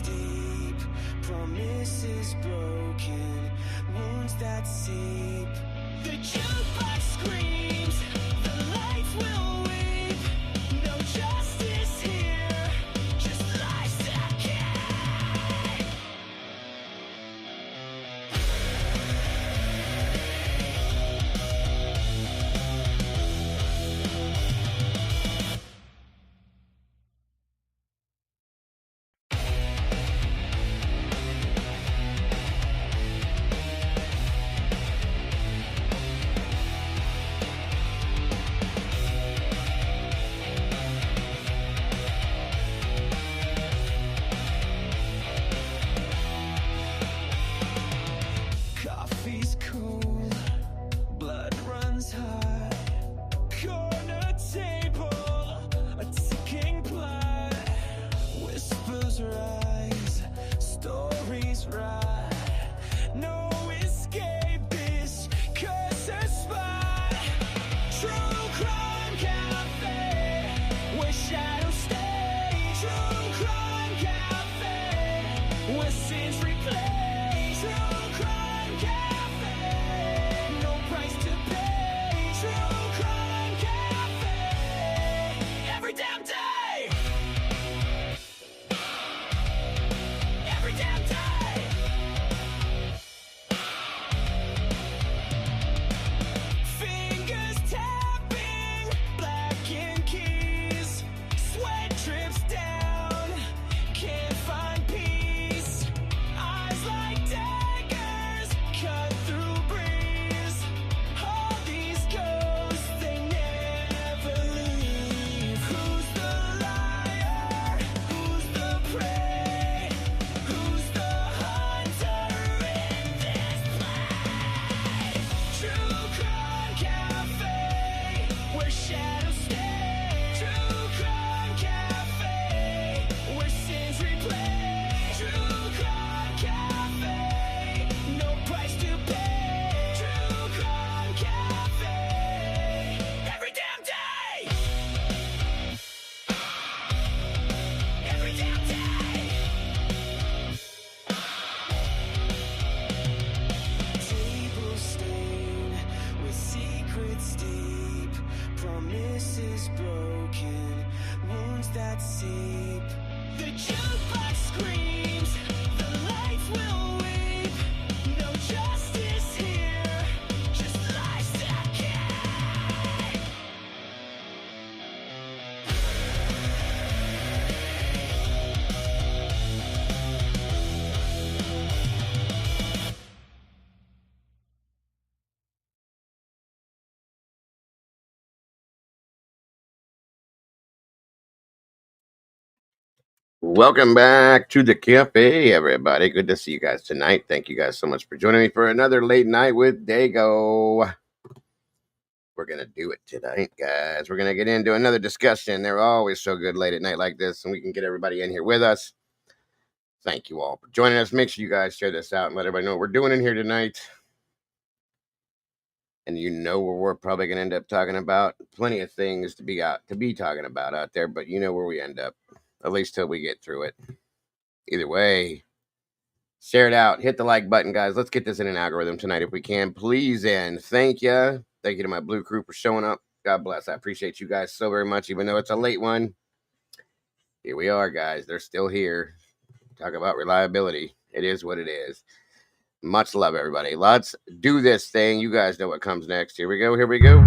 deep, promises broken, wounds that seep. The jukebox screams, the lights will weep. No justice here, just lies that can. Coffee's cool, blood runs hot. Corner table, a ticking clock. Whispers rise, stories rot. No escapist, curse a spot. True crime cafe, where shadows stay. True crime cafe, where sins replay. True crime cafe, no price to pay. True crime cafe, every damn day. Every damn day. Fingers tapping, blackened keys. Sweat drips down, can't find peace. Eyes like daggers, cut through breeze. All these ghosts, they never leave. Who's the liar? Who's the prey? Who's the hunter in this play? True crime cafe, where shadows stay. True crime cafe, where sins replay. True crime cafe, no price to pay. True crime cafe, every damn day. Every damn day. Table stained with secrets deep, promises broken, wounds that seep. The jukebox screams, the lights will weep. No justice here, just lies that can. Welcome back to the cafe, everybody. Good to see you guys tonight. Thank you guys so much for joining me for another late night with Dago. We're going to do it tonight, guys. We're going to get into another discussion. They're always so good late at night like this, and we can get everybody in here with us. Thank you all for joining us. Make sure you guys share this out and let everybody know what we're doing in here tonight. And you know where we're probably going to end up talking about. Plenty of things to be talking about out there, but you know where we end up. At least till we get through it. Either way, share it out. Hit the like button, guys. Let's get this in an algorithm tonight if we can. Please and thank you. Thank you to my blue crew for showing up. God bless. I appreciate you guys so very much, even though it's a late one. Here we are, guys. They're still here. Talk about reliability. It is what it is. Much love, everybody. Let's do this thing. You guys know what comes next. Here we go. Here we go.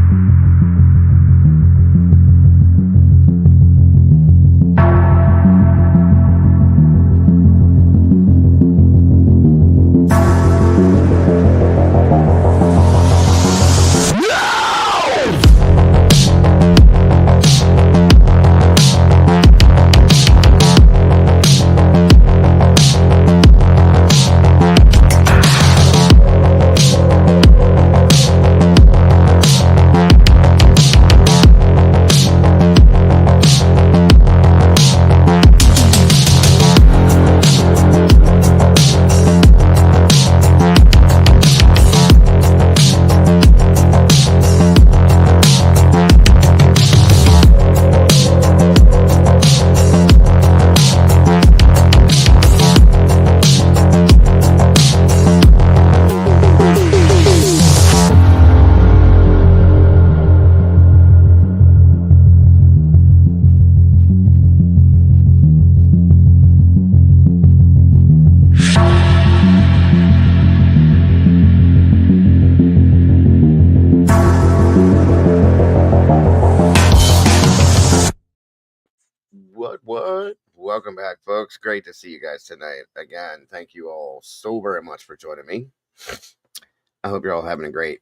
folks. Great to see you guys tonight. Again, thank you all so very much for joining me. I hope you're all having a great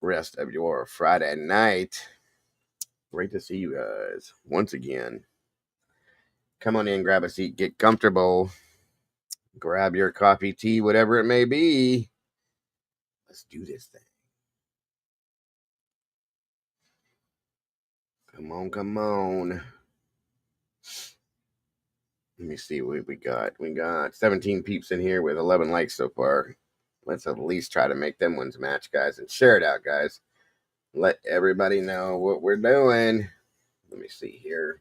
rest of your Friday night. Great to see you guys once again. Come on in, grab a seat, get comfortable, grab your coffee, tea, whatever it may be. Let's do this thing. Come on, come on. Let me see what we got. We got 17 peeps in here with 11 likes so far. Let's at least try to make them ones match, guys, and share it out, guys. Let everybody know what we're doing. Let me see here.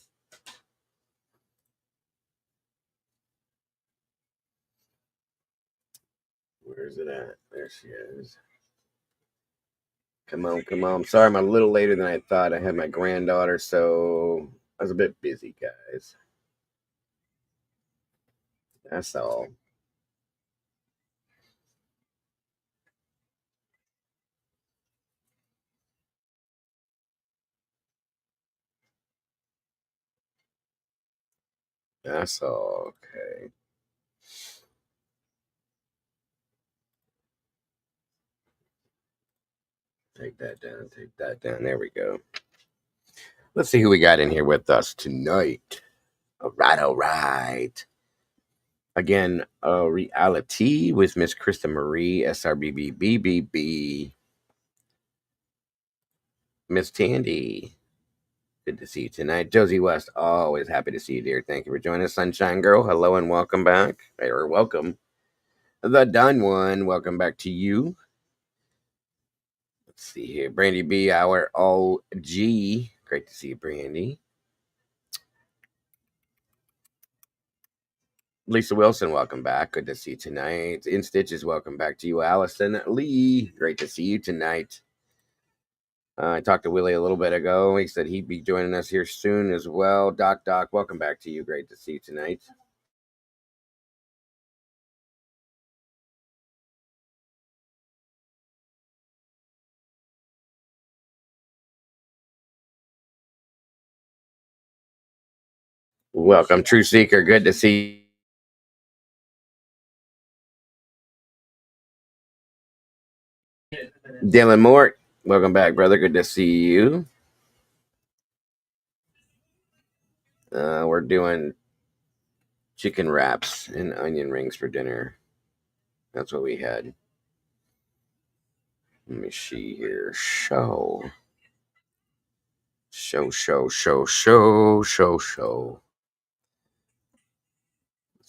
Where is it at? There she is. Come on, come on. Sorry, I'm a little later than I thought. I had my granddaughter, so I was a bit busy, guys. That's all. That's all. Okay. Take that down. Take that down. There we go. Let's see who we got in here with us tonight. All right, all right. Again, reality with Miss Krista Marie, SRBBBBB. Miss Tandy. Good to see you tonight. Josie West, always happy to see you, dear. Thank you for joining us. Sunshine Girl, hello and welcome back. Or welcome. The Done One, welcome back to you. Let's see here. Brandy B, our OG. Great to see you, Brandy. Lisa Wilson, welcome back. Good to see you tonight. In Stitches, welcome back to you. Allison Lee, great to see you tonight. I talked to Willie a little bit ago. He said he'd be joining us here soon as well. Doc, welcome back to you. Great to see you tonight. Welcome, True Seeker. Good to see you. Dylan Mort, welcome back, brother. Good to see you. We're doing chicken wraps and onion rings for dinner. That's what we had. Let me see here. Show. It's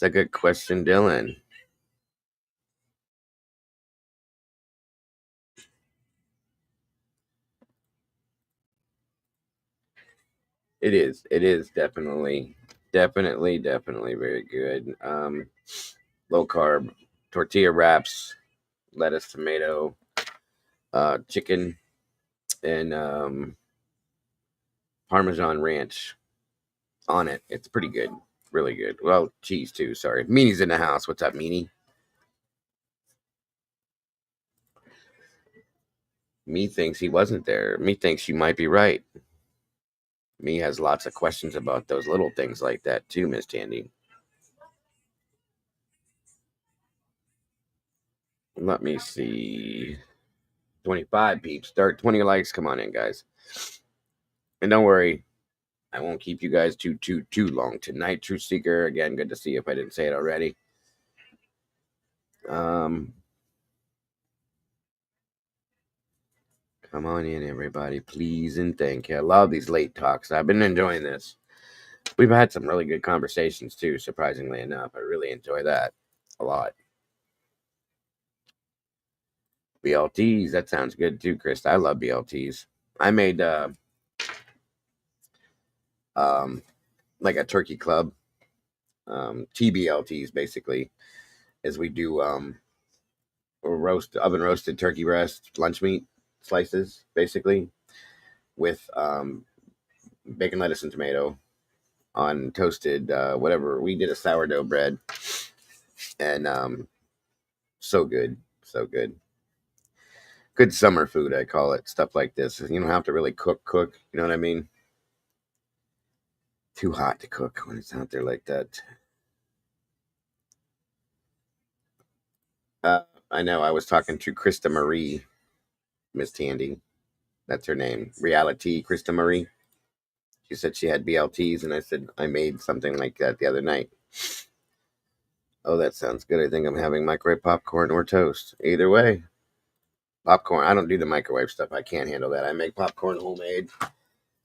a good question, Dylan. It is. It is definitely very good. Low carb tortilla wraps, lettuce, tomato, chicken, and Parmesan ranch on it. It's pretty good. Really good. Well, cheese too. Sorry. Meanie's in the house. What's up, Meanie? Me thinks he wasn't there. Me thinks you might be right. Me has lots of questions about those little things like that too, Miss Tandy. Let me see. 25 peeps. Start 20 likes. Come on in, guys. And don't worry, I won't keep you guys too long tonight. Truth Seeker, again, good to see you if I didn't say it already. Come on in, everybody, please and thank you. I love these late talks. I've been enjoying this. We've had some really good conversations too, surprisingly enough. I really enjoy that a lot. BLTs, that sounds good too, Chris. I love BLTs. I made like a turkey club. TBLTs basically, as we do oven roasted turkey breast, lunch meat slices, basically, with bacon, lettuce, and tomato on toasted whatever. We did a sourdough bread, and so good, so good. Good summer food, I call it. Stuff like this. You don't have to really cook. You know what I mean? Too hot to cook when it's out there like that. I know. I was talking to Krista Marie, Miss Tandy. That's her name. Reality Krista Marie. She said she had BLTs, and I said I made something like that the other night. Oh, that sounds good. I think I'm having microwave popcorn or toast. Either way, popcorn. I don't do the microwave stuff. I can't handle that. I make popcorn homemade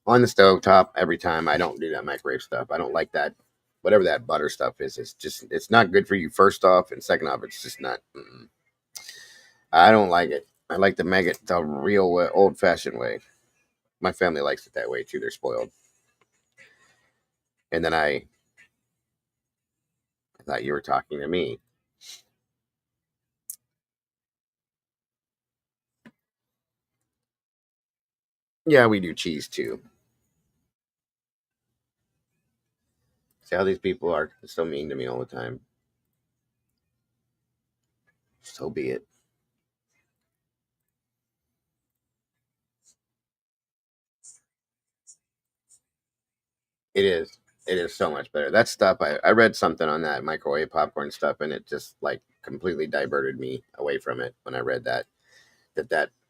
on the stove top every time. I don't do that microwave stuff. I don't like that. Whatever that butter stuff is, it's not good for you. First off, and second off, it's just not. I don't like it. I like to make it the real old fashioned way. My family likes it that way too. They're spoiled. And then I thought you were talking to me. Yeah, we do cheese too. See how these people are so mean to me all the time. So be it. It is. It is so much better. That stuff, I read something on that microwave popcorn stuff, and it just like completely diverted me away from it when I read that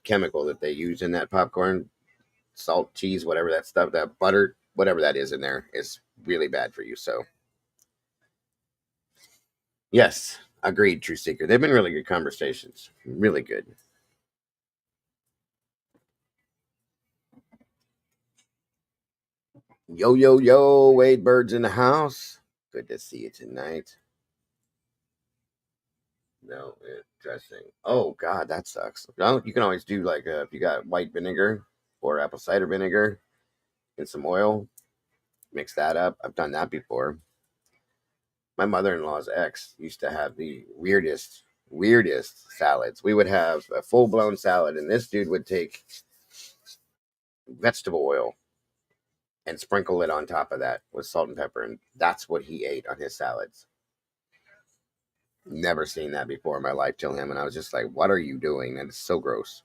chemical that they use in that popcorn, salt, cheese, whatever that stuff, that butter, whatever that is in there, is really bad for you. So yes, agreed, True Seeker. They've been really good conversations. Really good. Yo, yo, yo, Wade Bird's in the house. Good to see you tonight. No, dressing. Oh God, that sucks. Well, you can always do like if you got white vinegar or apple cider vinegar and some oil, mix that up. I've done that before. My mother-in-law's ex used to have the weirdest salads. We would have a full-blown salad, and this dude would take vegetable oil and sprinkle it on top of that with salt and pepper, and that's what he ate on his salads. Never seen that before in my life till him, and I was just like, "What are you doing? That is so gross."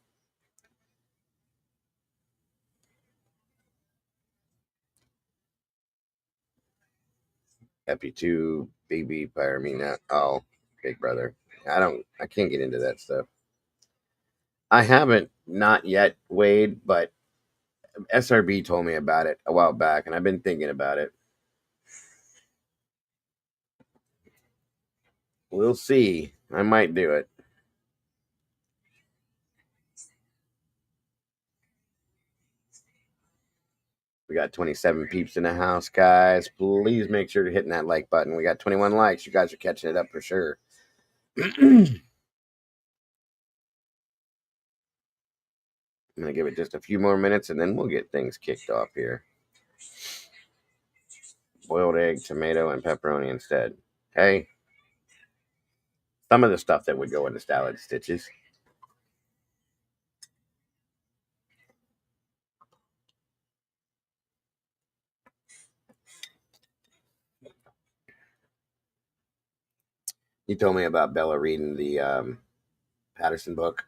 Epi2, BB, Pyramina. Oh, Big Brother. I can't get into that stuff. I haven't, not yet, Wade, but SRB told me about it a while back, and I've been thinking about it. We'll see. I might do it. We got 27 peeps in the house, guys. Please make sure to hitting that like button. We got 21 likes. You guys are catching it up for sure. I'm going to give it just a few more minutes and then we'll get things kicked off here. Boiled egg, tomato, and pepperoni instead. Hey, some of the stuff that would go into salad stitches. You told me about Bella reading the Patterson book.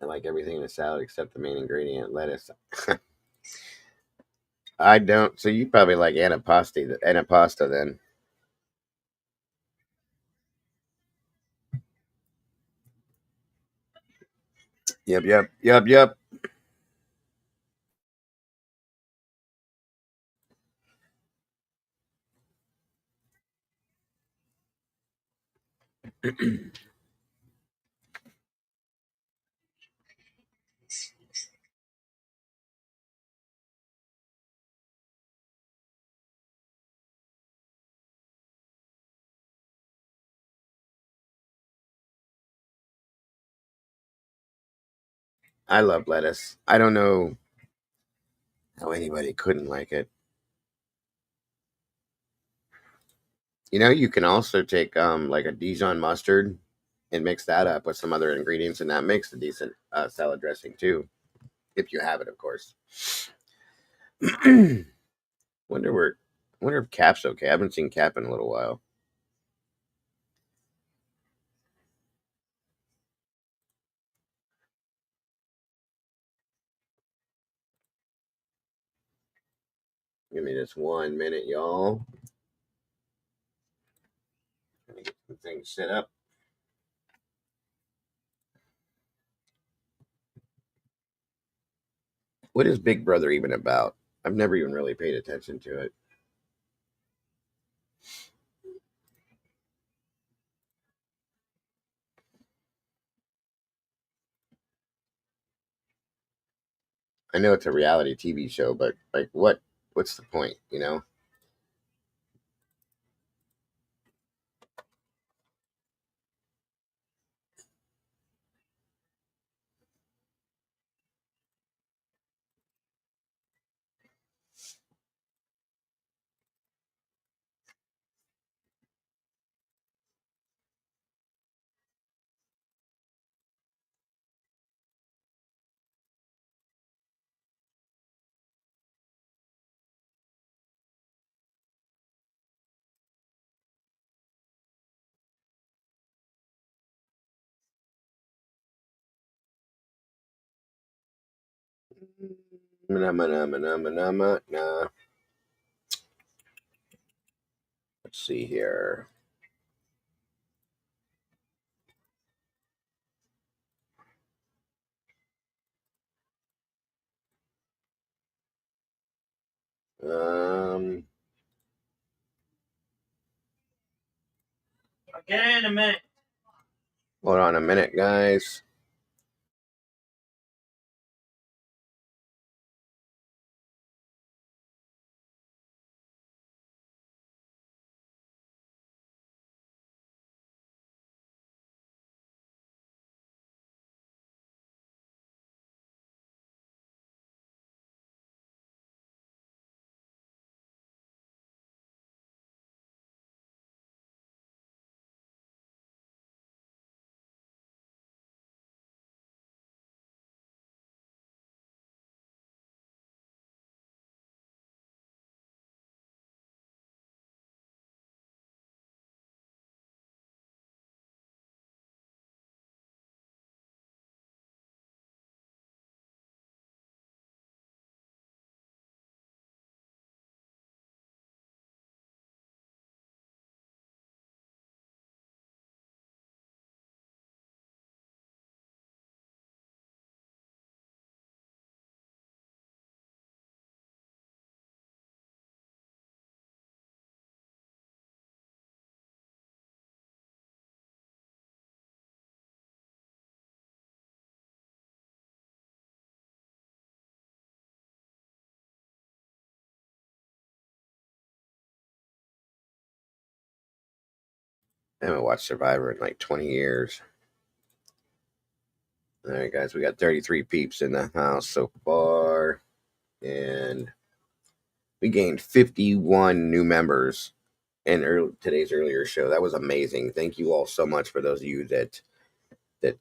I like everything in a salad except the main ingredient, lettuce. I don't. So you probably like anapasta then. Yep, yep, yep, yep. I love lettuce. I don't know how anybody couldn't like it. You know, you can also take like a Dijon mustard and mix that up with some other ingredients, and that makes a decent salad dressing too, if you have it, of course. wonder where, wonder if Cap's okay. I haven't seen Cap in a little while. Give me just 1 minute, y'all. The thing's set up. What is Big Brother even about? I've never even really paid attention to it. I know it's a reality TV show, but like, what's the point? You know? Nah. Let's see here. Um, I'll get it in a minute. hold on a minute, guys. I haven't watched Survivor in like 20 years. All right, guys, we got 33 peeps in the house so far, and we gained 51 new members in today's earlier show. That was amazing. Thank you all so much for those of you that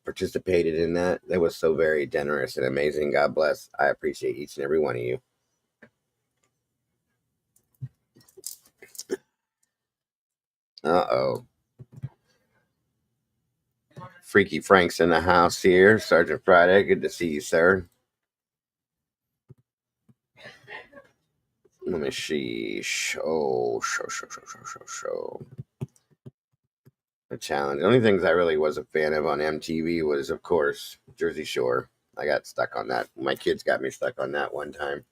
participated in that. That was so very generous and amazing. God bless. I appreciate each and every one of you. Uh-oh. Freaky Frank's in the house here. Sergeant Friday, good to see you, sir. Let me see. Show. The challenge. The only things I really was a fan of on MTV was, of course, Jersey Shore. I got stuck on that. My kids got me stuck on that one time.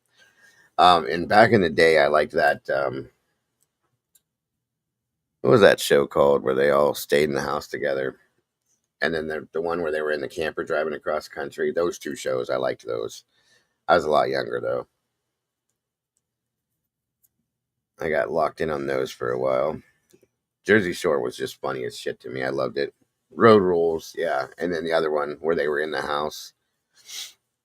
And back in the day, I liked that. What was that show called where they all stayed in the house together? And then the one where they were in the camper driving across country. Those two shows, I liked those. I was a lot younger though. I got locked in on those for a while. Jersey Shore was just funny as shit to me. I loved it. Road Rules, yeah. And then the other one where they were in the house.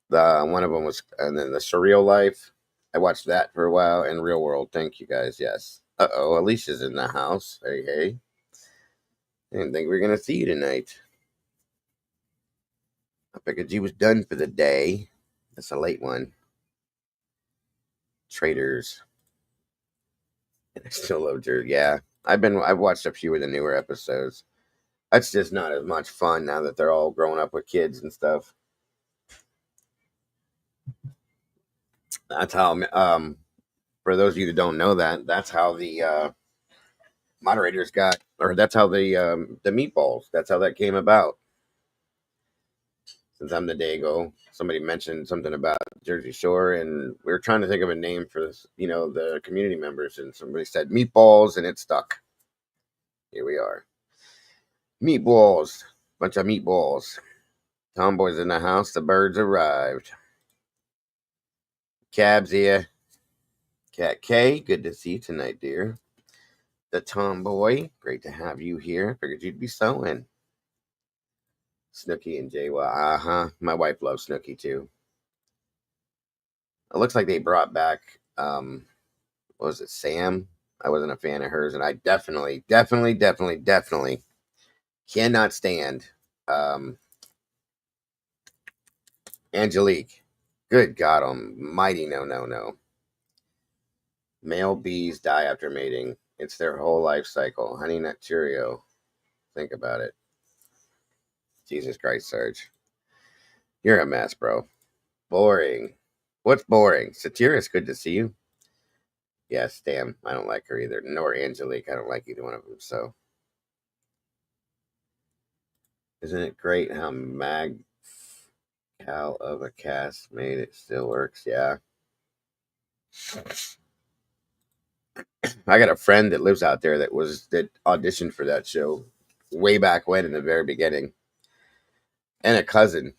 The one of them was, and then the Surreal Life. I watched that for a while. And Real World. Thank you guys. Yes. Uh-oh, Alicia's in the house. Hey, hey. I didn't think we were gonna see you tonight. I figured you was done for the day. That's a late one. Traders. And I still love Jersey. Yeah. I've watched a few of the newer episodes. That's just not as much fun now that they're all grown up with kids and stuff. That's how for those of you that don't know that, that's how the Moderators got, or that's how the meatballs. That's how that came about. Since I'm the Dago, somebody mentioned something about Jersey Shore, and we were trying to think of a name for this, the community members, and somebody said meatballs, and it stuck. Here we are, meatballs, bunch of meatballs. Tomboys in the house. The birds arrived. Cabs here. Cat K, good to see you tonight, dear. The Tomboy, great to have you here. Figured you'd be sewing. Snooky and JY, my wife loves Snooky too. It looks like they brought back, what was it, Sam? I wasn't a fan of hers, and I definitely cannot stand Angelique. Good God almighty, no. Male bees die after mating. It's their whole life cycle. Honey Nut Cheerio. Think about it. Jesus Christ, Serge. You're a mess, bro. Boring. What's boring? Satyrus, good to see you. Yes, damn. I don't like her either. Nor Angelique. I don't like either one of them. So, isn't it great how Mag Cal of a cast made it still works? Yeah. I got a friend that lives out there that auditioned for that show way back when in the very beginning, and a cousin.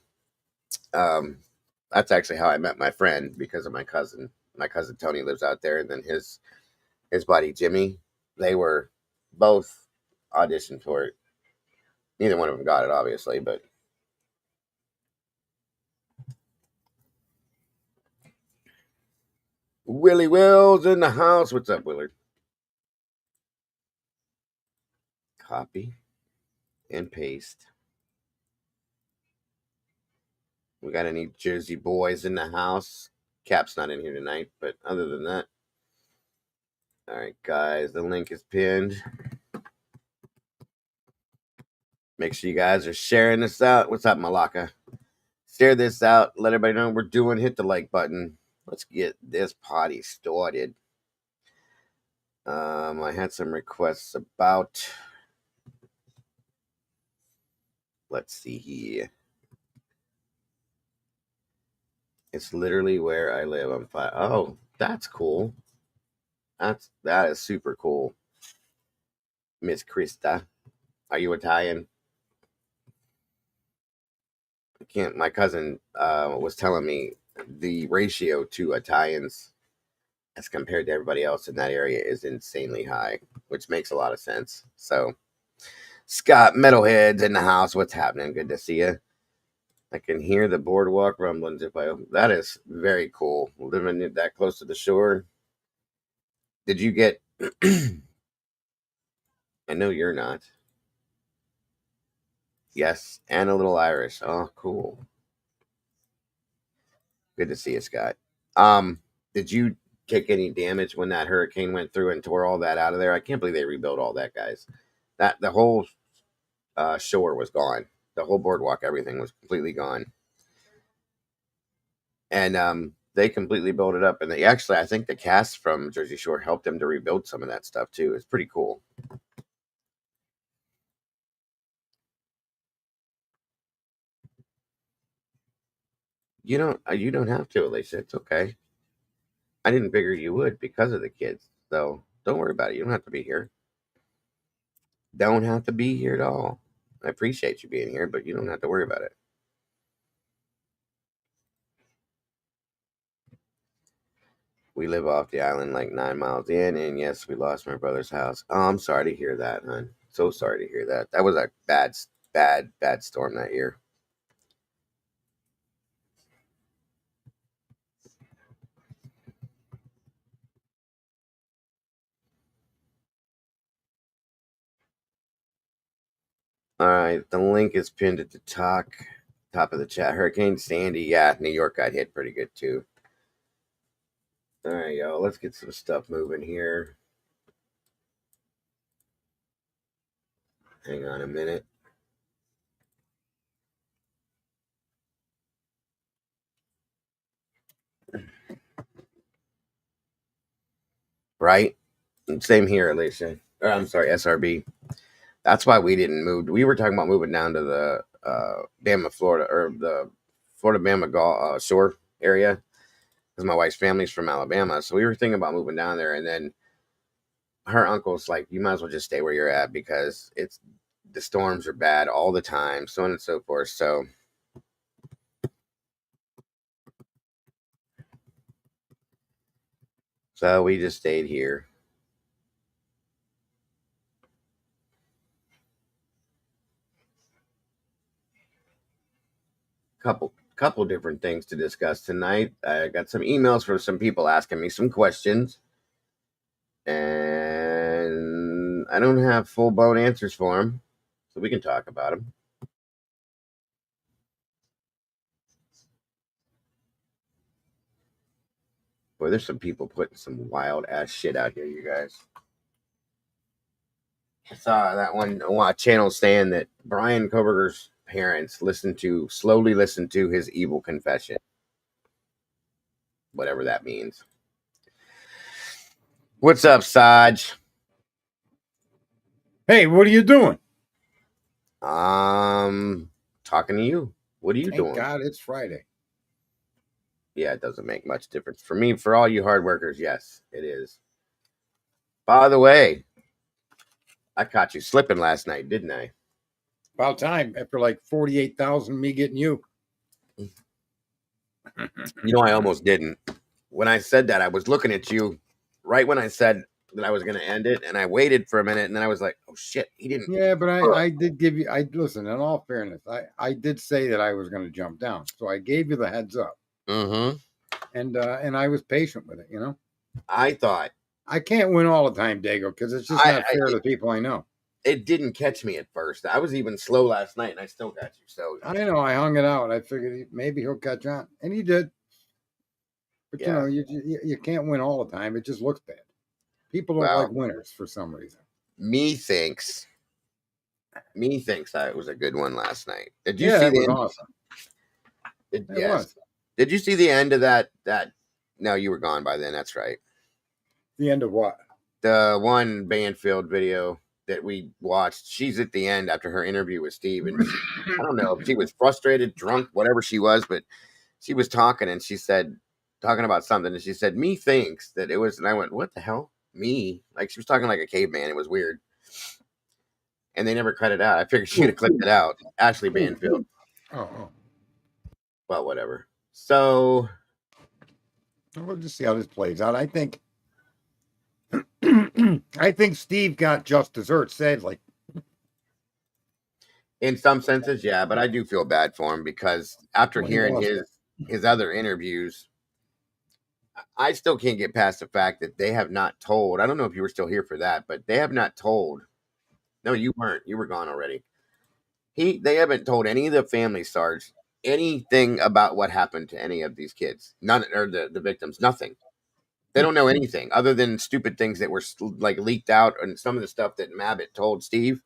That's actually how I met my friend, because of my cousin. My cousin Tony lives out there, and then his buddy Jimmy. They were both auditioned for it. Neither one of them got it, obviously, but Willie Wills in the house. What's up, Willard? Copy and paste. We got any Jersey boys in the house? Cap's not in here tonight, but other than that, all right, guys, the link is pinned. Make sure you guys are sharing this out. What's up, Malaka? Share this out. Let everybody know what we're doing. Hit the like button. Let's get this party started. I had some requests about. Let's see here. It's literally where I live. I'm fine. Oh, that's cool. That is super cool. Miss Krista, are you Italian? I can't. My cousin was telling me the ratio to Italians as compared to everybody else in that area is insanely high, which makes a lot of sense. So, Scott Metalheads in the house. What's happening? Good to see you. I can hear the boardwalk rumblings if I. That is very cool. Living that close to the shore. Did you get? I know you're not. Yes, and a little Irish. Oh, cool. Good to see you, Scott. Did you take any damage when that hurricane went through and tore all that out of there? I can't believe they rebuilt all that, guys. That the whole shore was gone. The whole boardwalk, everything was completely gone. And they completely built it up. And they actually, I think the cast from Jersey Shore helped them to rebuild some of that stuff too. It's pretty cool. You don't have to, Alicia. It's okay. I didn't figure you would because of the kids. So don't worry about it. You don't have to be here. Don't have to be here at all. I appreciate you being here, but you don't have to worry about it. We live off the island like 9 miles in, and yes, we lost my brother's house. Oh, I'm sorry to hear that, hon. So sorry to hear that. That was a bad storm that year. All right, the link is pinned at the top of the chat. Hurricane Sandy, yeah, New York got hit pretty good too. All right, y'all, let's get some stuff moving here. Hang on a minute. Right? Same here, Alicia. Or I'm sorry, SRB. That's why we didn't move. We were talking about moving down to the Bama, Florida, or the Florida Bama shore area because my wife's family's from Alabama. So we were thinking about moving down there, and then her uncle's like, "You might as well just stay where you're at because it's the storms are bad all the time, so on and so forth." So we just stayed here. Couple different things to discuss tonight. I got some emails from some people asking me some questions, and I don't have full blown answers for them, so we can talk about them. Boy, there's some people putting some wild ass shit out here, you guys. I saw that one channel saying that Brian Koberger's parents slowly listened to his evil confession, whatever that means. What's up, Saj? Hey, what are you doing? Talking to you. What are you doing? Thank God it's Friday. Yeah, it doesn't make much difference for me. For all you hard workers, yes, it is. By the way, I caught you slipping last night, didn't I? About time after like 48,000 me getting you. You know, I almost didn't. When I said that, I was looking at you right when I said that I was going to end it, and I waited for a minute, and then I was like, "Oh shit, he didn't." Yeah, but I did give you. I listen. In all fairness, I did say that I was going to jump down, so I gave you the heads up. Mm-hmm. And I was patient with it. You know, I thought I can't win all the time, Dago, because it's just not fair to the people I know. It didn't catch me at first. I was even slow last night, and I still got you. So I know I hung it out. I figured maybe he'll catch on, and he did. But yeah. you can't win all the time. It just looks bad. People don't like winners for some reason. Me thinks that it was a good one last night. Did you Yeah, see that the was end? awesome. It Yes. was. Did you see the end of that? No, you were gone by then. That's right. The end of what? The one Banfield video that we watched. She's at the end after her interview with Steve, and I don't know if she was frustrated, drunk, whatever she was, but she was talking, and she said, talking about something, and she said, "Me thinks that it was," and I went, "What the hell? Me?" Like she was talking like a caveman. It was weird. And they never cut it out. I figured she'd have clipped it out. Ashley Banfield. Oh. Well, whatever. So we'll just see how this plays out. I think Steve got just desserts, sadly. In some senses, yeah, but I do feel bad for him because after hearing his other interviews, I still can't get past the fact that they have not told. I don't know if you were still here for that, but they have not told. No, you weren't. You were gone already. They haven't told any of the family stars anything about what happened to any of these kids. None, or the victims. Nothing. They don't know anything other than stupid things that were like leaked out, and some of the stuff that Mabbitt told Steve.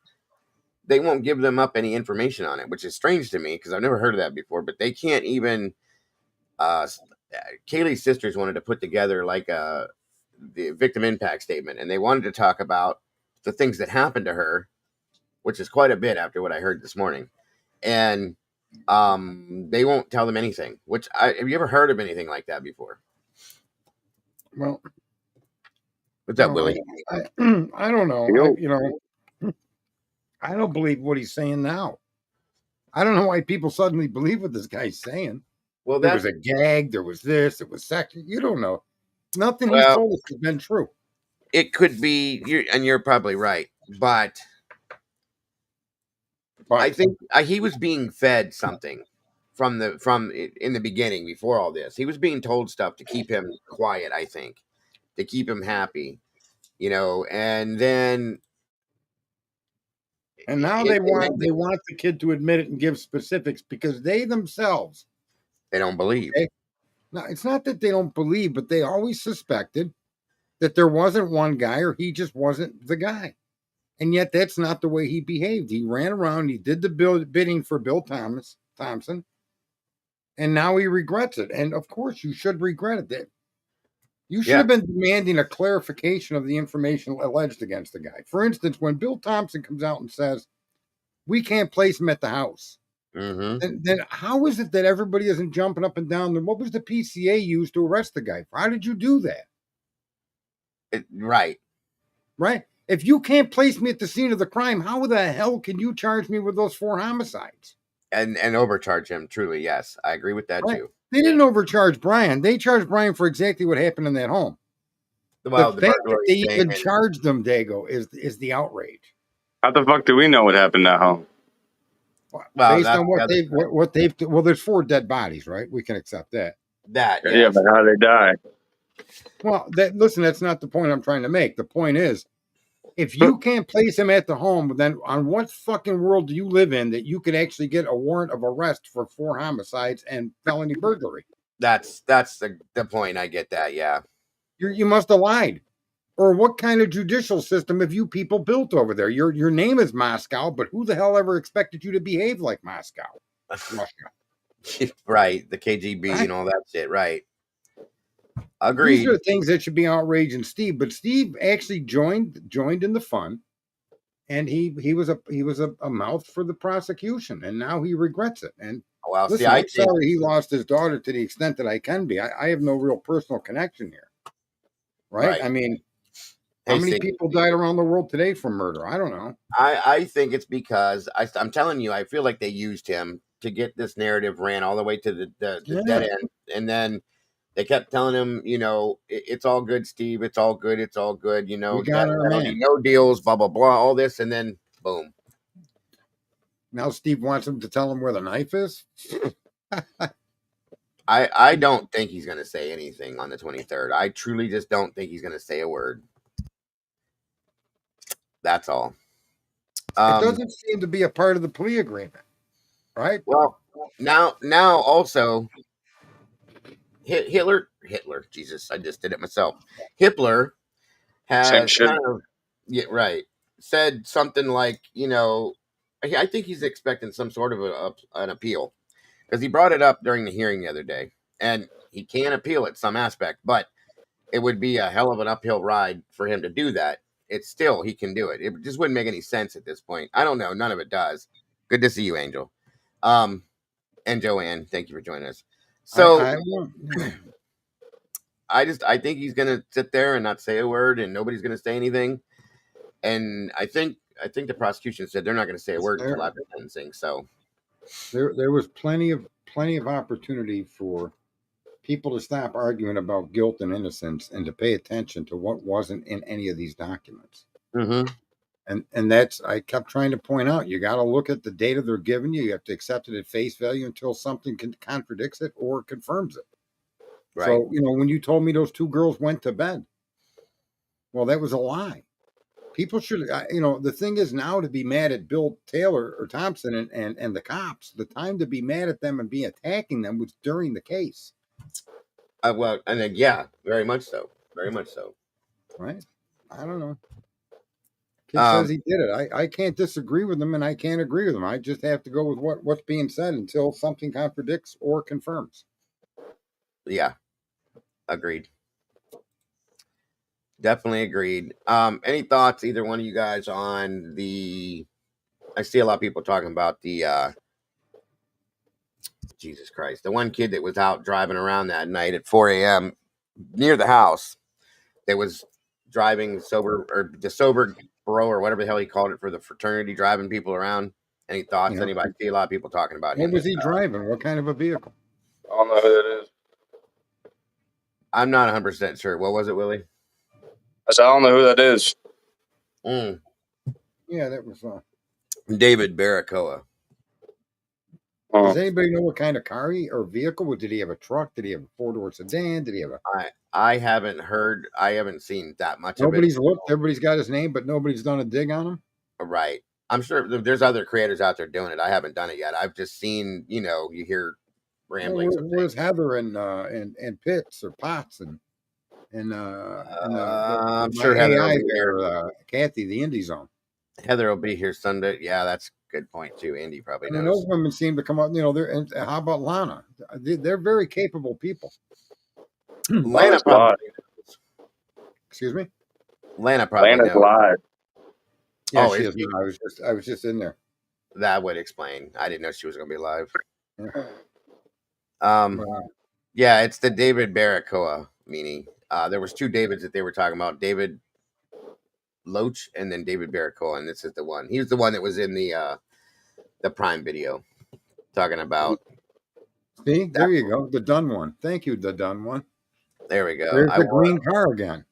They won't give them up any information on it, which is strange to me because I've never heard of that before. But they can't even. Kaylee's sisters wanted to put together like the victim impact statement, and they wanted to talk about the things that happened to her, which is quite a bit after what I heard this morning. And they won't tell them anything. Have you ever heard of anything like that before? Well, what's up, Willie? I don't know. I don't believe what he's saying now. I don't know why people suddenly believe what this guy's saying. Well, there was a gag. There was this. It was sex. You don't know. Nothing he's told us has been true. It could be, you're probably right, but I think he was being fed something from in the beginning before all this. He was being told stuff to keep him quiet. I think to keep him happy, and then. And now they want the kid to admit it and give specifics because they themselves don't believe. Now, it's not that they don't believe, but they always suspected that there wasn't one guy or he just wasn't the guy. And yet that's not the way he behaved. He ran around, he did the bidding for Bill Thompson, and now he regrets it. And of course you should regret it. You should have been demanding a clarification of the information alleged against the guy. For instance, when Bill Thompson comes out and says, we can't place him at the house, then how is it that everybody isn't jumping up and down? What was the PCA used to arrest the guy? How did you do that? Right. If you can't place me at the scene of the crime, how the hell can you charge me with those 4 homicides? And overcharge him, truly, yes. I agree with that, too. They didn't overcharge Brian. They charged Brian for exactly what happened in that home. Well, the fact that they even charged them, Dago, is the outrage. How the fuck do we know what happened at home? Well, based on what they've well, there's 4 dead bodies, right? We can accept that. Yeah, but how they die? Well, listen, that's not the point I'm trying to make. The point is, if you can't place him at the home, then on what fucking world do you live in that you could actually get a warrant of arrest for 4 homicides and felony burglary? That's the point. I get that. Yeah. You must have lied. Or what kind of judicial system have you people built over there? Your name is Moscow, but who the hell ever expected you to behave like Moscow? Russia. Right. The KGB and all that shit. Right. Agreed. These are things that should be outraging Steve, but Steve actually joined in the fun, and he was a mouth for the prosecution, and now he regrets it. And well, listen, I'm sorry he lost his daughter to the extent that I can be. I have no real personal connection here, right? I mean, how many people died around the world today from murder? I don't know. I think it's because I'm telling you, I feel like they used him to get this narrative ran all the way to the dead end, and then they kept telling him, it's all good, Steve. It's all good. It's all good. We got our man. No deals, blah, blah, blah, all this. And then boom. Now Steve wants him to tell him where the knife is. I don't think he's going to say anything on the 23rd. I truly just don't think he's going to say a word. That's all. It doesn't seem to be a part of the plea agreement, right? Well, now also... Hitler, Jesus, I just did it myself. Hitler has said something like, I think he's expecting some sort of an appeal, because he brought it up during the hearing the other day, and he can appeal it some aspect, but it would be a hell of an uphill ride for him to do that. It's still, he can do it. It just wouldn't make any sense at this point. I don't know. None of it does. Good to see you, Angel. And Joanne, thank you for joining us. So I think he's gonna sit there and not say a word, and nobody's gonna say anything. And I think the prosecution said they're not gonna say a word until after sentencing. So there was plenty of opportunity for people to stop arguing about guilt and innocence and to pay attention to what wasn't in any of these documents. And that's, I kept trying to point out, you got to look at the data they're giving you. You have to accept it at face value until something contradicts it or confirms it. Right. So, when you told me those 2 girls went to bed, well, that was a lie. People should, the thing is now to be mad at Bill Taylor or Thompson and the cops, the time to be mad at them and be attacking them was during the case. Well, and then, yeah, very much so. Very much so. Right. I don't know. He says he did it. I can't disagree with him, and I can't agree with him. I just have to go with what's being said until something contradicts or confirms. Yeah, agreed. Definitely agreed. Any thoughts, either one of you guys, on the? I see a lot of people talking about the. Jesus Christ, the one kid that was out driving around that night at 4 a.m. near the house. That was driving sober, or the sober bro, or whatever the hell he called it, for the fraternity, driving people around. Any thoughts? Anybody? I see a lot of people talking about him. What was he driving? What kind of a vehicle? I don't know who that is. I'm not 100% sure. What was it, Willie? I said, I don't know who that is. Yeah, that was David Baracoa. Does anybody know what kind of car or vehicle? Did he have a truck? Did he have a 4-door sedan? Did he have a? I haven't heard. I haven't seen that much. Nobody's looked. Everybody's got his name, but nobody's done a dig on him. Right. I'm sure there's other creators out there doing it. I haven't done it yet. I've just seen. You hear ramblings. Where's Heather and Pitts or Potts and I'm sure Heather will be there. Kathy, the Indie Zone. Heather will be here Sunday. Yeah, that's a good point too. Andy probably knows. And those women seem to come up. And how about Lana? They're very capable people. Lana Excuse me? Lana probably Lana's knows. live. Yeah, Oh, she is is. she? I was just in there. That would explain. I didn't know she was going to be live. Yeah. Wow. Yeah, it's the David Barracoa meaning. There was 2 Davids that they were talking about. David Loach and then David Barracoa, and this is the one. He was the one that was in the Prime video talking about. See, there you go. The done one. Thank you, the done one. There we go. There's the green car again.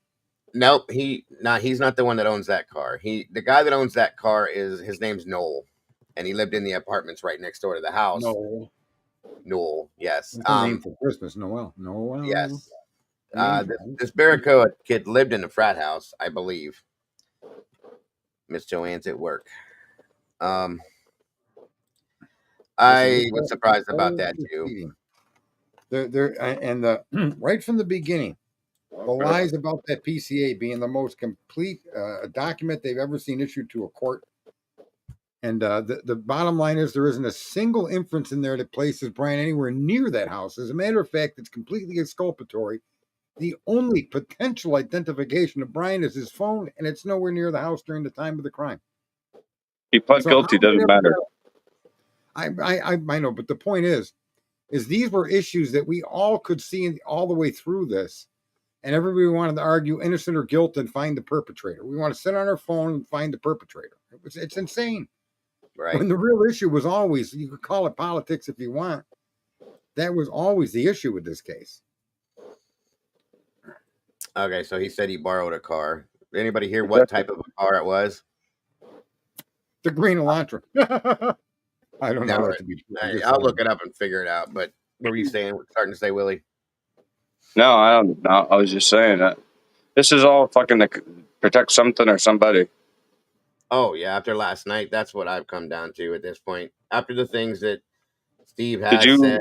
Nope, he's not the one that owns that car. The guy that owns that car his name's Noel, and he lived in the apartments right next door to the house. Noel, yes. That's the name for Christmas, Noel. Noel. Yes. This Barracoa kid lived in a frat house, I believe. Miss Joanne's at work. I was surprised about that too. Right from the beginning, the lies about that PCA being the most complete document they've ever seen issued to a court. And the bottom line is there isn't a single inference in there that places Brian anywhere near that house. As a matter of fact, it's completely exculpatory. The only potential identification of Brian is his phone, and it's nowhere near the house during the time of the crime. He pled guilty, doesn't matter. I know, but the point is these were issues that we all could see all the way through this, and everybody wanted to argue innocent or guilt and find the perpetrator. We want to sit on our phone and find the perpetrator. It's insane. Right. When the real issue was always, you could call it politics if you want, that was always the issue with this case. Okay, so he said he borrowed a car. Anybody hear what type of a car it was? The green Elantra. I don't know that to be true. I'll look it up and figure it out. But what were you saying? Starting to say, Willie? No, I don't know. I was just saying that this is all fucking to protect something or somebody. Oh yeah, after last night, that's what I've come down to at this point. After the things that Steve has said.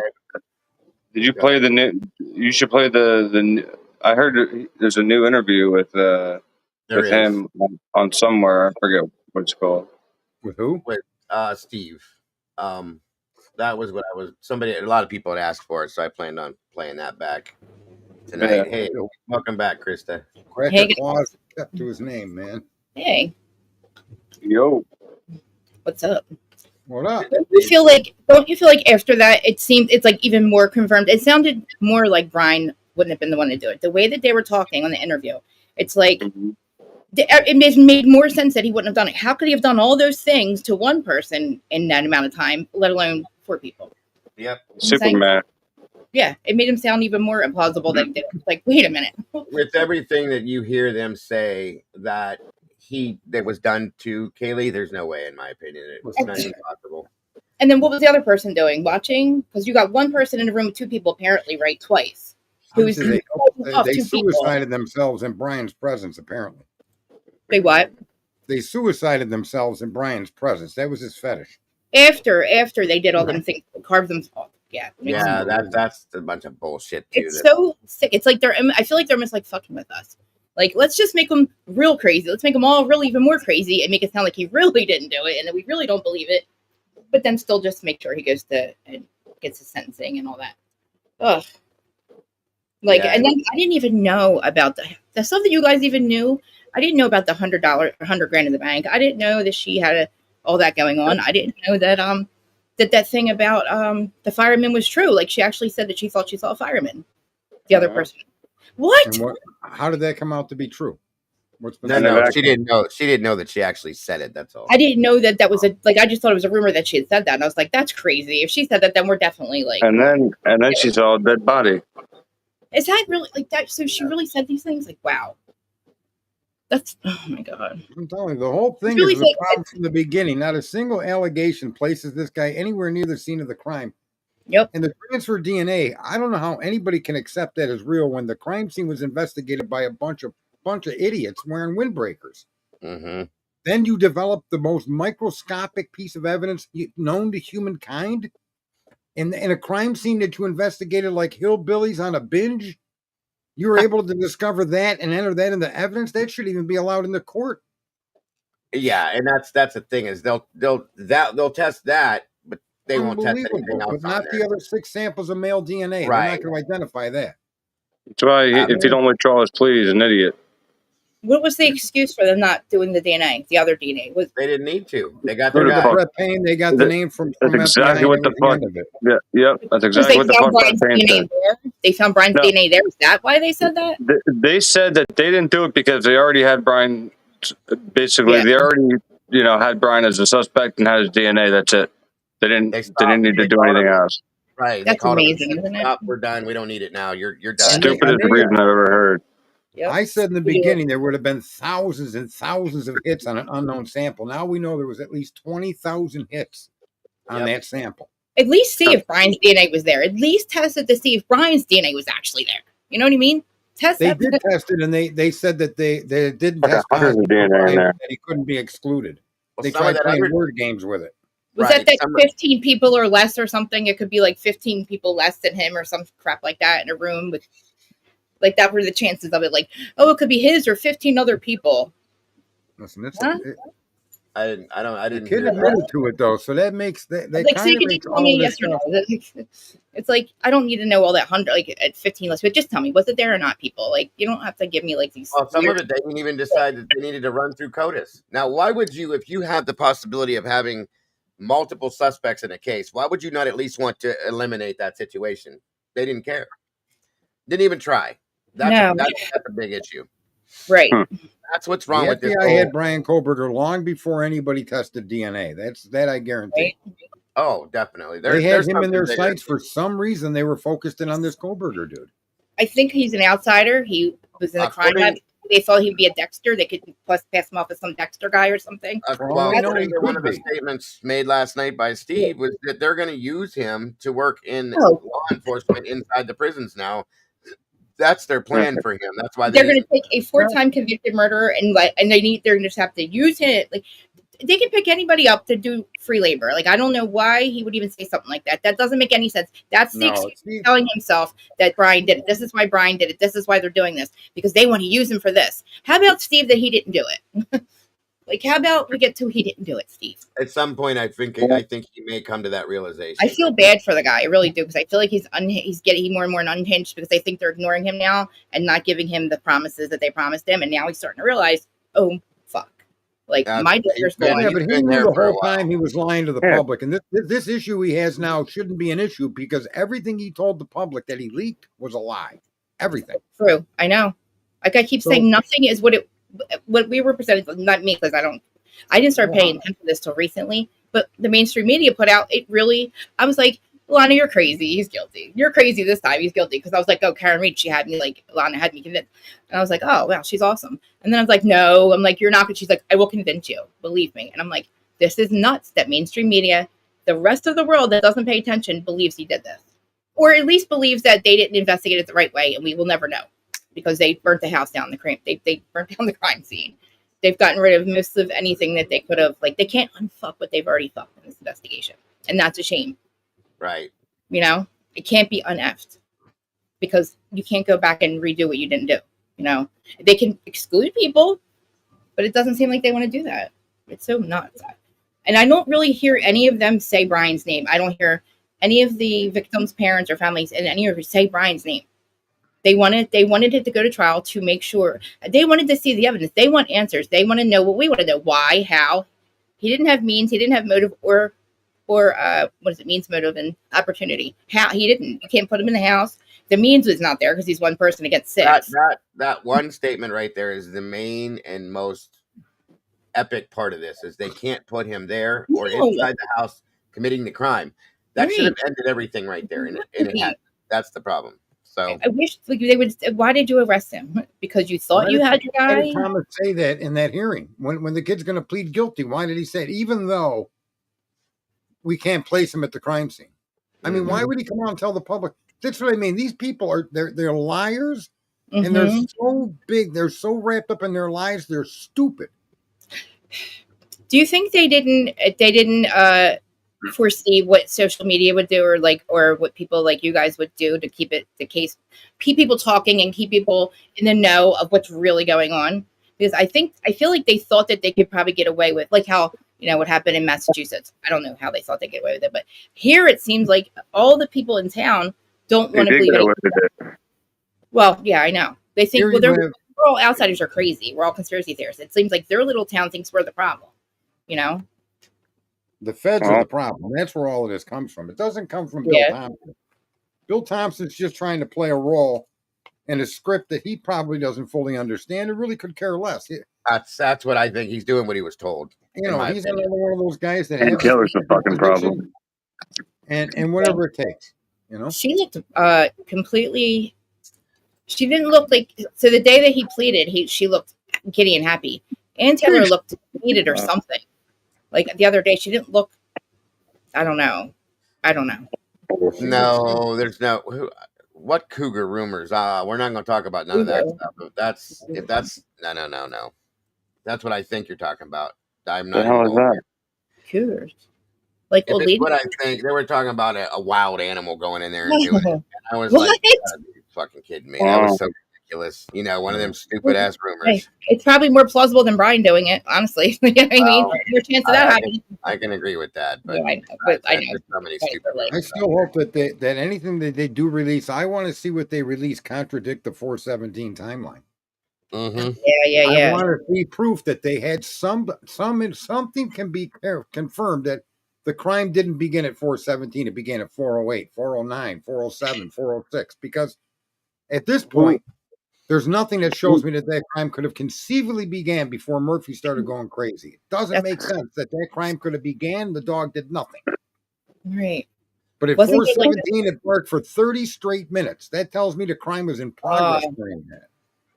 Did you play the new? You should play the. I heard there's a new interview with him on somewhere. I forget what it's called. With who? With Steve. That was what I was. A lot of people had asked for it, so I planned on playing that back tonight. Yeah. Hey, welcome back, Krista. Hey, Claus kept to his name, man. Hey. Yo. What's up? What up? Don't you feel like after that it's like even more confirmed? It sounded more like Brian wouldn't have been the one to do it. The way that they were talking on the interview, it's like it made more sense that he wouldn't have done it. How could he have done all those things to one person in that amount of time, let alone 4 people? Yep. Superman. Yeah, it made him sound even more implausible than he did. Like, wait a minute. With everything that you hear them say that was done to Kaylee, there's no way, in my opinion. It's not even possible. And then what was the other person doing? Watching? Because you got one person in a room with 2 people, apparently, right? Twice. They suicided themselves in Brian's presence, apparently. They what? They suicided themselves in Brian's presence. That was his fetish. After they did all them things, carved themselves. Yeah. Yeah, that's a bunch of bullshit, too. It's so sick. It's like I feel like they're almost like fucking with us. Like, let's just make them real crazy. Let's make them all really even more crazy and make it sound like he really didn't do it and that we really don't believe it. But then still just make sure he goes to and gets his sentencing and all that. Ugh. Like, yeah. And then I didn't even know about the stuff that you guys even knew. I didn't know about the $100,000 in the bank. I didn't know that she had all that going on. I didn't know that that thing about the fireman was true. Like, she actually said that she thought she saw a fireman. The other person. What? How did that come out to be true? No, she didn't know. She didn't know that she actually said it. That's all. I didn't know that was I just thought it was a rumor that she had said that, and I was like, "That's crazy." If she said that, then we're definitely like. And then she saw a dead body. Is that really like that? So she really said these things? Like, wow. That's oh my god. I'm telling you, the whole thing is the problem from the beginning. Not a single allegation places this guy anywhere near the scene of the crime. Yep. And the transfer DNA, I don't know how anybody can accept that as real when the crime scene was investigated by a bunch of idiots wearing windbreakers. Mm-hmm. Then you develop the most microscopic piece of evidence known to humankind in a crime scene that you investigated like hillbillies on a binge. You were able to discover that and enter that into evidence. That should even be allowed in the court. Yeah, and that's the thing is they'll test that, but they won't test anything else. But not the other 6 samples of male DNA. Right. They're not going to identify that. That's why if you don't withdraw his plea, he's an idiot. What was the excuse for them not doing the DNA? The other DNA was They didn't need to. They got Who their the guy. fuck? Brett Payne, they got the name from That's FBI. exactly and what that the was fuck. end of it. Yeah, yep. That's because exactly they what the found fuck Brett Brian's Payne DNA said. there. They found Brian's No. DNA there. Is that why they said that? They said that they didn't do it because they already had Brian. Basically, Yeah. they already, had Brian as a suspect and had his DNA. That's it. They didn't. They They didn't need to They do called anything him. else. Right. They That's called him. amazing, isn't it? Stop. We're done. We don't need it now. You're And done. they- Stupidest reason I've ever heard. Yep. I said in the beginning there would have been thousands and thousands of hits on an unknown sample. Now we know there was at least 20,000 hits on that sample. At least see if Brian's DNA was there. At least test it to see if Brian's DNA was actually there. You know what I mean? Test They that. did test it, and they said that they didn't Like test 100 positive DNA in for Brian, there. that he couldn't be excluded. Well, They some of tried that playing other- word games with it. Was Right, that some- 15 people or less or something? It could be like 15 people less than him or some crap like that in a room with, like, that were the chances of it. Like, oh, it could be his or 15 other people. Listen, it's, Huh? I didn't the kid hear that. admitted to it though, so that makes that Like, so kind you of can makes just tell me all this yes or stuff. no. It's like, I don't need to know all that 100, like, at 15 less, but just tell me, was it there or not, people? Like, you don't have to give me, like, these. Well, some weird- of it they didn't even decide that they needed to run through CODIS. Now, why would you, if you have the possibility of having multiple suspects in a case, why would you not at least want to eliminate that situation? They didn't care. Didn't even try. That's a big issue. Right. That's what's wrong The with this. FBI had Brian Koberger long before anybody tested DNA. That I guarantee. Right. Oh, definitely. They had him in their something bigger. sights for some reason. They were focused in on this Koberger dude. I think he's an outsider. He was in the crime lab. They thought he'd be a Dexter. They could pass him off as some Dexter guy or something. Well, I know according he to one could of the be. statements made last night by Steve was that they're going to use him to work in Oh. law enforcement inside the prisons now. That's their plan for him. That's why They're going to take a 4-time convicted murderer and they're going to just have to use him. Like, they can pick anybody up to do free labor. Like, I don't know why he would even say something like that. That doesn't make any sense. That's the excuse Steve, telling himself that Brian did it. This is why Brian did it. This is why they're doing this, because they want to use him for this. How about Steve that he didn't do it? Like, how about we get to he didn't do it, Steve? At some point, I think he may come to that realization. I feel bad for the guy. I really do, because I feel like he's getting more and more unhinged because they think they're ignoring him now and not giving him the promises that they promised him. And now he's starting to realize, oh, fuck. Like, my daughter's been- going. yeah, but he been knew there the for a whole while. time he was lying to the public. And this issue he has now shouldn't be an issue because everything he told the public that he leaked was a lie. Everything. True. I know. Like, I keep saying nothing is what we were presented, not me, because I didn't start paying attention to this till recently, but the mainstream media put out, I was like, Lana, you're crazy. He's guilty. You're crazy this time. He's guilty. Because I was like, oh, Karen Reed, Lana had me convinced. And I was like, oh, wow, she's awesome. And then I was like, no, I'm like, you're not. She's like, I will convince you. Believe me. And I'm like, this is nuts that mainstream media, the rest of the world that doesn't pay attention, believes he did this. Or at least believes that they didn't investigate it the right way, and we will never know. Because they burnt the house down, they burnt down the crime scene. They've gotten rid of most of anything that they could have, like, they can't unfuck what they've already fucked in this investigation. And that's a shame. Right. You know, it can't be uneffed because you can't go back and redo what you didn't do. You know, they can exclude people, but it doesn't seem like they want to do that. It's so nuts. And I don't really hear any of them say Brian's name. I don't hear any of the victims' parents or families and any of them say Brian's name. They wanted it to go to trial to make sure. They wanted to see the evidence. They want answers. They want to know what we want to know. Why? How? He didn't have means. He didn't have motive or what is it? Means, motive, and opportunity. How? He didn't. You can't put him in the house. The means was not there because he's one person against 6. That one statement right there is the main and most epic part of this. Is they can't put him there or inside the house committing the crime. That should have ended everything right there, and it had. That's the problem. So I wish they would. Why did you arrest him? Because you thought you had your guy? Why did Thomas say that in that hearing? When the kid's going to plead guilty, why did he say it? Even though we can't place him at the crime scene. I mean, why would he come out and tell the public? That's what I mean. These people they're liars, and they're so big. They're so wrapped up in their lives. They're stupid. Do you think they didn't foresee what social media would do, or what people like you guys would do to keep people talking and keep people in the know of what's really going on? Because I feel like they thought that they could probably get away with, like how, what happened in Massachusetts. I don't know how they thought they'd get away with it, but here it seems like all the people in town don't want to believe it. Well, yeah, I know. They think, we're all outsiders are crazy. We're all conspiracy theorists. It seems like their little town thinks we're the problem. You know, The feds are the problem. That's where all of this comes from. It doesn't come from Bill Thompson. Bill Thompson's just trying to play a role in a script that he probably doesn't fully understand and really could care less. That's what I think. He's doing what he was told. You know, he's another one of those guys that And killer's a fucking problem. And whatever it takes. You know, she looked completely. She didn't look like. So the day that he pleaded, she looked giddy and happy. Ann Taylor looked defeated or something. Like the other day, she didn't look. I don't know. No, there's no. What cougar rumors? We're not going to talk about none of that stuff. No. That's what I think you're talking about. I'm not. The hell is that? Cougars. Like old lady. What I think they were talking about a wild animal going in there and doing it. And I was like, "You're fucking kidding me." That was so ridiculous. You know, one of them stupid ass rumors. Hey, it's probably more plausible than Brian doing it, honestly. You know what I mean? More chance of that happening. I can agree with that, but I know. So many stupid I still hope that anything that they do release, I want to see what they release contradict the 417 timeline. Mm-hmm. Yeah. I want to see proof that they had something can be confirmed that the crime didn't begin at 417. It began at 408, 409, 407, 406. Because at this point, there's nothing that shows me that crime could have conceivably began before Murphy started going crazy. It doesn't make sense that crime could have began. The dog did nothing. Right. But at 417, it barked for 30 straight minutes. That tells me the crime was in progress during that.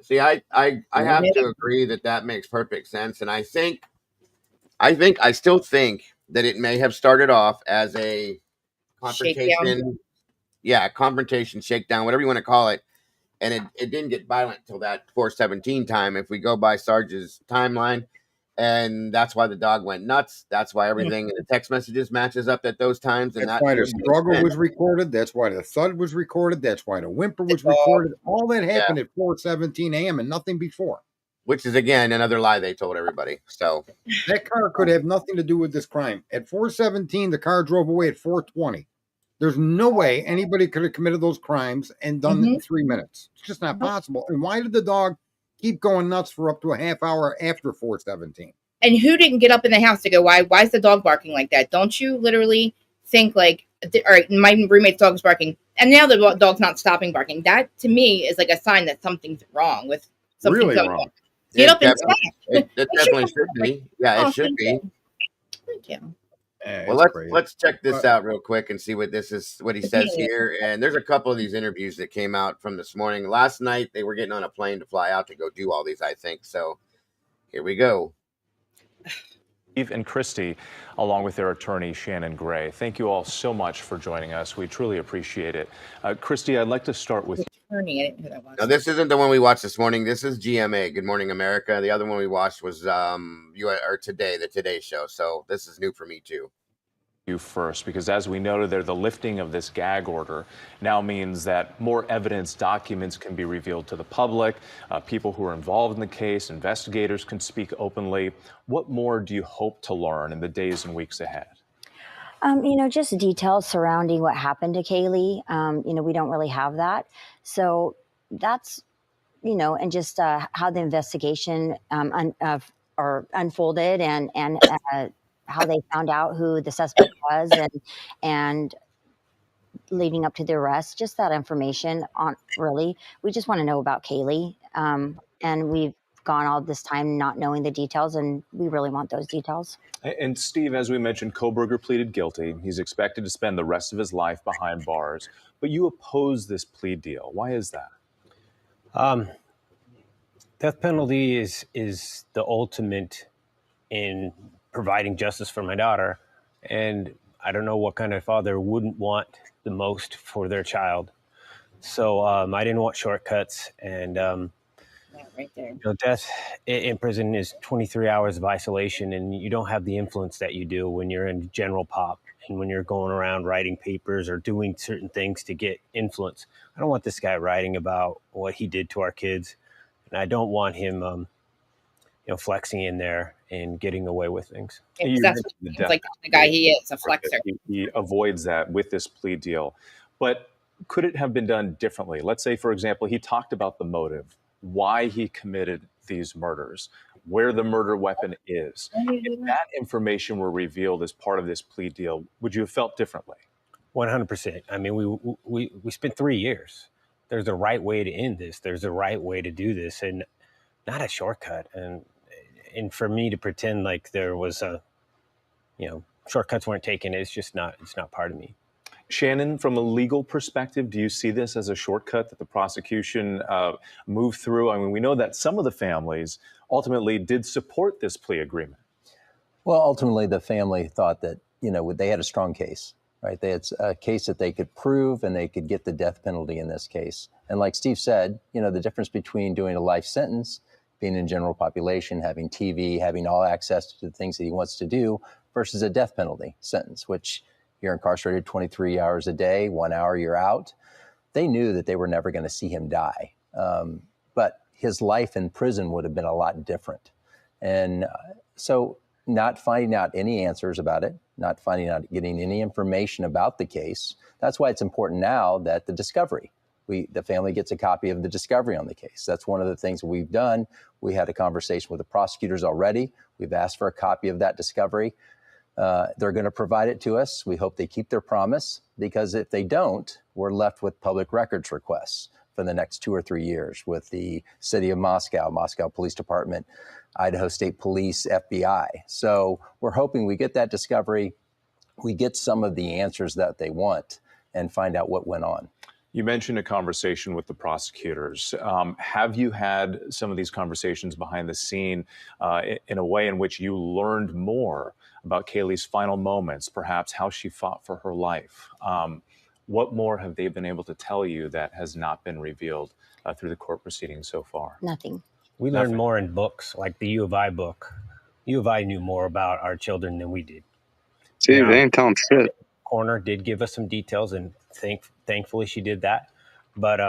See, I have to agree that makes perfect sense, and I still think that it may have started off as a confrontation, confrontation, shakedown, whatever you want to call it, and it didn't get violent till that 417 time. If we go by Sarge's timeline, and that's why the dog went nuts. That's why everything in the text messages matches up at those times, and that's why the struggle was recorded. That's why the thud was recorded. That's why the whimper was recorded. All that happened at 4:17 a.m. and nothing before. Which is again another lie they told everybody. So that car could have nothing to do with this crime. At 4:17, the car drove away at 4:20. There's no way anybody could have committed those crimes and done it in 3 minutes. It's just not possible. And why did the dog keep going nuts for up to a half hour after 4:17? And who didn't get up in the house to go, why is the dog barking like that? Don't you literally think like, all right, my roommate's dog's barking, and now the dog's not stopping barking. That to me is like a sign that something's wrong with something really going wrong. on. Get up and stop. It definitely should be. Yeah, it should be. Thank you. Well, let's check this out real quick and see what he says here. And there's a couple of these interviews that came out from this morning. Last night they were getting on a plane to fly out to go do all these, I think. So here we go. Steve and Christy, along with their attorney, Shannon Gray. Thank you all so much for joining us. We truly appreciate it. Christy, I'd like to start with attorney. I didn't know who that was. No, this isn't the one we watched this morning. This is GMA, Good Morning America. The other one we watched was the Today Show. So this is new for me too. You first, because as we noted there, the lifting of this gag order now means that more evidence documents can be revealed to the public. People who are involved in the case, investigators can speak openly. What more do you hope to learn in the days and weeks ahead? Just details surrounding what happened to Kaylee. We don't really have that. So that's, and just how the investigation unfolded and how they found out who the suspect was and leading up to the arrest, just that information we just want to know about Kaylee. And we've gone all this time not knowing the details, and we really want those details. And Steve, as we mentioned, Kohberger pleaded guilty. He's expected to spend the rest of his life behind bars, but you oppose this plea deal. Why is that? Death penalty is the ultimate in providing justice for my daughter. And I don't know what kind of father wouldn't want the most for their child. So I didn't want shortcuts. And right there. Death in prison is 23 hours of isolation, and you don't have the influence that you do when you're in general pop and when you're going around writing papers or doing certain things to get influence. I don't want this guy writing about what he did to our kids, and I don't want him flexing in there and getting away with things. That's like the guy he is, a flexer. He avoids that with this plea deal. But could it have been done differently? Let's say, for example, he talked about the motive. why he committed these murders, where the murder weapon is. If that information were revealed as part of this plea deal, would you have felt differently? 100%. I mean, we spent 3 years. There's a right way to end this. There's a right way to do this, and not a shortcut. And for me to pretend like there was shortcuts weren't taken, it's not part of me. Shannon, from a legal perspective, do you see this as a shortcut that the prosecution moved through? I mean, we know that some of the families ultimately did support this plea agreement. Well, ultimately, the family thought that, they had a strong case, right? They had a case that they could prove, and they could get the death penalty in this case. And like Steve said, the difference between doing a life sentence, being in general population, having TV, having all access to the things that he wants to do, versus a death penalty sentence, which you're incarcerated 23 hours a day, 1 hour you're out. They knew that they were never going to see him die. But his life in prison would have been a lot different. And so not finding out any answers about it, not finding out, getting any information about the case. That's why it's important now that the discovery, the family gets a copy of the discovery on the case. That's one of the things we've done. We had a conversation with the prosecutors already. We've asked for a copy of that discovery. They're going to provide it to us. We hope they keep their promise, because if they don't, we're left with public records requests for the next 2 or 3 years with the city of Moscow, Moscow Police Department, Idaho State Police, FBI. So we're hoping we get that discovery, we get some of the answers that they want, and find out what went on. You mentioned a conversation with the prosecutors. Have you had some of these conversations behind the scene in a way in which you learned more about Kaylee's final moments, perhaps how she fought for her life? What more have they been able to tell you that has not been revealed through the court proceedings so far? Nothing. We learned more in books, like the U of I book. U of I knew more about our children than we did. See, they ain't telling shit. Coroner did give us some details, and thankfully she did that. But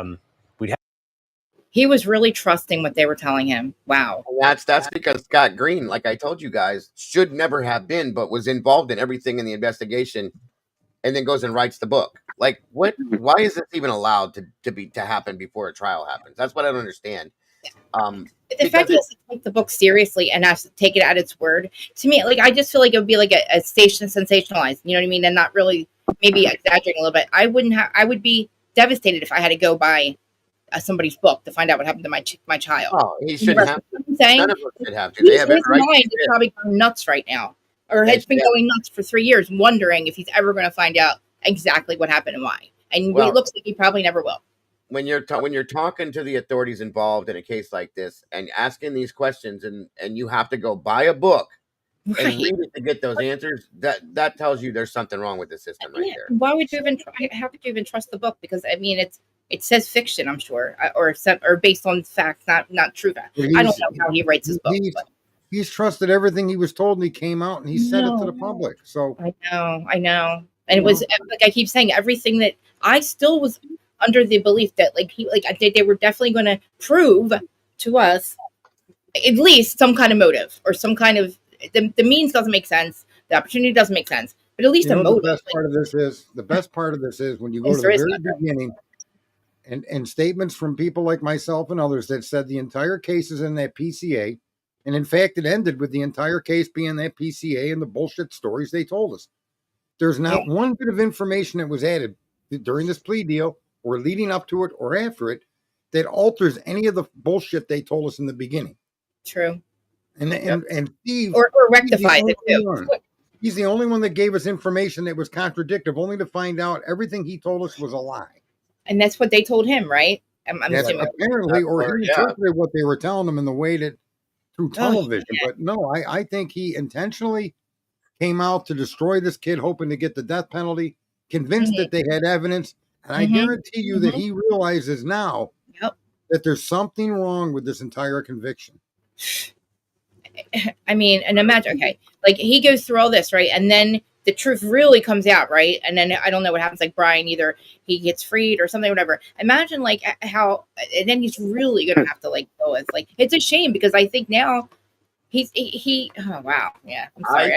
he was really trusting what they were telling him. Wow. And that's because Scott Green, like I told you guys, should never have been, but was involved in everything in the investigation, and then goes and writes the book. Like, what? Why is this even allowed to happen before a trial happens? That's what I don't understand. The fact he has to take the book seriously and has to take it at its word, to me, like, I just feel like it would be like a station sensationalized, you know what I mean? And not really, maybe exaggerating a little bit. I would be devastated if I had to go buy somebody's book to find out what happened to my child. Oh, he shouldn't have to. I'm saying? None of us should have to. They have His every right mind to is probably going nuts right now, or has been going nuts for 3 years, wondering if he's ever going to find out exactly what happened and why. And it looks like he probably never will. When you're talking to the authorities involved in a case like this and asking these questions, and you have to go buy a book and read it to get those answers, that tells you there's something wrong with the system right there. Why would you even how could you even trust the book? Because I mean, it says fiction, I'm sure, or based on facts, not true facts. I don't know how he writes his book. He's trusted everything he was told, and he came out and he said it to the public. So I know, and it was like I keep saying, everything that I still was under the belief that they were definitely going to prove to us at least some kind of motive, or some kind of the means doesn't make sense, the opportunity doesn't make sense, but at least a motive. The best part of this is when you go to the very beginning, and statements from people like myself and others that said the entire case is in that PCA, and in fact it ended with the entire case being that PCA and the bullshit stories they told us. There's not one bit of information that was added during this plea deal, or leading up to it, or after it, that alters any of the bullshit they told us in the beginning. True. And Steve, or rectifies it too. He's the only one that gave us information that was contradictory, only to find out everything he told us was a lie. And that's what they told him, right? I'm assuming. Apparently, or he interpreted what they were telling him in the way that through television. But no, I think he intentionally came out to destroy this kid, hoping to get the death penalty, convinced that they had evidence. And I guarantee you that he realizes now that there's something wrong with this entire conviction. I mean, and imagine, like he goes through all this, right? And then the truth really comes out, right? And then I don't know what happens, like Brian, either he gets freed or something, whatever. Imagine like how, and then he's really going to have to like go with, like, it's a shame, because I think now he oh wow. Yeah. I'm sorry.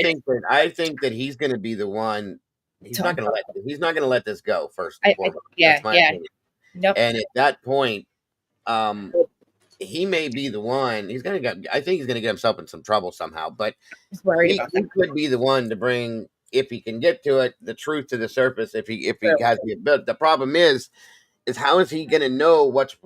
I think that he's going to be the one. He's not going to let this go first. Nope. And at that point, he may be the one. He's gonna get. I think he's gonna get himself in some trouble somehow. But He's worried he about that. could be the one to bring, if he can get to it, the truth to the surface. If he True. has the ability. The problem is how is he gonna know what's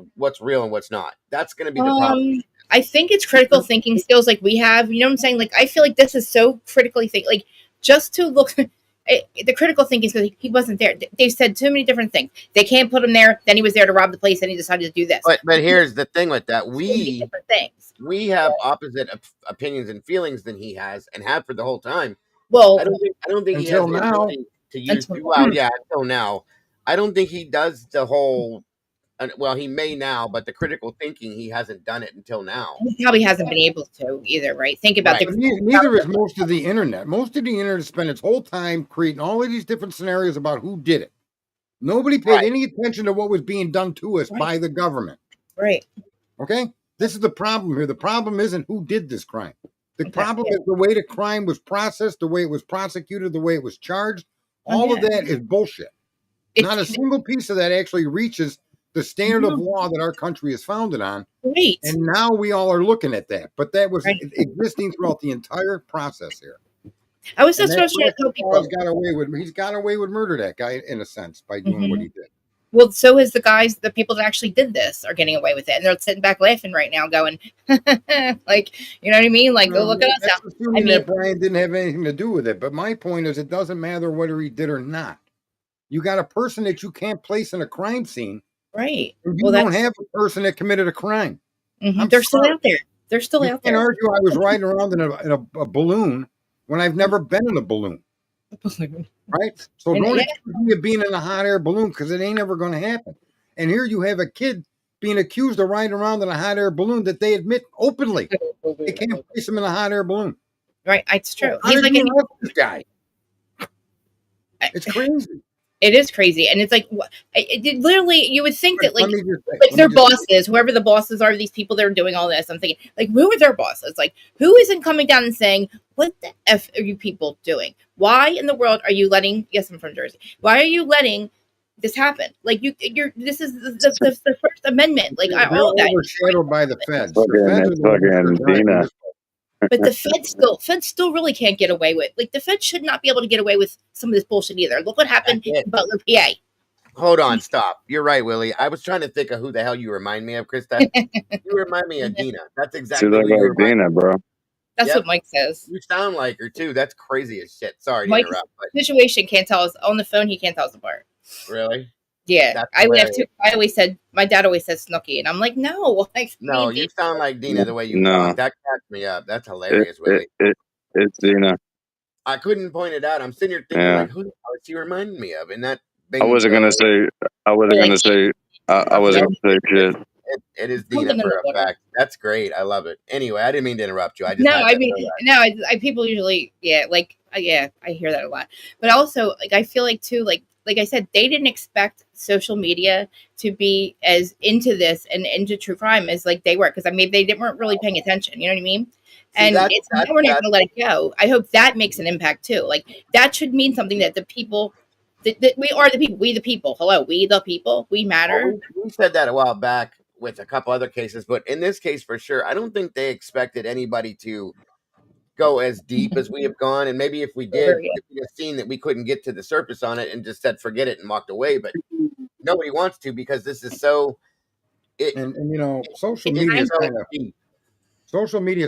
real and what's not? That's gonna be the problem. I think it's critical thinking skills like we have. You know what I'm saying? Like, I feel like this is so critically think. Like, just to look, the critical thinking is because he wasn't there. They've said too many different things. They can't put him there. Then he was there to rob the place, and he decided to do this. But here's the thing with that: So many different things. we have opposite opinions and feelings than he has, and have for the whole time. Well, I don't think he has until the now. ability to use. Until Well, yeah, until now, I don't think he does the whole. Well, he may now, but the critical thinking, he hasn't done it until now. he probably hasn't been able to either, right? Think about Right. Neither is most of the internet. Most of the internet spent its whole time creating all of these different scenarios about who did it. Nobody paid Right. any attention to what was being done to us by the government. right. Okay? This is the problem here. The problem isn't who did this crime. The problem is the way the crime was processed, the way it was prosecuted, the way it was charged. All of that is bullshit. Not a single piece of that actually reaches the standard of law that our country is founded on. Right. And now we all are looking at that. But that was existing throughout the entire process here. I was just trying to tell people. He's got away with murder, that guy, in a sense, by doing what he did. Well, so is the people that actually did this are getting away with it. And they're sitting back laughing right now going, like, you know what I mean? Like, go look at us now. Assuming that Brian didn't have anything to do with it. But my point is, it doesn't matter whether he did or not. You got a person that you can't place in a crime scene. Right. And you don't have a person that committed a crime. They're still out there. They're still out there. You can't argue I was riding around in a balloon when I've never been in a balloon. Right? So don't accuse me of being in a hot air balloon, because it ain't ever going to happen. And here you have a kid being accused of riding around in a hot air balloon that they admit openly. They can't place him in a hot air balloon. Right. It's true. How He's did like you arrest this guy? It's crazy. It is crazy. And it's like, literally, you would think that, like Let me just say- like their bosses, whoever the bosses are, these people that are doing all this, I'm thinking, like, who are their bosses? Like, who isn't coming down and saying, what the F are you people doing? Why in the world are you letting, yes, I'm from Jersey. Why are you letting this happen? Like, this is the First Amendment. Like, all that. Overshadowed by the feds. Dina. But the feds still really can't get away with. Like, the feds should not be able to get away with some of this bullshit either. Look what happened in Butler, PA. Hold on, stop. You're right, Willie. I was trying to think of who the hell you remind me of, Krista. You remind me of Dina. That's exactly who you remind Dina, bro. That's what Mike says. You sound like her too. That's crazy as shit. Sorry to Mike's interrupt. But situation can't tell us on the phone. He can't tell us apart. Really? Yeah, I laughed too. My dad always says Snooki, and I'm like, no. Like, no, you sound like Dina the way you talk. That cracks me up. That's hilarious, Willie. It's Dina. I couldn't point it out. I'm sitting here thinking, like, who the hell is she reminding me of? And that I wasn't gonna say shit. It is Dina for a fact. That's great. I love it. Anyway, I didn't mean to interrupt you. I just people usually, I hear that a lot. But also, like, I feel like too, like I said, they didn't expect social media to be as into this and into true crime as like they were, because I mean they weren't really paying attention. You know what I mean? And we're not going to let it go. I hope that makes an impact too. Like, that should mean something that the people. That we are the people. We the people. Hello, we the people. We matter. We said that a while back with a couple other cases, but in this case for sure, I don't think they expected anybody to go as deep as we have gone. And maybe if we did, we'd have seen that we couldn't get to the surface on it and just said forget it and walked away. But nobody wants to, because this is so. And you know, social media has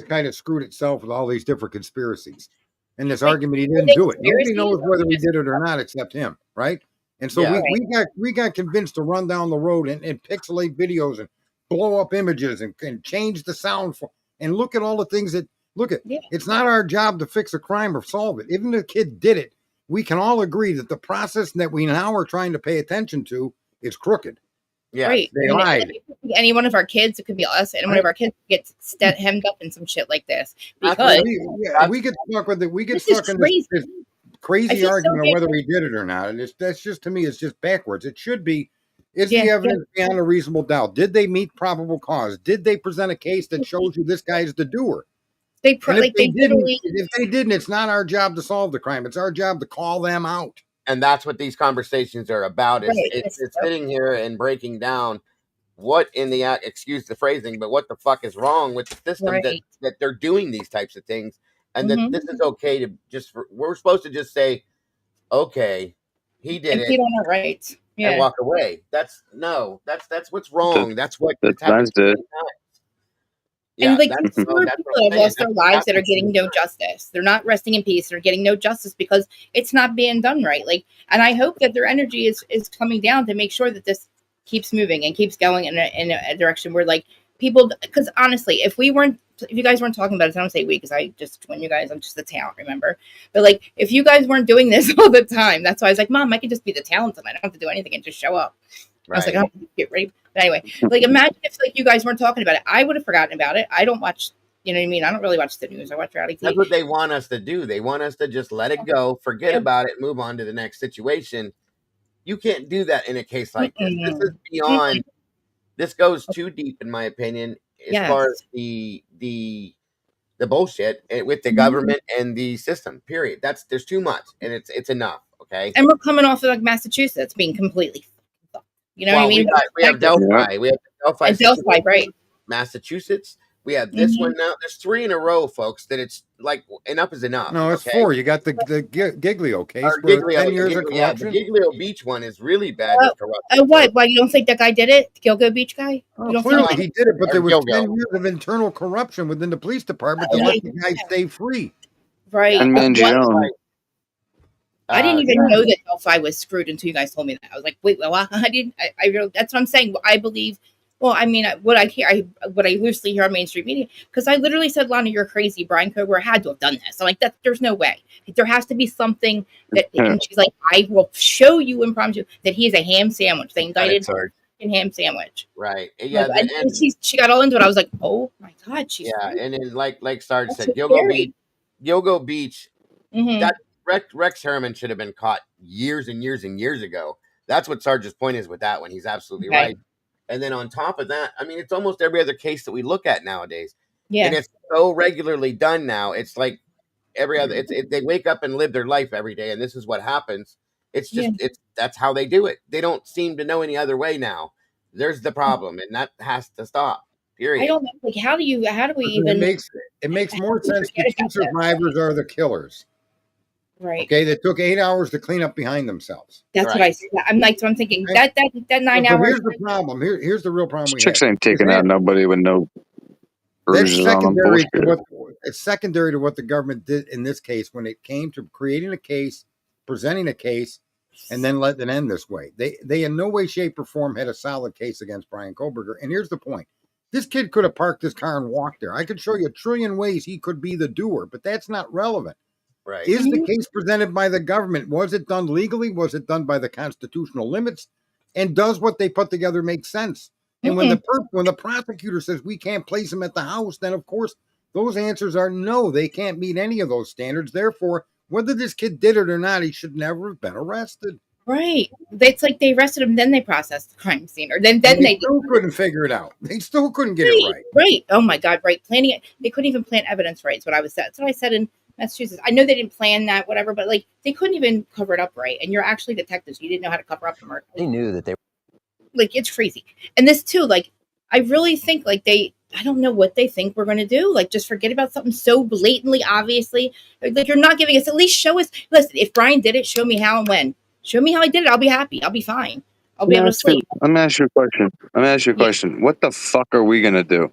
kind of screwed itself with all these different conspiracies. And this argument, he didn't do it. Nobody knows whether he did it or not except him, right? And so we got convinced to run down the road and pixelate videos and blow up images and change the sound and look at all the things that it's not our job to fix a crime or solve it. Even if the kid did it, we can all agree that the process that we now are trying to pay attention to is crooked. Yeah, right. They lied. Any one of our kids, it could be us, and one of our kids gets hemmed up in some shit like this, because we get stuck with it. We get stuck in this crazy argument of whether he did it or not, and that's just, to me, it's just backwards. It should be: is the evidence beyond a reasonable doubt? Did they meet probable cause? Did they present a case that shows you this guy is the doer? If they didn't, it's not our job to solve the crime. It's our job to call them out. And that's what these conversations are about. It's sitting here and breaking down what in the excuse the phrasing, but what the fuck is wrong with the system that Right. they're doing these types of things, and that Mm-hmm. this is okay to just we're supposed to just say, okay, he did And it feed on our rights. and Yeah. walk away. That's what's wrong. That's what The it's happened times did. so many times. And Yeah, like that's these no, poor that's people what I'm that have saying. lost their That's what lives that are happens so getting many no times. justice. They're not resting in peace. They're getting no justice because it's not being done right. Like, and I hope that their energy is coming down to make sure that this keeps moving and keeps going in a direction where like people. Because honestly, if you guys weren't talking about it, I don't say we because I just joined you guys. I'm just the talent, remember? But like, if you guys weren't doing this all the time, that's why I was like, Mom, I can just be the talent tonight. I don't have to do anything and just show up. I was like, I Right. don't have to get ready. But anyway, like imagine if like you guys weren't talking about it. I would have forgotten about it. I don't watch, you know what I mean? I don't really watch the news. I watch reality That's TV. what they want us to do. They want us to just let it go, forget Yeah. about it, move on to the next situation. You can't do that in a case like this. This is Mm-mm. beyond. This goes too deep, in my opinion, as far as Yes. the bullshit with the Mhm. government and the system. Period. There's too much, and it's enough. Okay. And we're coming off of like Massachusetts being completely fucked. You know what I Well, mean? we have Texas Delphi. We have the Delphi and Delphi, situation, right? Massachusetts. We have this Mm-hmm. one now. There's 3 in a row, folks. That it's like enough is enough. No, it's Okay. 4. You got the Giglio case Or where Giglio, 10 the years of Giglio, yeah, the corruption. Giglio Beach one is really bad with corruption. What? folks. Why you don't think that guy did it? Gilgo Beach guy? You Oh, don't clearly think he did it, but Or there was 10 Gilgo. years of internal corruption within the police department to let the guy stay free. right? And What? Mangione. I didn't even Yeah. know that Delphi was screwed until you guys told me that. I was like, wait, well, I didn't. I really, that's what I'm saying. I believe. Well, I mean, what I loosely hear on mainstream media, because I literally said, Lana, you're crazy. Brian Kober had to have done this. I'm like, there's no way. There has to be something that. And she's like, I will show you and promise you that he is a ham sandwich. They indicted him a ham sandwich. Right. Yeah. Like, and she got all into it. I was like, oh my god, she's yeah. crazy. And then like Sarge That's said, so Gilgo scary. Beach. Gilgo Beach. Mhm. That Rex Herman should have been caught years and years and years ago. That's what Sarge's point is with that one. He's absolutely Okay. right. And then on top of that, I mean, it's almost every other case that we look at nowadays. Yeah. And it's so regularly done now. It's like every other. They wake up and live their life every day, and this is what happens. It's just that's how they do it. They don't seem to know any other way now. There's the problem, and that has to stop. Period. I don't know. Like, how do we even? It makes more how do we sense. The forget two about that? survivors are the killers. Right. Okay, they took 8 hours to clean up behind themselves. That's what I said. I'm like, so I'm thinking that 9 But hours. here's the problem. Here's the real problem we Chicks have. ain't taking out nobody with no That's bruises on them. secondary to Bullshit. it's secondary to what the government did in this case when it came to creating a case, presenting a case, and then letting it end this way. They in no way, shape, or form had a solid case against Brian Koberger. And here's the point. This kid could have parked his car and walked there. I could show you a trillion ways he could be the doer, but that's not relevant. Right. Is the case presented by the government? Was it done legally? Was it done by the constitutional limits? And does what they put together make sense? And when the prosecutor says we can't place him at the house, then of course those answers are no. They can't meet any of those standards. Therefore, whether this kid did it or not, he should never have been arrested. Right. It's like they arrested him, then they processed the crime scene, or then And they still couldn't figure it out. They still couldn't get it right. Right. Oh my God. Right. Planning it. They couldn't even plan evidence right. Is what I was said. That's what I said in Massachusetts. I know they didn't plan that, whatever, but like they couldn't even cover it up right. And you're actually detectives. You didn't know how to cover up the murder. They knew that they like it's crazy. And this too, like I really think like I don't know what they think we're gonna do. Like just forget about something so blatantly, obviously. Like you're not giving us, at least show us. Listen, if Brian did it, show me how and when. Show me how I did it. I'll be happy. I'll be fine. I'll be able to sleep. Let me ask you a question. What the fuck are we gonna do?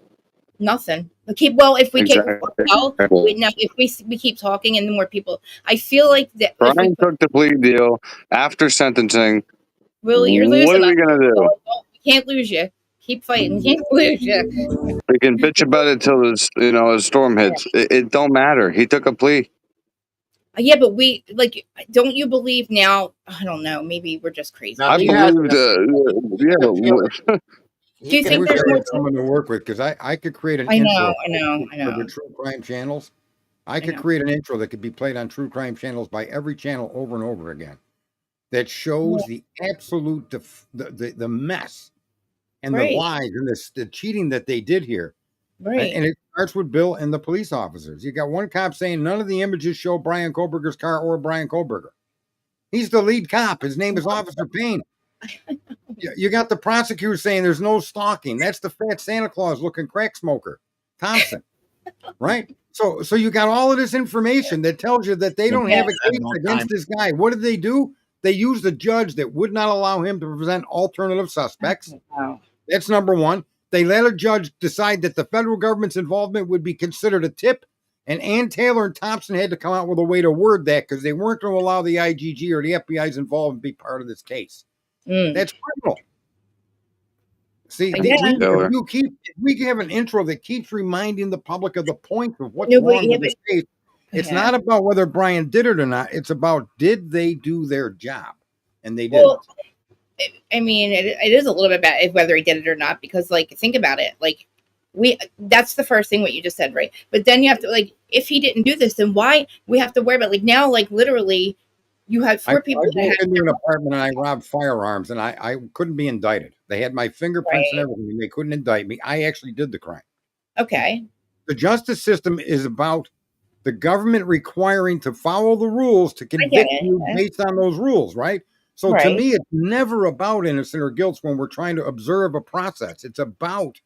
Nothing. If we Exactly. if we keep talking and the more people, I feel like that. Brian took the plea deal after sentencing. Really, you're losing. What are we gonna do? We can't lose you. Keep fighting. We can't lose you. We can bitch about it till a storm hits. It don't matter. He took a plea. Yeah, but we like. Don't you believe now? I don't know. Maybe we're just crazy. Now, I he has- believed. Do you think wish there's I more had someone to work with because I could create an I intro know. for the true crime channels. I could know. create an intro that could be played on true crime channels by every channel over and over again that shows the absolute the mess and Right. the lies and the cheating that they did here. Right. And it starts with Bill and the police officers. You got one cop saying none of the images show Brian Koberger's car or Brian Koberger. He's the lead cop. His name is Officer Payne. You got the prosecutor saying there's no stalking. That's the fat Santa Claus looking crack smoker, Thompson, right? So you got all of this information that tells you that they don't have a case against this guy. What did they do? They used a judge that would not allow him to present alternative suspects. Wow. That's number one. They let a judge decide that the federal government's involvement would be considered a tip. And Ann Taylor and Thompson had to come out with a way to word that because they weren't going to allow the IGG or the FBI's involvement to be part of this case. That's criminal. See, if we have an intro that keeps reminding the public of the point of what's wrong with this case, it's not about whether Brian did it or not. It's about did they do their job, and they didn't. Well, I mean, it is a little bit about whether he did it or not, because, like, think about it. Like, that's the first thing what you just said, right? But then you have to, like, if he didn't do this, then why we have to worry about, like, now, like, literally, you had four people I broke into an apartment and I robbed firearms, and I couldn't be indicted. They had my fingerprints and everything, and they couldn't indict me. I actually did the crime. Okay. The justice system is about the government requiring to follow the rules to convict you based on those rules, right? So to me, it's never about innocent or guilt when we're trying to observe a process. It's about,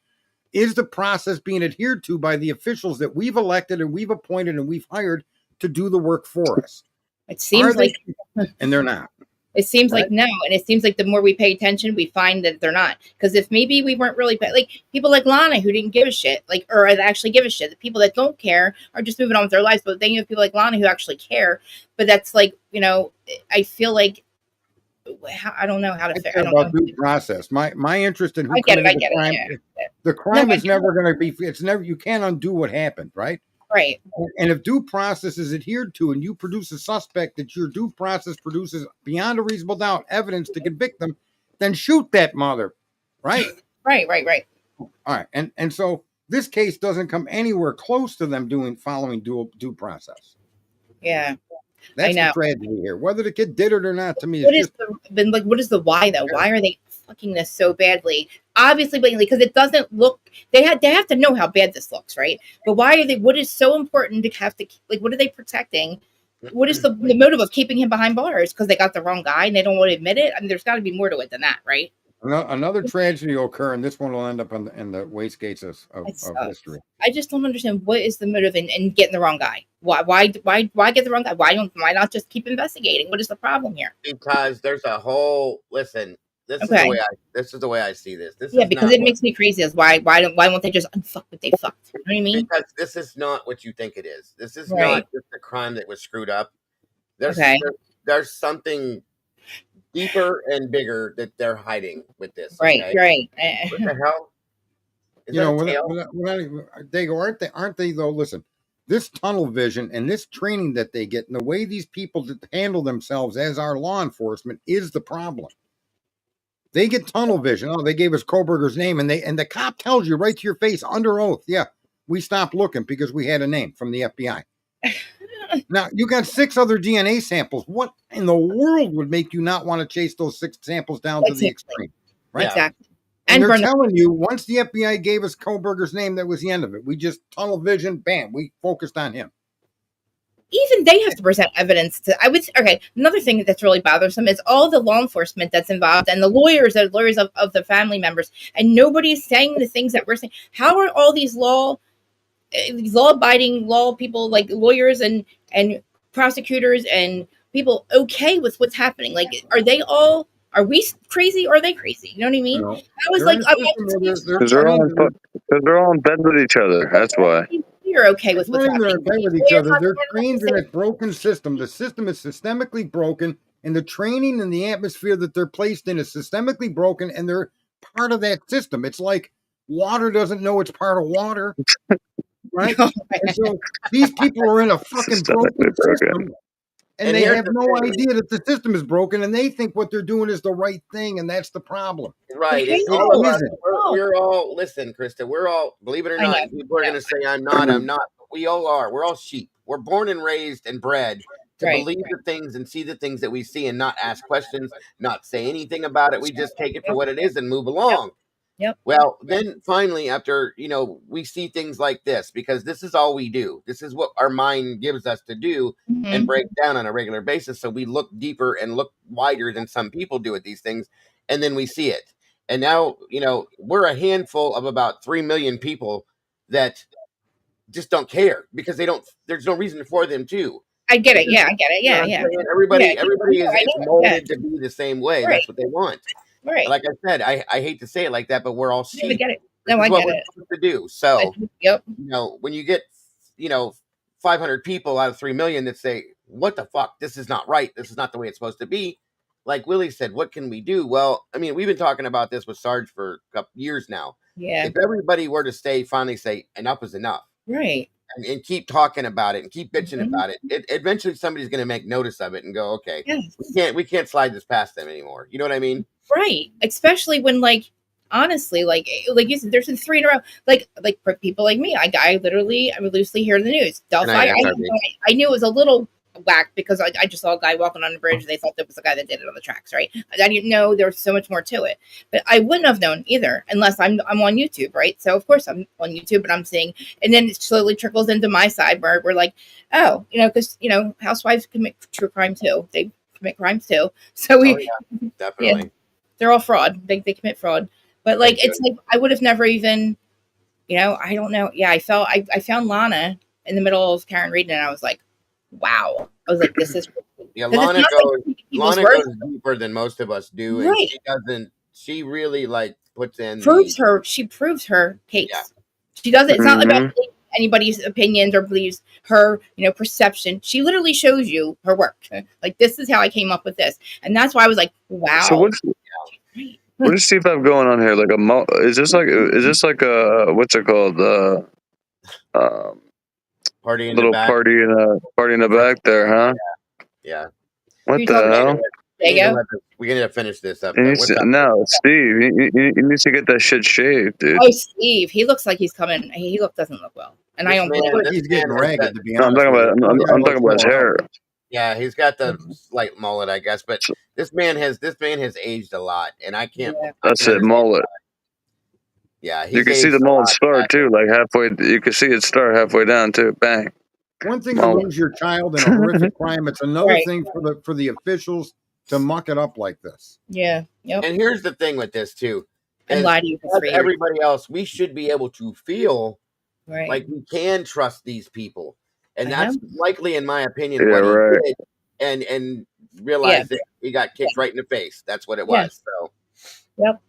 is the process being adhered to by the officials that we've elected and we've appointed and we've hired to do the work for us? It seems like, and they're not. It seems like no, and it seems like the more we pay attention, we find that they're not. Because if maybe we weren't really like people like Lana who didn't give a shit, like, or actually give a shit, the people that don't care are just moving on with their lives. But then you have people like Lana who actually care. But that's like, you know, I feel like I don't know how to figure. About due process. My interest in who committed the crime. The crime is never going to be. It's never. You can't undo what happened, right? Right. And if due process is adhered to and you produce a suspect that your due process produces beyond a reasonable doubt evidence to convict them, then shoot that mother. Right? Right. All right. And so this case doesn't come anywhere close to them following due process. Yeah. That's the tragedy here. Whether the kid did it or not, to me, what is the why though? Why are they fucking this so badly? Obviously, blatantly, because it doesn't look. They have to know how bad this looks, right? But why are they? What is so important to have to like? What are they protecting? What is the motive of keeping him behind bars? Because they got the wrong guy and they don't want to admit it. I mean, there's got to be more to it than that, right? Another tragedy will occur, and this one will end up in the wastegates of history. I just don't understand what is the motive in getting the wrong guy. Why get the wrong guy? Why not just keep investigating? What is the problem here? Because there's a whole listen. This is the way I see this. Because it makes me crazy. As why won't they just unfuck what they fucked? You know what I mean? Because this is not what you think it is. This is not just a crime that was screwed up. There's something deeper and bigger that they're hiding with this. Right. What the hell? Dago, aren't they though? Listen, this tunnel vision and this training that they get and the way these people handle themselves as our law enforcement is the problem. They get tunnel vision. Oh, they gave us Koberger's name, and the cop tells you right to your face under oath, yeah, we stopped looking because we had a name from the FBI. Now, you got 6 other DNA samples. What in the world would make you not want to chase those 6 samples down to the extreme? Right? Exactly. And they're telling you, once the FBI gave us Koberger's name, that was the end of it. We just tunnel vision, bam, we focused on him. Even they have to present evidence to. Another thing that's really bothersome is all the law enforcement that's involved and the lawyers of the family members, and nobody's saying the things that we're saying. How are all these law-abiding law people, like lawyers and prosecutors and people, okay with what's happening? Like, are we crazy or are they crazy? You know what I mean? No. I was like, because they're all in bed with each other. That's why. You're okay with what's happening. With each other. They're trained in a broken system. The system is systemically broken, and the training and the atmosphere that they're placed in is systemically broken, and they're part of that system. It's like water doesn't know it's part of water, right? And so these people are in a fucking broken system, and they have no idea that the system is broken, and they think what they're doing is the right thing, and that's the problem. Right. We're all, listen, Krista, we're all, believe it or not, people are going to say, I'm not. We all are. We're all sheep. We're born and raised and bred to believe the things and see the things that we see and not ask questions, not say anything about it. We just take it for what it is and move along. Yep. Well, then finally, after, we see things like this, because this is all we do. This is what our mind gives us to do and break down on a regular basis. So we look deeper and look wider than some people do at these things. and then we see it. And now, we're a handful of about 3 million people that just don't care because there's no reason for them to. I get it. Yeah, I get it. You know Yeah, what I'm yeah. saying? Everybody Yeah, is I know. molded to be the same way. Right. That's what they want. Right. Like I said, I hate to say it like that, but we're all Yeah, I sheep. get it. This No, is I what get we're it. supposed to do. So, Yep. when you get, 500 people out of 3 million that say, what the fuck? This is not right. This is not the way it's supposed to be. Like Willie said, what can we do? Well, I mean, we've been talking about this with Sarge for a couple years now. Yeah. If everybody were to finally say enough is enough. Right. And keep talking about it and keep bitching about it, eventually somebody's going to make notice of it and go, okay, yes. we can't slide this past them anymore. You know what I mean? Right. Especially when, like, honestly, like you said, there's been 3 in a row. Like for people like me, I would loosely hear the news. Delphi, I knew it was a little whack because I just saw a guy walking on the bridge. They thought that was the guy that did it on the tracks, right? I didn't know there was so much more to it, but I wouldn't have known either unless I'm on YouTube, right? So of course I'm on YouTube and I'm seeing, and then it slowly trickles into my side where we're like, oh, because housewives commit true crime too. They commit crimes too. So definitely. Yeah, they're all fraud. They commit fraud. But like, it's like, I would have never even, I don't know. Yeah, I found Lana in the middle of Karen Reed and I was like, wow. I was like, this is. Yeah, Lana goes deeper than most of us do. Right. And she really like puts in. She proves her case. Yeah. She does it. It's not about anybody's opinions or believes her, perception. She literally shows you her work. Like, this is how I came up with this. And that's why I was like, wow. So what does Steve have going on here? Like is this like a what's it called? Party in little the back. party in the back there, huh? Yeah. What the hell? We need to finish this up. No, Steve, you need to get that shit shaved, dude. Oh, Steve, he looks like he's coming. He doesn't look well, and I don't believe he's getting ragged. To be honest, I'm talking about his hair. Yeah, he's got the slight mullet, I guess, but this man has aged a lot, and I can't. Yeah. That's it, mullet. Yeah, you can see the mullet start too, like halfway. You can see it start halfway down too. Bang. One thing to lose your child in a horrific crime; it's another thing for the officials to muck it up like this. Yeah. Yep. And here's the thing with this too, and lie to you for everybody else, we should be able to feel like we can trust these people. And that's likely, in my opinion, what he did, and realize that he got kicked right in the face. That's what it was. So, yep.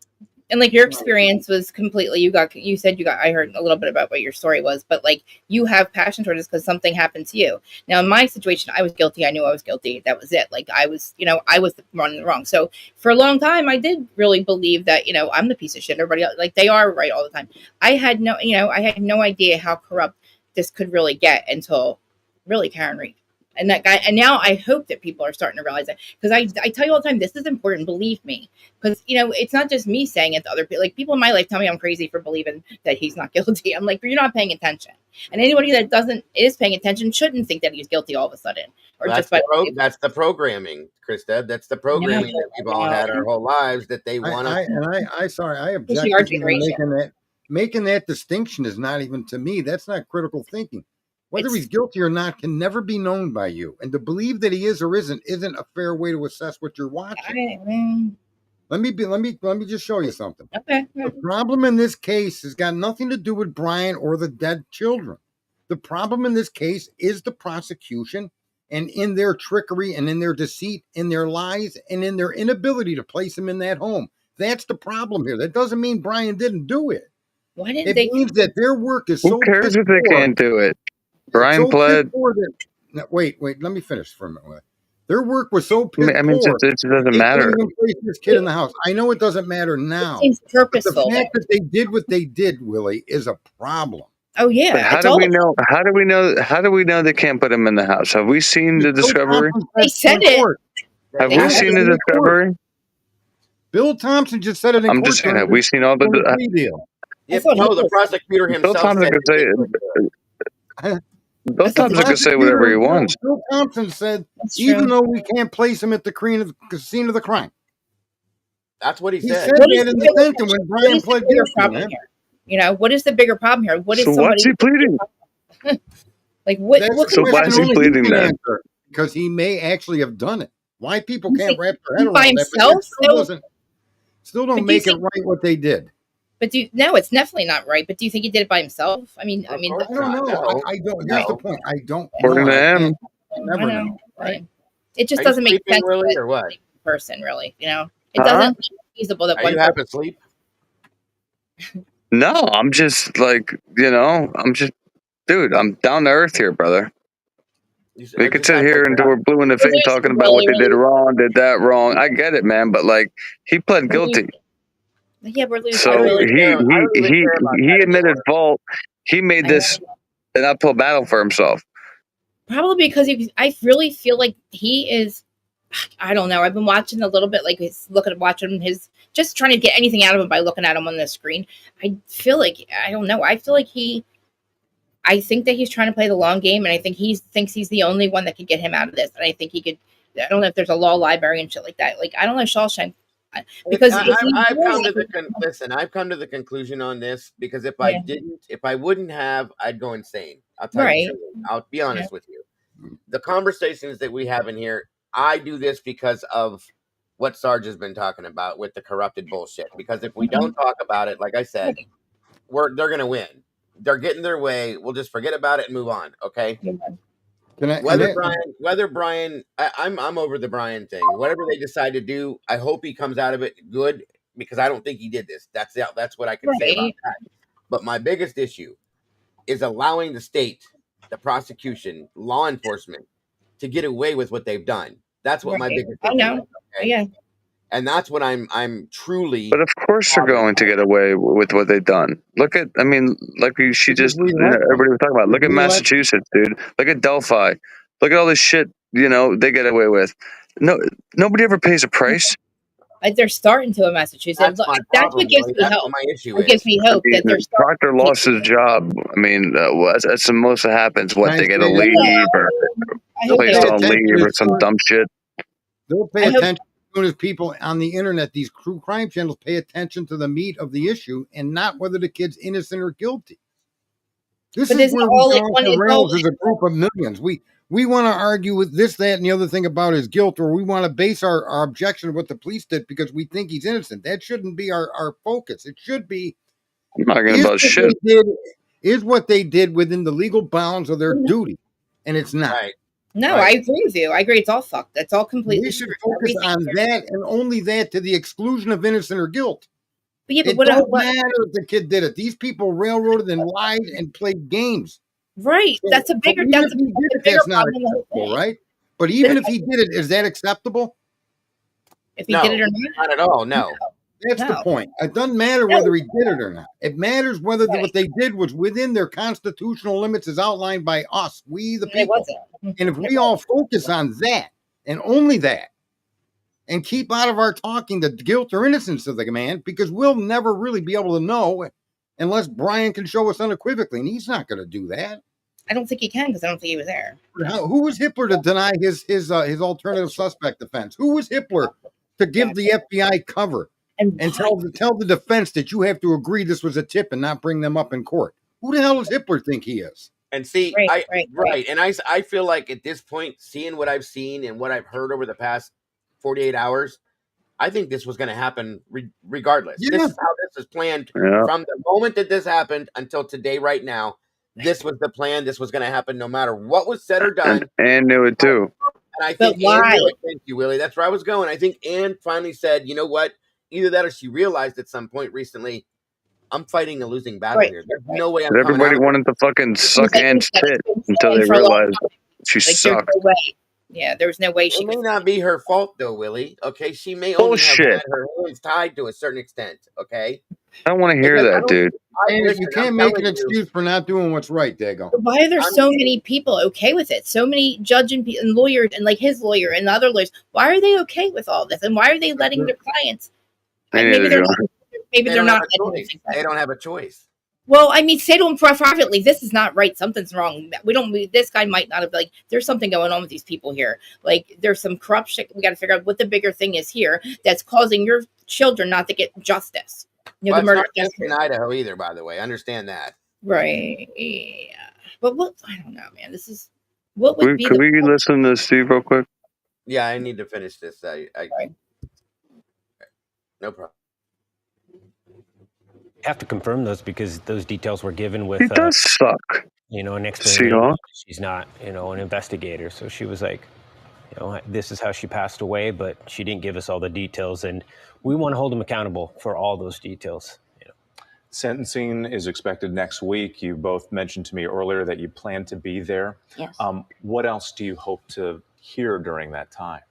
And like your experience was completely, I heard a little bit about what your story was, but like you have passion towards this because something happened to you. Now in my situation, I was guilty. I knew I was guilty. That was it. Like I was the one in the wrong. So for a long time, I did really believe that, I'm the piece of shit. Everybody else, like they are right all the time. I had no idea how corrupt this could really get until really Karen Reed. And that guy, and now I hope that people are starting to realize that, because I tell you all the time, this is important. Believe me, because it's not just me saying it to other people. Like people in my life tell me I'm crazy for believing that he's not guilty. I'm like, you're not paying attention, and anybody that is paying attention shouldn't think that he's guilty all of a sudden. Or that's the programming, Krista. That's the programming that we've all had our whole lives that they want to. I object to making that distinction is not even, to me, that's not critical thinking. Whether he's guilty or not can never be known by you. And to believe that he is or isn't a fair way to assess what you're watching. Let me just show you something. Okay. The problem in this case has got nothing to do with Brian or the dead children. The problem in this case is the prosecution, and in their trickery and in their deceit, in their lies, and in their inability to place him in that home. That's the problem here. That doesn't mean Brian didn't do it. Why didn't it means that their work is Who cares if they can't do it? Brian pled. Wait, let me finish for a minute. Their work was so piss poor. I mean, it doesn't matter. They place this kid in the house. I know it doesn't matter now. It seems purposeful. The fact that they did what they did, Willie, is a problem. Oh yeah. But how do we know? How do we know they can't put him in the house? Have we seen the discovery? They said it. Have we seen the discovery? Bill Thompson just said it in court. I'm just saying, have we seen all the deal? The prosecutor himself. Bill Thompson could say it. Bill Thompson can say whatever he wants. Bill Thompson said, even though we can't place him at the scene of the crime. That's what he said. He said that in the sentence when Brian pled guilty. What is the bigger problem here? What is what's he pleading? Like what? So why is he pleading that? Because he may actually have done it. Why people can't wrap their head around by himself? that? Still don't But do you make it think- right what they did. But no, it's definitely not right. But do you think he did it by himself? I mean, Of I course don't not, know. no. I don't. Here's the No. point. I don't According know. to I him. can't I never know. know. Right. It just Are you doesn't make sleeping, sense. Willie, that or what? person, really, you know, it Huh? doesn't seem feasible that Are one you person. half asleep? No, I'm just like, dude, I'm down to earth here, brother. We could sit here until we're blue in the face talking about what they did wrong, did that wrong. I get it, man, but like he pled guilty. Yeah, we're losing. So he admitted fault. He made this an uphill battle for himself. Probably because I really feel like he is. I don't know. I've been watching a little bit, like he's watching his, just trying to get anything out of him by looking at him on the screen. I feel like, I don't know. I feel like I think that he's trying to play the long game, and I think he thinks he's the only one that can get him out of this. And I think he could. I don't know if there's a law library and shit like that. Like, I don't know, Shawshank. Because I've come to the conclusion on this, because if I wouldn't have, I'd go insane. I'll tell you truly. I'll be honest with you. The conversations that we have in here, I do this because of what Sarge has been talking about with the corrupted bullshit. Because if we don't talk about it, like I said, they're gonna win. They're getting their way. We'll just forget about it and move on. Okay. Whether Brian, I'm over the Brian thing. Whatever they decide to do, I hope he comes out of it good, because I don't think he did this. That's what I can say about that. But my biggest issue is allowing the state, the prosecution, law enforcement to get away with what they've done. That's what my biggest issue is. Okay? Yeah. And that's what I'm truly. But of course they're going to get away with what they've done. Look at, everybody was talking about. Look at Massachusetts, dude. Look at Delphi. Look at all this shit. They get away with. No, nobody ever pays a price. They're starting to in Massachusetts. That's what gives me hope. It gives me hope that they're starting. Proctor lost his job. That's the most that happens. What, they get a leave or placed on leave or some dumb shit. They'll pay attention as soon as people on the internet, these true crime channels, pay attention to the meat of the issue and not whether the kid's innocent or guilty. This is where we go off the rails as a group of millions. We want to argue with this, that, and the other thing about his guilt, or we want to base our objection of what the police did because we think he's innocent. That shouldn't be our focus. It should be, I'm not talking about shit. Is what they did within the legal bounds of their duty, and it's not. Right. No, I agree with you. I agree. It's all fucked. It's all completely. We should focus on that and only that, to the exclusion of innocent or guilt. But it don't matter if the kid did it. These people railroaded and lied and played games. Right. So, that's a bigger. That's not acceptable, right? But even if he did it, is that acceptable? If he did it or not at all. No. That's the point. It doesn't matter whether he did it or not. It matters whether what they did was within their constitutional limits as outlined by us, we the people. And if we all focus on that and only that, and keep out of our talking the guilt or innocence of the man, because we'll never really be able to know unless Brian can show us unequivocally, and he's not going to do that. I don't think he can, because I don't think he was there. Who was Hitler to deny his alternative suspect defense? Who was Hitler to give the FBI cover and tell the defense that you have to agree this was a tip and not bring them up in court? Who the hell does Hitler think he is? And see, right. And I feel like at this point, seeing what I've seen and what I've heard over the past 48 hours, I think this was going to happen regardless. Yeah. This is how this is planned from the moment that this happened until today, right now. This was the plan. This was going to happen no matter what was said or done. And knew it too. And I think Ann knew it. Thank you, Willie. That's where I was going. I think Ann finally said, you know what? Either that or she realized at some point recently, I'm fighting a losing battle here. There's no way I'm Everybody wanted to fucking suck Ann's tit until they realized she sucked. No way. Yeah, there was no way she. It may not be her fault though, Willie. Okay, she may only have had her hands tied to a certain extent. Okay, I don't want to hear that, dude. You can't make an excuse for not doing what's right, Dago. Why are there so many people okay with it? So many judge and lawyers, and like his lawyer and the other lawyers. Why are they okay with all this? And why are they letting their clients? Maybe they're not. Maybe they're not. They don't have a choice. Well, I mean, say to him privately, this is not right. Something's wrong. This guy might not have, there's something going on with these people here. Like, there's some corruption. We got to figure out what the bigger thing is here that's causing your children not to get justice. The murder not just in Idaho either, by the way. I understand that. Right. Yeah. But I don't know, man. This is, what would be Could we listen to Steve real quick? Yeah, I need to finish this. No problem. have to confirm those because those details were given with, He does suck. an explanation. Seahawk. She's not, an investigator. So she was like, this is how she passed away, but she didn't give us all the details. And we want to hold him accountable for all those details. Sentencing is expected next week. You both mentioned to me earlier that you plan to be there. Yes. What else do you hope to hear during that time?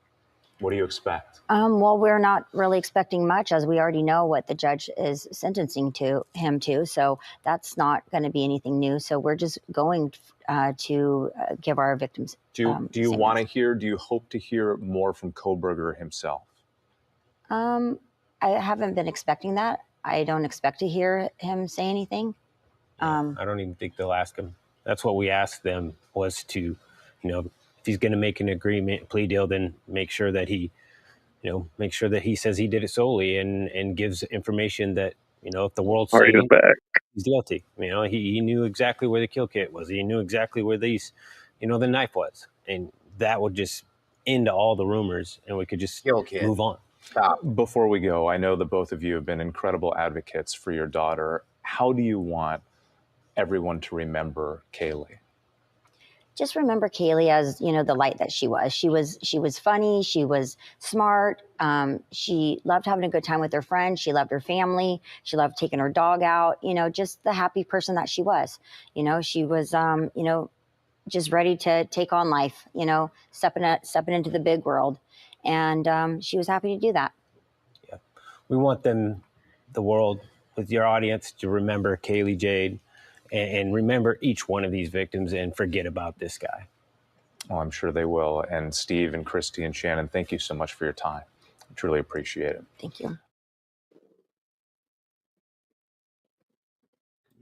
What do you expect? Well, we're not really expecting much, as we already know what the judge is sentencing him to. So that's not going to be anything new. So we're just going to give our victims. Do you want to hear? Do you hope to hear more from Kohberger himself? I haven't been expecting that. I don't expect to hear him say anything. I don't even think they'll ask him. That's what we asked them, was to, if he's going to make an agreement, plea deal, then make sure that he says he did it solely and gives information that, if the world sees he's guilty. He knew exactly where the kill kit was. He knew exactly where the knife was. And that would just end all the rumors and we could just move on. Stop. Before we go, I know that both of you have been incredible advocates for your daughter. How do you want everyone to remember Kaylee? Just remember Kaylee as, the light that she was. She was funny. She was smart. She loved having a good time with her friends. She loved her family. She loved taking her dog out, just the happy person that she was. She was, just ready to take on life, stepping into the big world. And she was happy to do that. Yeah. We want the world, with your audience, to remember Kaylee Jade and remember each one of these victims and forget about this guy. Well, I'm sure they will. And Steve and Christy and Shannon, thank you so much for your time. I truly appreciate it. Thank you.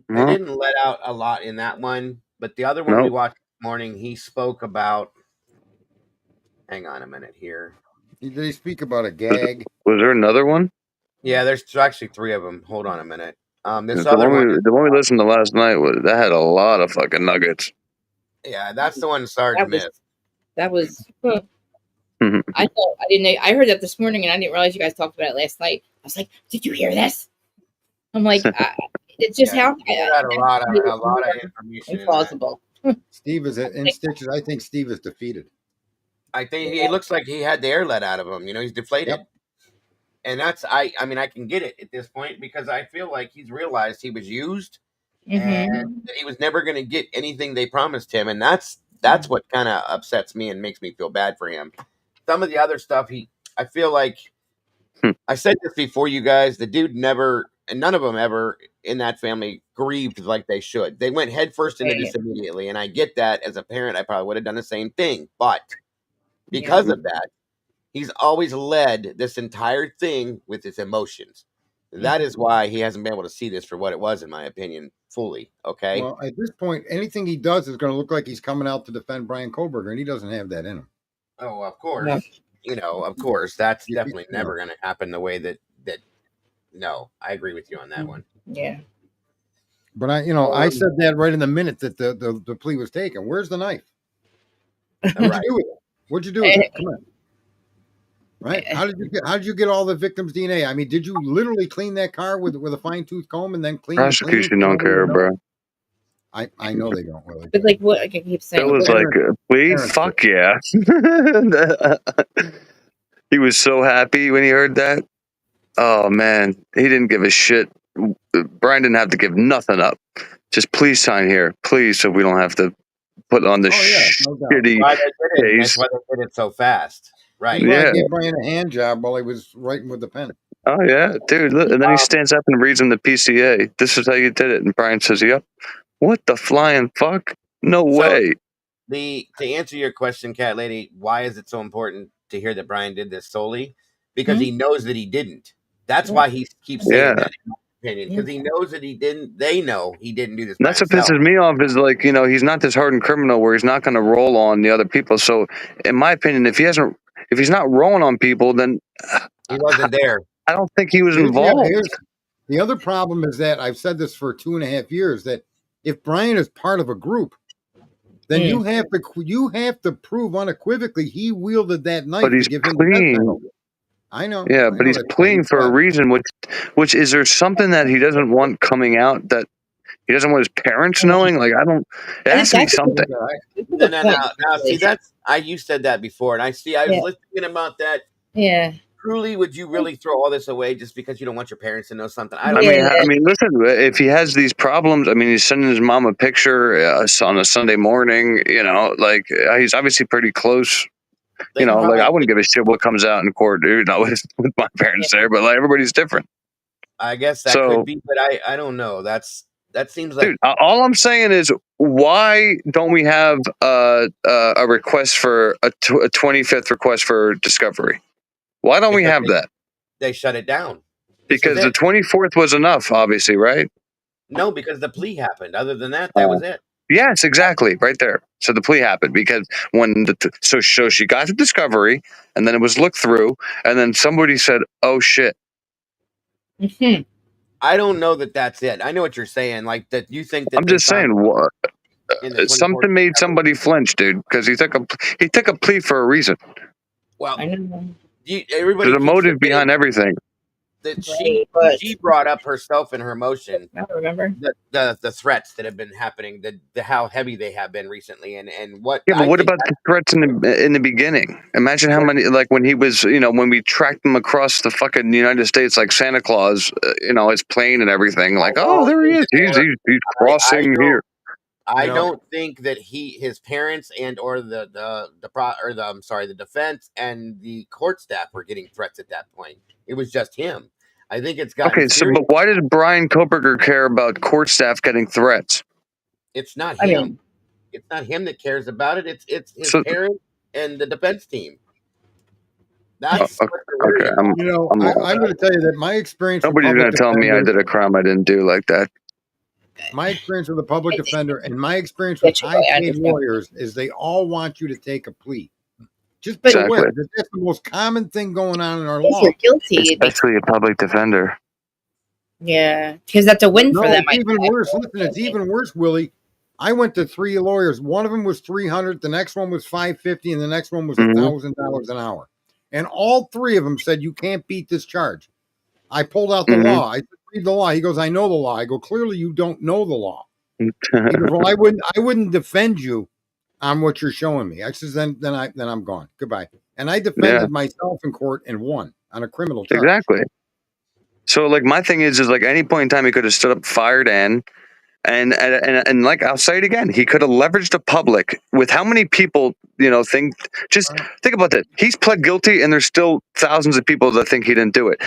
They didn't let out a lot in that one, but the other one we watched this morning, he spoke about. Hang on a minute here. Did he speak about a gag? Was there another one? Yeah, there's actually 3 of them. Hold on a minute. This the other one we listened to last night that had a lot of fucking nuggets. Yeah, that's the one Sarge missed. That was. I heard that this morning, and I didn't realize you guys talked about it last night. I was like, "Did you hear this?" I'm like, "It's just how a lot of information. Implausible." Steve is in stitches. I think Steve is defeated. I think he looks like he had the air let out of him. He's deflated. Yep. And that's I mean, I can get it at this point because I feel like he's realized he was used and he was never going to get anything they promised him. And that's what kind of upsets me and makes me feel bad for him. Some of the other stuff I feel like I said this before, you guys, the dude never, and none of them ever in that family grieved like they should. They went headfirst into this immediately. And I get that as a parent, I probably would have done the same thing. But because of that, he's always led this entire thing with his emotions. That is why he hasn't been able to see this for what it was, in my opinion, fully. Okay. Well, at this point, anything he does is going to look like he's coming out to defend Brian Kohberger, and he doesn't have that in him. Oh, of course. Of course, that's definitely never going to happen the way that. No, I agree with you on that one. Yeah. But I said that right in the minute that the plea was taken. Where's the knife? What'd you do with it? What'd you do with it? Come on. Right? How did you get all the victims' DNA? I mean, did you literally clean that car with a fine tooth comb and then clean? Prosecution don't care, bro. I know they don't really. But like what I keep saying, it was like, please, fuck yeah. He was so happy when he heard that. Oh man, he didn't give a shit. Brian didn't have to give nothing up. Just please sign here, please, so we don't have to put on the shitty case. That's why they did it so fast. Right. Yeah. He gave Brian a hand job while he was writing with the pen. Oh, yeah, dude. Look, and then he stands up and reads him the PCA. This is how you did it. And Brian says, yep. What the flying fuck? No way. To answer your question, Cat Lady, why is it so important to hear that Brian did this solely? Because he knows that he didn't. That's why he keeps saying that, in my opinion. Because he knows that he didn't. They know he didn't do this. That's what pisses me off is like, he's not this hardened criminal where he's not going to roll on the other people. So, in my opinion, if he's not rolling on people, then he wasn't there. I don't think he was involved. The other problem is that I've said this for 2.5 years, that if Brian is part of a group, then you have to prove unequivocally he wielded that knife to give him the death penalty. I know. Yeah, I but know he's that's what he pleading for a said. reason. Which is there something that he doesn't want coming out that he doesn't want his parents knowing? Like I don't. It And has to be that's something. this is No, the no, point. no. Now, see, that's you said that before, and I was Yeah. listening about that. Yeah. Truly, would you really throw all this away just because you don't want your parents to know something? I I don't. mean, Yeah. listen. If he has these problems, I mean, he's sending his mom a picture on a Sunday morning. You know, like he's obviously pretty close. They Like I probably. wouldn't give a shit what comes out in court, dude. Not with my parents there, but like everybody's different. I guess that could So, be, but I don't know. That seems like dude, all I'm saying is, why don't we have a request for a 25th request for discovery? Why don't we because have that? they shut it down. This was Because the it. 24th was enough, obviously, right? No, because the plea happened. Other than that, that was it. Yes, exactly, right there. So the plea happened because when so she got the discovery, and then it was looked through, and then somebody said, "Oh shit." Mhm. I don't know that that's it. I know what you're saying. Like that, you think that I'm they just saying, found what in the 24th. something made somebody flinch, dude, because he took a plea for a reason. Well, I know. everybody There's a keeps motive forgetting behind everything. that Right, but she brought up herself in her motion I don't remember. the threats that have been happening, the how heavy they have been recently, and what Yeah, but I what think about the threats in the beginning? Imagine how many, like when he was, when we tracked him across the fucking United States like Santa Claus, his plane and everything. Like, oh, there he is. He's I crossing don't here. I don't think that his parents and or the defense and the court staff were getting threats at that point. It was just him. I think it's gotten Okay, so serious. but why does Brian Koberger care about court staff getting threats? It's not I him. mean, It's not him that cares about it. It's his So parents and the defense team. That's what they're okay, worried about. I'm I'm going to tell you that my experience with nobody's public gonna tell me I defenders, did a crime I didn't do like that. my experience with a public it's defender, and my experience with bitchy, I high-paid understand. lawyers is they all want you to take a plea. Just be But aware Exactly, that that's the most common thing going on in our if you're law. guilty, it makes especially a public defender. yeah, because that's a win for No, them. it's even worse. Listen, it's even worse, Willie. I went to 3 lawyers. One of them was 300, the next one was 550, and the next one was Mm-hmm. $1,000 an hour. And all three of them said you can't beat this charge. I pulled out the Mm-hmm. law. I said, read the law. He goes, I know the law. I go, clearly you don't know the law. He goes, well, I wouldn't defend you on what you're showing me. I says, then I'm gone. Goodbye. And I defended myself in court and won on a criminal charge. Exactly. So like my thing is like any point in time he could have stood up, fired and like I'll say it again, he could have leveraged the public with how many people think. Just think about this. He's pled guilty, and there's still thousands of people that think he didn't do it.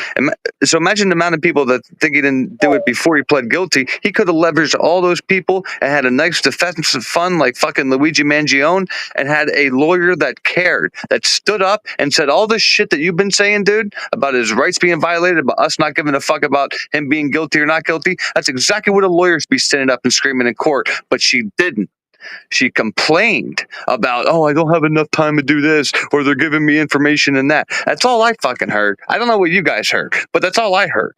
So imagine the amount of people that think he didn't do it before he pled guilty. He could have leveraged all those people and had a nice defensive fund like fucking Luigi Mangione, and had a lawyer that cared, that stood up and said all this shit that you've been saying, dude, about his rights being violated, about us not giving a fuck about him being guilty or not guilty. That's exactly what a lawyer should be standing up and screaming in court, but she didn't. She complained about, oh, I don't have enough time to do this, or they're giving me information and that. That's all I fucking heard. I don't know what you guys heard, but that's all I heard.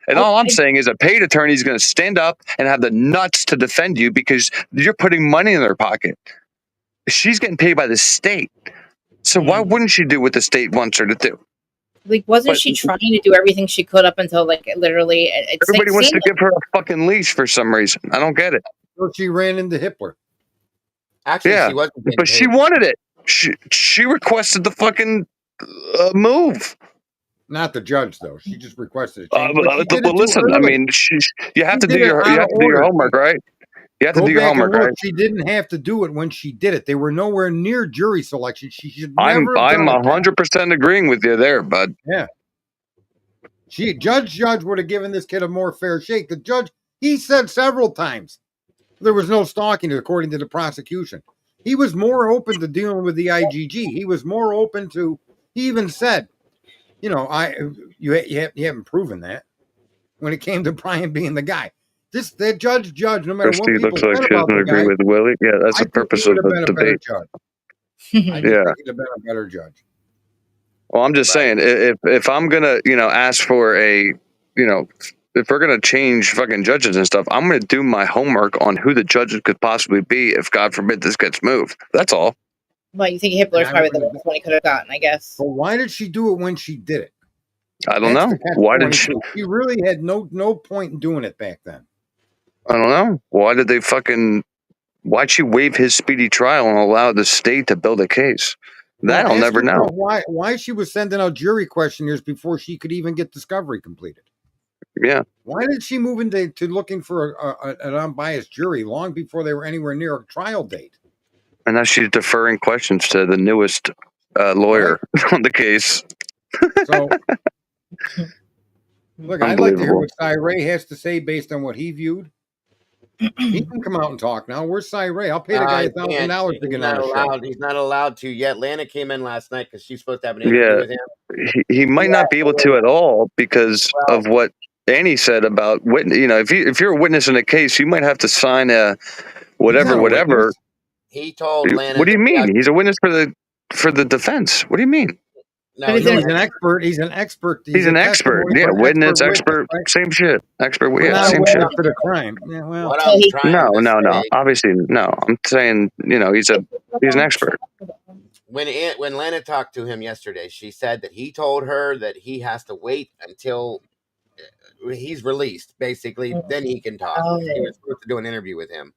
And all I'm saying is a paid attorney is going to stand up and have the nuts to defend you because you're putting money in their pocket. She's getting paid by the state. So why wouldn't she do what the state wants her to do? Like, wasn't she trying to do everything she could up until like literally? Everybody wants to give her a fucking leash for some reason. I don't get it. So she ran into Hitler. Actually, she wasn't getting but she paid. wanted it. She requested the fucking move. Not the judge, though. She just requested a change. Well, listen. I mean, you have to do your homework, right? You have to do your homework, right? She didn't have to do it when she did it. They were nowhere near jury selection. She should I'm never have done it. 100% agreeing with you there, bud. Yeah. Judge would have given this kid a more fair shake. The judge, he said several times there was no stalking, according to the prosecution. He was more open to dealing with the IGG. He was more open to. He even said, you haven't proven that when it came to Brian being the guy. That judge, no matter what people looks like said she about doesn't the agree guy, with Willie. Yeah, that's the purpose of the debate. I just think he'd have been a better judge. Well, I'm just saying, if I'm gonna, ask for a, if we're gonna change fucking judges and stuff, I'm gonna do my homework on who the judges could possibly be if, God forbid, this gets moved. That's all. Well, you think Hitler's probably the worst one he could have gotten, I guess. But why did she do it when she did it? I don't That's know. the catch Why did she? 22. She really had no point in doing it back then. I don't know. Why did they fucking? Why'd she waive his speedy trial and allow the state to build a case? That I'll ask never know. yourself why she was sending out jury questionnaires before she could even get discovery completed. Yeah. Why did she move into looking for an unbiased jury long before they were anywhere near a trial date? And now she's deferring questions to the newest lawyer on the case. So, look, I'd like to hear what Cy Ray has to say based on what he viewed. He can come out and talk now. Where's Cy Ray? I'll pay the guy $1,000 to get on the show. He's not allowed to yet. Lana came in last night because she's supposed to have an interview with him. He might not be able to at all because of what Annie said about witness. You know, if you're a witness in a case, you might have to sign a whatever. He told Lana. What do you mean? He's a witness for the defense. What do you mean? No, he's an expert. He's an expert. He's an expert. Yeah, witness, expert, right? Same shit. Expert. Yeah, same shit. For the crime. Yeah, well, no. Obviously, no. I'm saying, you know, he's an expert. When Lana talked to him yesterday, she said that he told her that he has to wait until he's released. Basically, then he can talk. He was supposed to do an interview with him.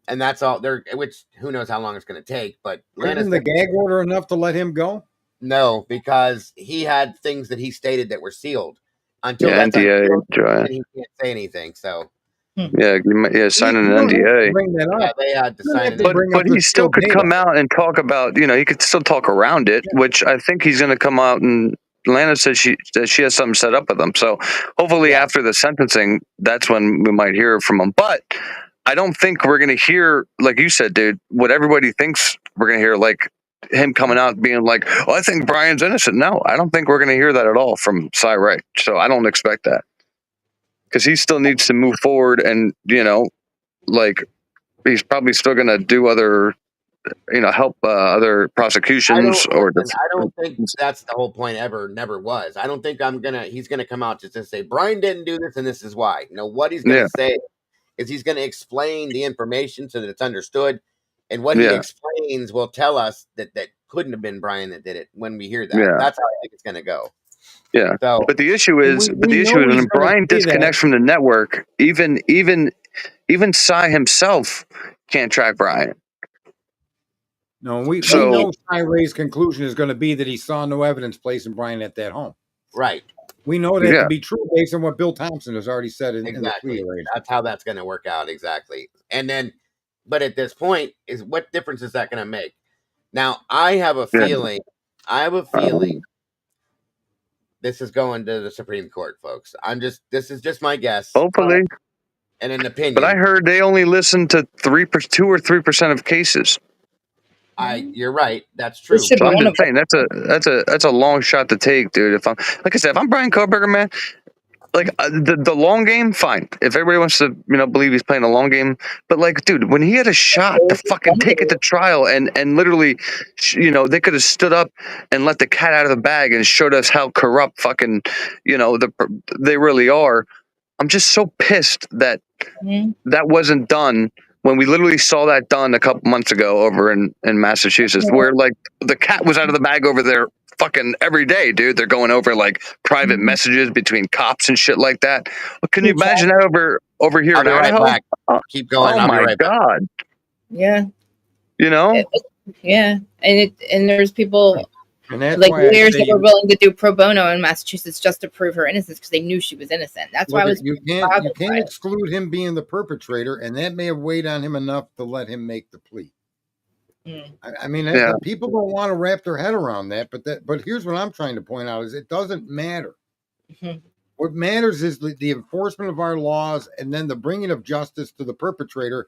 And that's all there. Which who knows how long it's going to take? But isn't the gag order enough to let him go? No, because he had things that he stated that were sealed until NDA. And he can't say anything. So signing an NDA. Yeah, they had to sign it. But he still could come out and talk about. You know, he could still talk around it, which I think he's going to come out and. Lana said she has something set up with him. So hopefully after the sentencing, that's when we might hear from him. But I don't think we're going to hear, like you said, dude, what everybody thinks we're going to hear, like him coming out being like, oh, I think Brian's innocent. No, I don't think we're going to hear that at all from Cy Ray. So I don't expect that because he still needs to move forward and, you know, like he's probably still going to do other, you know, help other prosecutions I don't think that's the whole point never was. I don't think he's going to come out just to say Brian didn't do this and this is why. You know, what he's going to say is he's going to explain the information so that it's understood. And what he explains will tell us that couldn't have been Brian that did it when we hear that. Yeah. That's how I think it's going to go. Yeah. So, but the issue is, when Brian disconnects from the network, even Cy himself can't track Brian. No, we know Cy Ray's conclusion is going to be that he saw no evidence placing Brian at that home. Right. We know that to be true based on what Bill Thompson has already said in the plea arrangement. That's how that's going to work out exactly. And then, but at this point, is what difference is that going to make? Now, I have a feeling. This is going to the Supreme Court, folks. This is just my guess. Hopefully. And an opinion. But I heard they only listen to 2 or 3% of cases. You're right. That's true. So I'm just saying that's a long shot to take, dude. If I'm Brian Koberger, man, like the long game, fine. If everybody wants to, you know, believe he's playing a long game, but like, dude, when he had a shot to fucking take it to trial and literally, you know, they could have stood up and let the cat out of the bag and showed us how corrupt fucking, you know, they really are. I'm just so pissed that that wasn't done. When we literally saw that done a couple months ago over in Massachusetts, where like the cat was out of the bag over there fucking every day, dude. They're going over like private messages between cops and shit like that. Well, can you imagine that over here in Idaho? Right back. Keep going. Oh my God. Yeah. You know? And there's people and that's like lawyers that were willing to do pro bono in Massachusetts just to prove her innocence because they knew she was innocent. That's why you can't exclude him being the perpetrator, and that may have weighed on him enough to let him make the plea. I mean, people don't want to wrap their head around that, but here's what I'm trying to point out: is it doesn't matter. What matters is the enforcement of our laws, and then the bringing of justice to the perpetrator.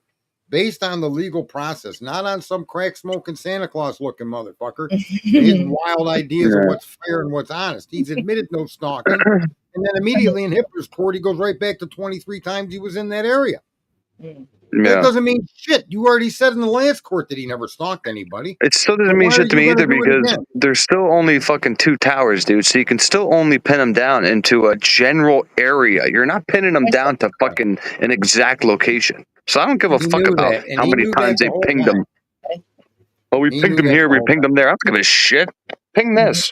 Based on the legal process, not on some crack smoking Santa Claus looking motherfucker. His wild ideas of what's fair and what's honest. He's admitted no stalking. And then immediately in Hitler's court, he goes right back to 23 times he was in that area. That doesn't mean shit. You already said in the last court that he never stalked anybody. It still doesn't mean shit to me either because there's still only fucking 2 towers, dude. So you can still only pin them down into a general area. You're not pinning them down to fucking an exact location. So I don't give a fuck about how many times they pinged them. Oh, we pinged them here, we pinged them there. I don't give a shit. Ping this.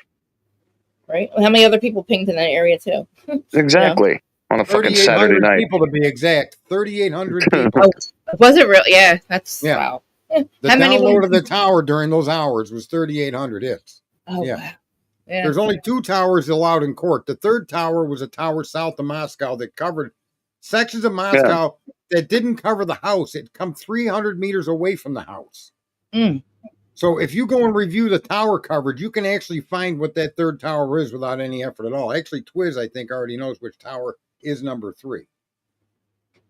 Right? How many other people pinged in that area too? Exactly. On a fucking Saturday 3,800 night. people to be exact. 3,800 people. Oh, was it real? Yeah, that's Yeah. wow. The How many download of the women- tower during those hours was 3,800 hits. Oh Yeah. wow. Yeah. There's only 2 towers allowed in court. The third tower was a tower south of Moscow that covered sections of Moscow that didn't cover the house. It come 300 meters away from the house. Mm. So if you go and review the tower coverage, you can actually find what that third tower is without any effort at all. Actually, Twiz, I think, already knows which tower is number 3.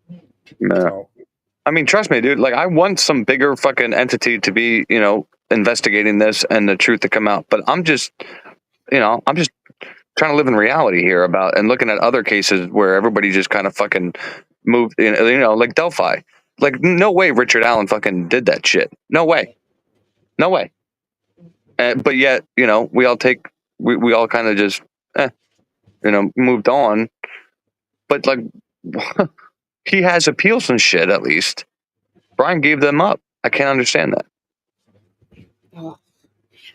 Yeah. So, I mean, trust me, dude. Like, I want some bigger fucking entity to be, investigating this and the truth to come out. But I'm just trying to live in reality here and looking at other cases where everybody just kind of fucking moved, like Delphi. Like, no way Richard Allen fucking did that shit. No way. No way. But yet, we all kind of just, moved on. But like, he has appeals and shit, at least. Brian gave them up. I can't understand that.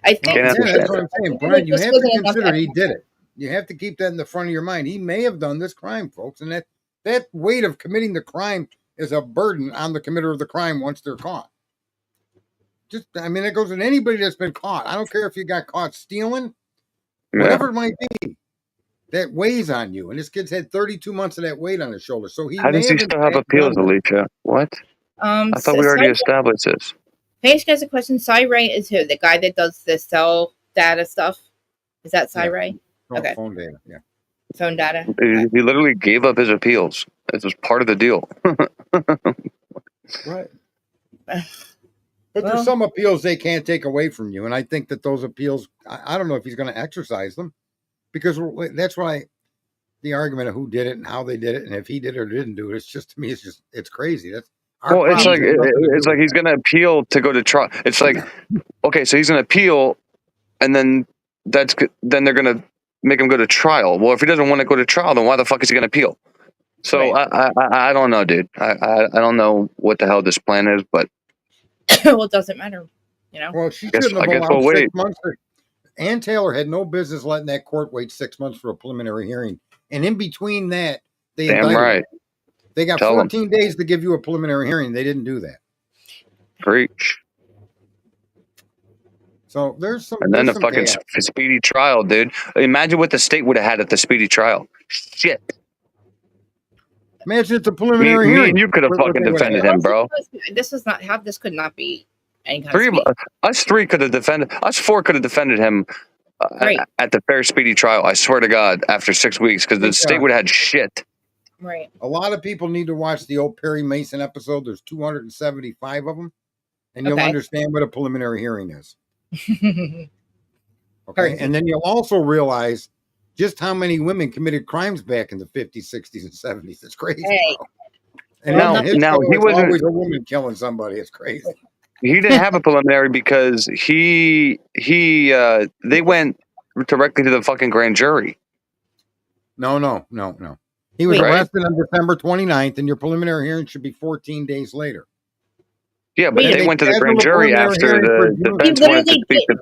I think that's what I'm saying, Brian. You this have to wasn't enough consider he did it. You have to keep that in the front of your mind. He may have done this crime, folks, and that weight of committing the crime is a burden on the committer of the crime once they're caught. It goes with anybody that's been caught. I don't care if you got caught stealing, whatever it might be. That weighs on you, and this kid's had 32 months of that weight on his shoulder. So how does he still have appeals, Alicia? What? I thought we already established this. Hey, guys, a question. Cy Ray is who? The guy that does the cell data stuff? Is that Cy Ray? Okay. Phone data, yeah. Phone data. He literally gave up his appeals. It was part of the deal. Right. But there's some appeals they can't take away from you, and I think that those appeals, I don't know if he's going to exercise them, because that's why the argument of who did it and how they did it, and if he did it or didn't do it, to me, it's crazy. That's it's like he's going to appeal to go to trial. It's like, okay, so he's going to appeal, and then they're going to make him go to trial. Well, if he doesn't want to go to trial, then why the fuck is he going to appeal? So I don't know, dude. I don't know what the hell this plan is, but well, it doesn't matter, Well, she shouldn't have allowed 6 months. Ann Taylor had no business letting that court wait 6 months for a preliminary hearing, and in between that, they indicted him. They got 14 days to give you a preliminary hearing. They didn't do that. Preach. So there's some. And then the fucking speedy trial, dude. Imagine what the state would have had at the speedy trial. Shit. Imagine it's a preliminary hearing. Me and you could have fucking defended him, bro. This could not be any kind Us four could have defended him at the fair speedy trial. I swear to God, after 6 weeks, because the state would have had shit. Right. A lot of people need to watch the old Perry Mason episode. There's 275 of them, and you'll understand what a preliminary hearing is. Okay, and then you'll also realize just how many women committed crimes back in the 50s, 60s, and 70s. It's crazy, bro. And now he wasn't always a woman killing somebody. It's crazy. He didn't have a preliminary because they went directly to the fucking grand jury. No. He was arrested on December 29th, and your preliminary hearing should be 14 days later. Yeah, but they went to the grand jury after the defense wanted to speak to.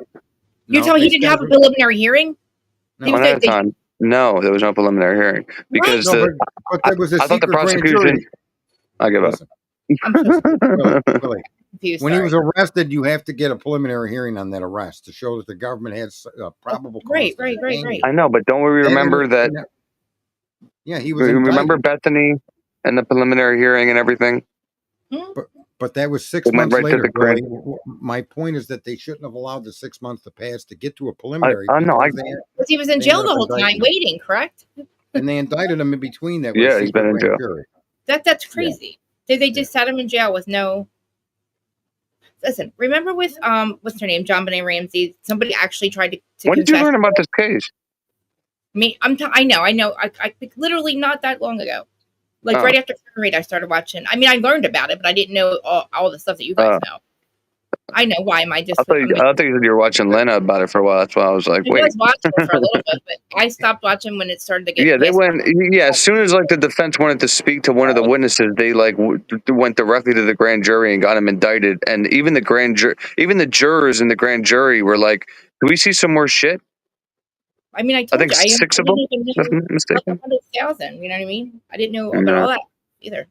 You tell me he didn't have a preliminary hearing? No, there was no preliminary hearing because I thought the prosecution. I give up. Really. When he was arrested, you have to get a preliminary hearing on that arrest to show that the government has probable cause. Right. I know, but don't we remember that? Yeah, he was. Remember Bethany and the preliminary hearing and everything. But that was 6 months later. My point is that they shouldn't have allowed the 6 months to pass to get to a preliminary. Because he was in jail the whole time waiting, correct? And they indicted him in between that. Yeah, he's been in jail. That's crazy. Yeah. They just sat him in jail with no. Listen, remember with what's her name, John Benet Ramsey? Somebody actually tried to. When did you learn about this case? I know. I literally not that long ago. Right after Read, I started watching. I learned about it, but I didn't know all the stuff that you guys know. I know why. I thought you said you were watching Lena about it for a while. That's why I was like, wait. I was watching it for a little bit, but I stopped watching when it started to get. Yeah, they went. Yeah, as soon as the defense wanted to speak to one of the witnesses, they went directly to the grand jury and got him indicted. And even the jurors in the grand jury were like, "Do we see some more shit?" I mean, I I told think you, I 6 of them, didn't even if I'm know not about the mistaken. 100,000. You know what I mean? I didn't know about No, all that either.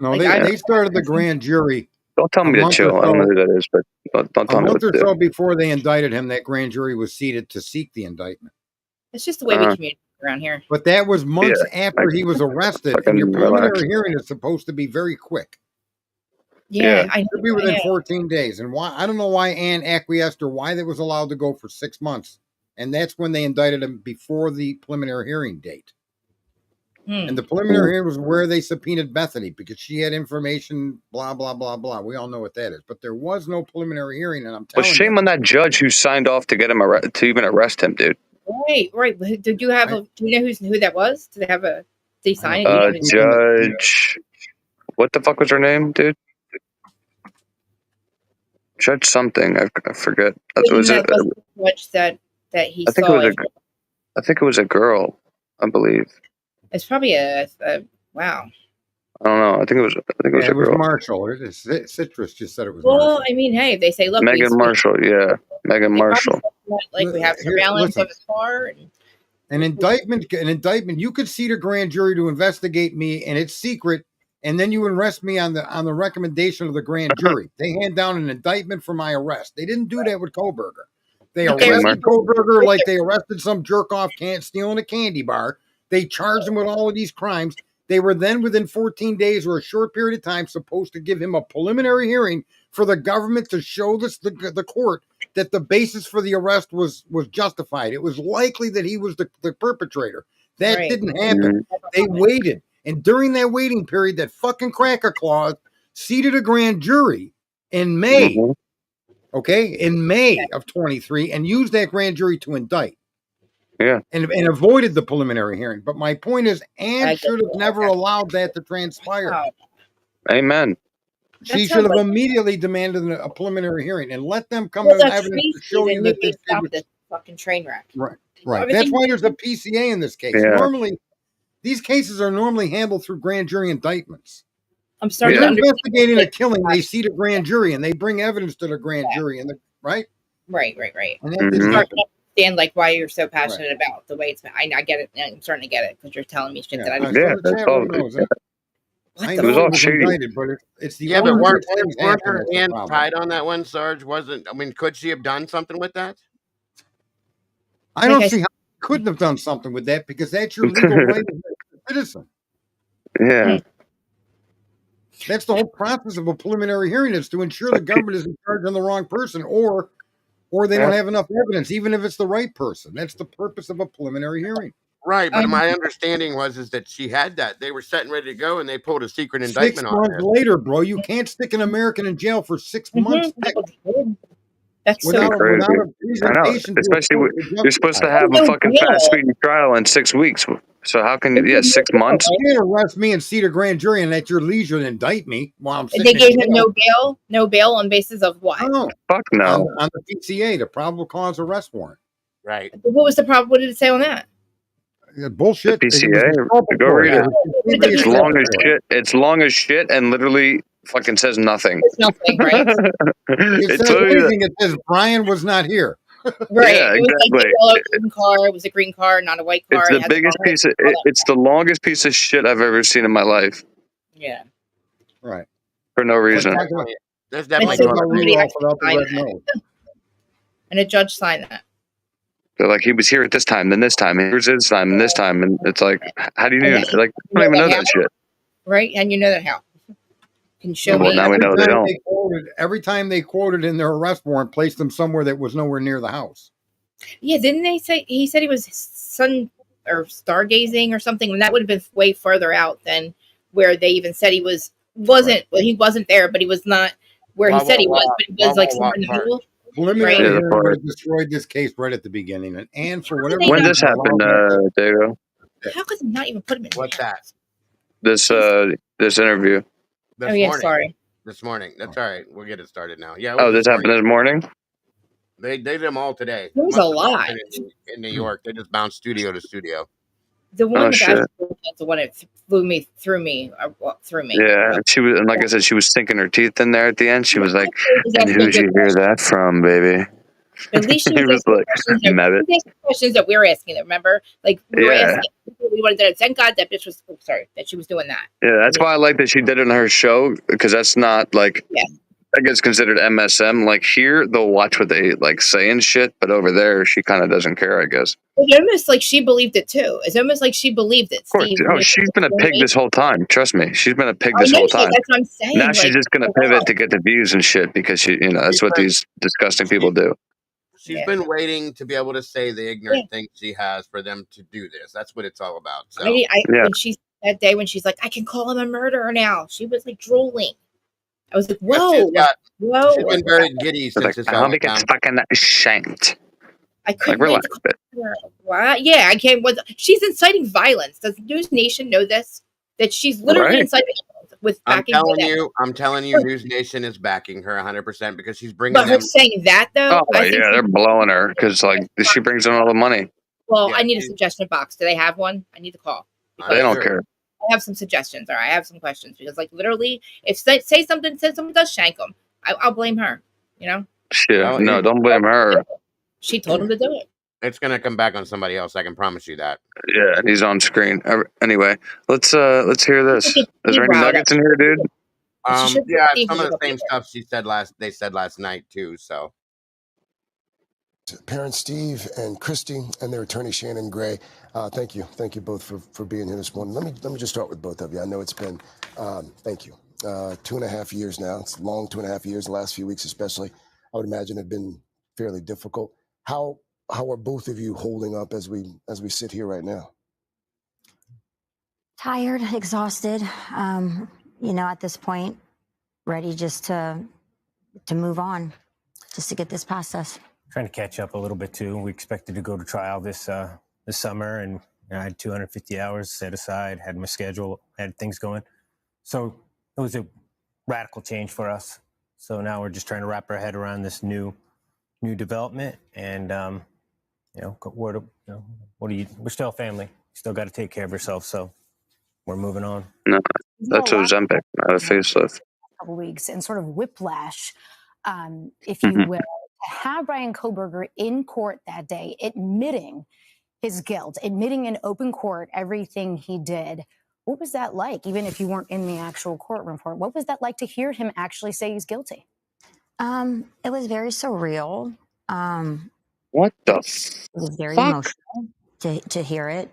No, Like they I, they started the grand jury don't tell a me to month or chill. I don't know so who that is, but don't a tell me what month to or do. so before they indicted him. That grand jury was seated to seek the indictment. it's just the way we Uh, communicate around here. But that was yeah, months I after he was arrested, and your fucking relax. preliminary hearing is supposed to be very quick. Yeah, Yeah, I Should be know. within 14 days. And why I don't know why Anne acquiesced or why that was allowed to go for 6 months. And that's when they indicted him before the preliminary hearing date. And the preliminary hearing was where they subpoenaed Bethany because she had information, blah, blah, blah, blah. We all know what that is. But there was no preliminary hearing, and I'm but telling shame you, on that judge who signed off to get him to even arrest him, dude. Right. But did you have I, a? Do you know who that was? Did they have a? Did he I don't sign it? know. You know People, his people name? in the, Judge, what the fuck was her name, dude? Judge something. I forget. And Was it? that was the judge that he I think it saw. was a. I think it was a girl. I believe. It's probably a wow. I don't know. I think it was. I think it was yeah, a it was girl. Marshall. Citrus just said it was Well, Marshall. I mean, hey, they say, look, Megan Marshall. Yeah, Megan they probably Marshall. said, like we have Here, surveillance listen. of his car. And An indictment. You could seat a grand jury to investigate me, and it's secret. And then you arrest me on the recommendation of the grand jury. They hand down an indictment for my arrest. They didn't do that with Koberger. They but they were arrested people Koberger with like their they arrested some jerk off can't stealing a candy bar. They charged him with all of these crimes. They were then within 14 days or a short period of time supposed to give him a preliminary hearing for the government to show the court that the basis for the arrest was justified. It was likely that he was the perpetrator. That right. didn't happen. They waited. And during that waiting period, that fucking cracker clause seated a grand jury in May, Mhm. okay, in May of 23, and used that grand jury to indict. Yeah. And avoided the preliminary hearing. But my point is, Anne I get should have it. never allowed that to transpire. Wow. Amen. She That should sounds have like immediately demanded a preliminary hearing and let them come well, in that's evidence to Tracy. show They you knew that they this kid stopped was this fucking train wreck. right. Right. That's Everything. why there's a PCA in this case. Yeah. Normally, these cases are normally handled through grand jury indictments. I'm When starting you're to understand. investigating a killing, they seat a grand jury and they bring evidence to the grand jury, and right, Right. and that I'm didn't Mhm. starting happen. to understand like why you're so Right. passionate about the way it's been. I get it. I'm starting to get it because you're telling me shit that I Yeah. didn't. So Yeah, the that's chat all. room knows Yeah. that. What I the It was know fuck? he all was shady. indicted, but it's the Yeah, but order weren't that things weren't happen her that's the hands problem. tied on that one, Sarge? Wasn't I mean, could she have done something with that? I Like don't I see said, how you couldn't have done something with that because that's your legal right as a citizen. Yeah. That's the whole process of a preliminary hearing is to ensure It's the like, government isn't charging the wrong person or they yeah. don't have enough evidence, even if it's the right person. That's the purpose of a preliminary hearing. Right, but I'm my understanding is that she had that. They were setting ready to go, and they pulled a secret 6 indictment on months her. later, bro, you can't stick an American in jail for 6 months that's so without Crazy. a I know. presentation to a Especially court to you're supposed justify to it. have a no fucking bail. fast, speedy trial in 6 weeks. So how can you? Yeah, 6 months. You can't arrest me and seat a grand jury and at your leisure and indict me while I'm They sitting in gave him jail. no bail on basis of what? No, Fuck no. on the PCA, the probable cause arrest warrant. Right. What was the problem? What did it say on that? Bullshit. The It was PCA. Go read it. What did the It's PCA long as shit. It's long as shit, and literally fucking says nothing. It's nothing, right? It It's says literally anything. It says Brian was not here. Right. yeah, It was like exactly. the yellow green car. It was a green car, not a white car. It's It the had the biggest wrong piece of. all that It's the longest piece of shit I've ever seen in my life Yeah. Right. for no reason. That's And definitely so Talking about somebody Rudolph actually without the signed red that. nose. And a judge signed that. They're like, he was here at this time, then this time, and here's this time, and this time, and it's like, how do you And even like? I don't even know that shit. Right? And you know that how. Can you show Well, me? now we know they don't. Every time they quoted in their arrest warrant, placed them somewhere that was nowhere near the house. Yeah, didn't they say he said he was sun or stargazing or something, and that would have been way further out than where they even said he wasn't. Well, he wasn't there, but he was not where he said he was, but he was like somewhere in the middle. Preliminary Right. Yeah, hearing the part. would have destroyed this case right at the beginning, and for whatever When When reason, this happened, allowed Dago, How could they not even put him in? What's jail? that? this interview. This Oh yeah, morning. sorry. This morning. That's all right. We'll get it started now. Yeah. It Oh, was this happened this morning. They did them all today. It was Must a have all lot. been in New York. They just bounced studio to studio. The one Oh with shit. the one that through me. Yeah, and she was, and like I said, she was sinking her teeth in there at the end. She was like, Is that "And who'd still you good hear question? that from, baby?" At least she He was was asking like, questions "Met it." that we were asking. Remember, like we were Yeah. asking. We wanted to thank God that bitch was sorry that she was doing that. Yeah, I that's mean, why I like that she did it on her show, because that's not like, yeah. I guess considered MSM. Like here, they'll watch what they like say and shit, but over there, she kind of doesn't care, I guess. It's almost like she believed it too. It's almost like she believed it. Of course. Steve. Oh, she's been a pig this whole time. Trust me, she's been a pig I this know whole she. time. That's what I'm saying. Now she's Like, just gonna oh, wow. pivot to get the views and shit, because that's what these disgusting people do. She's been waiting to be able to say the ignorant things she has for them to do this. That's what it's all about. So When she that day when she's like, I can call him a murderer now. She was like drooling. I was like, whoa, whoa. She's been very giddy since this all I'll went be down. fucking shanked. I couldn't Like, wait to call her. What? Yeah, I can't. She's inciting violence. Does News Nation know this? That she's literally inciting violence with backing. I'm telling you, News Nation is backing her 100% because she's bringing But them. her saying that though, Oh yeah, they're blowing her because like she brings in all the money. Well, I need a suggestion box. Do they have one? I need to call. They don't care. I have some suggestions, or I have some questions because, like, literally, if say something does shank them, I'll blame her. You know? Shit, no, don't blame her. She told him to do it. It's gonna come back on somebody else. I can promise you that. Yeah, and he's on screen. Anyway, let's hear this. Is there any nuggets in here, dude? Yeah, some of the same stuff they said last night too. So. Parents Steve and Christy and their attorney Shannon Gray, thank you both for being here this morning. Let me just start with both of you. I know it's been, thank you, 2.5 years now. It's long 2.5 years. The last few weeks, especially, I would imagine have been fairly difficult. How are both of you holding up as we sit here right now? Tired, exhausted. At this point, ready just to move on, just to get this past us. Trying to catch up a little bit too. We expected to go to trial this summer, and I had 250 hours set aside, had my schedule, had things going. So it was a radical change for us. So now we're just trying to wrap our head around this new development, and we're still a family. Still got to take care of yourself. So we're moving on. No, that's Ozempic, not a facelift. Couple weeks and sort of whiplash, if you will. To have Bryan Kohberger in court that day, admitting his guilt, admitting in open court everything he did. What was that like, even if you weren't in the actual courtroom for it? What was that like to hear him actually say he's guilty? It was very surreal. What the It was very fuck? emotional to hear it.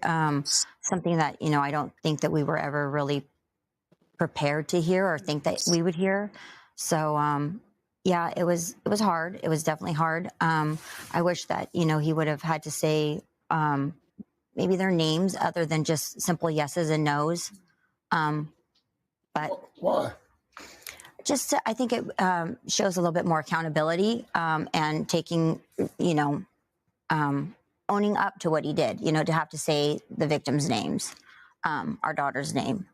Something that, I don't think that we were ever really prepared to hear or think that we would hear. So, yeah, it was hard. It was definitely hard. I wish that, he would have had to say maybe their names other than just simple yeses and nos. But why? I think it shows a little bit more accountability and taking, owning up to what he did, to have to say the victims' names, our daughter's name.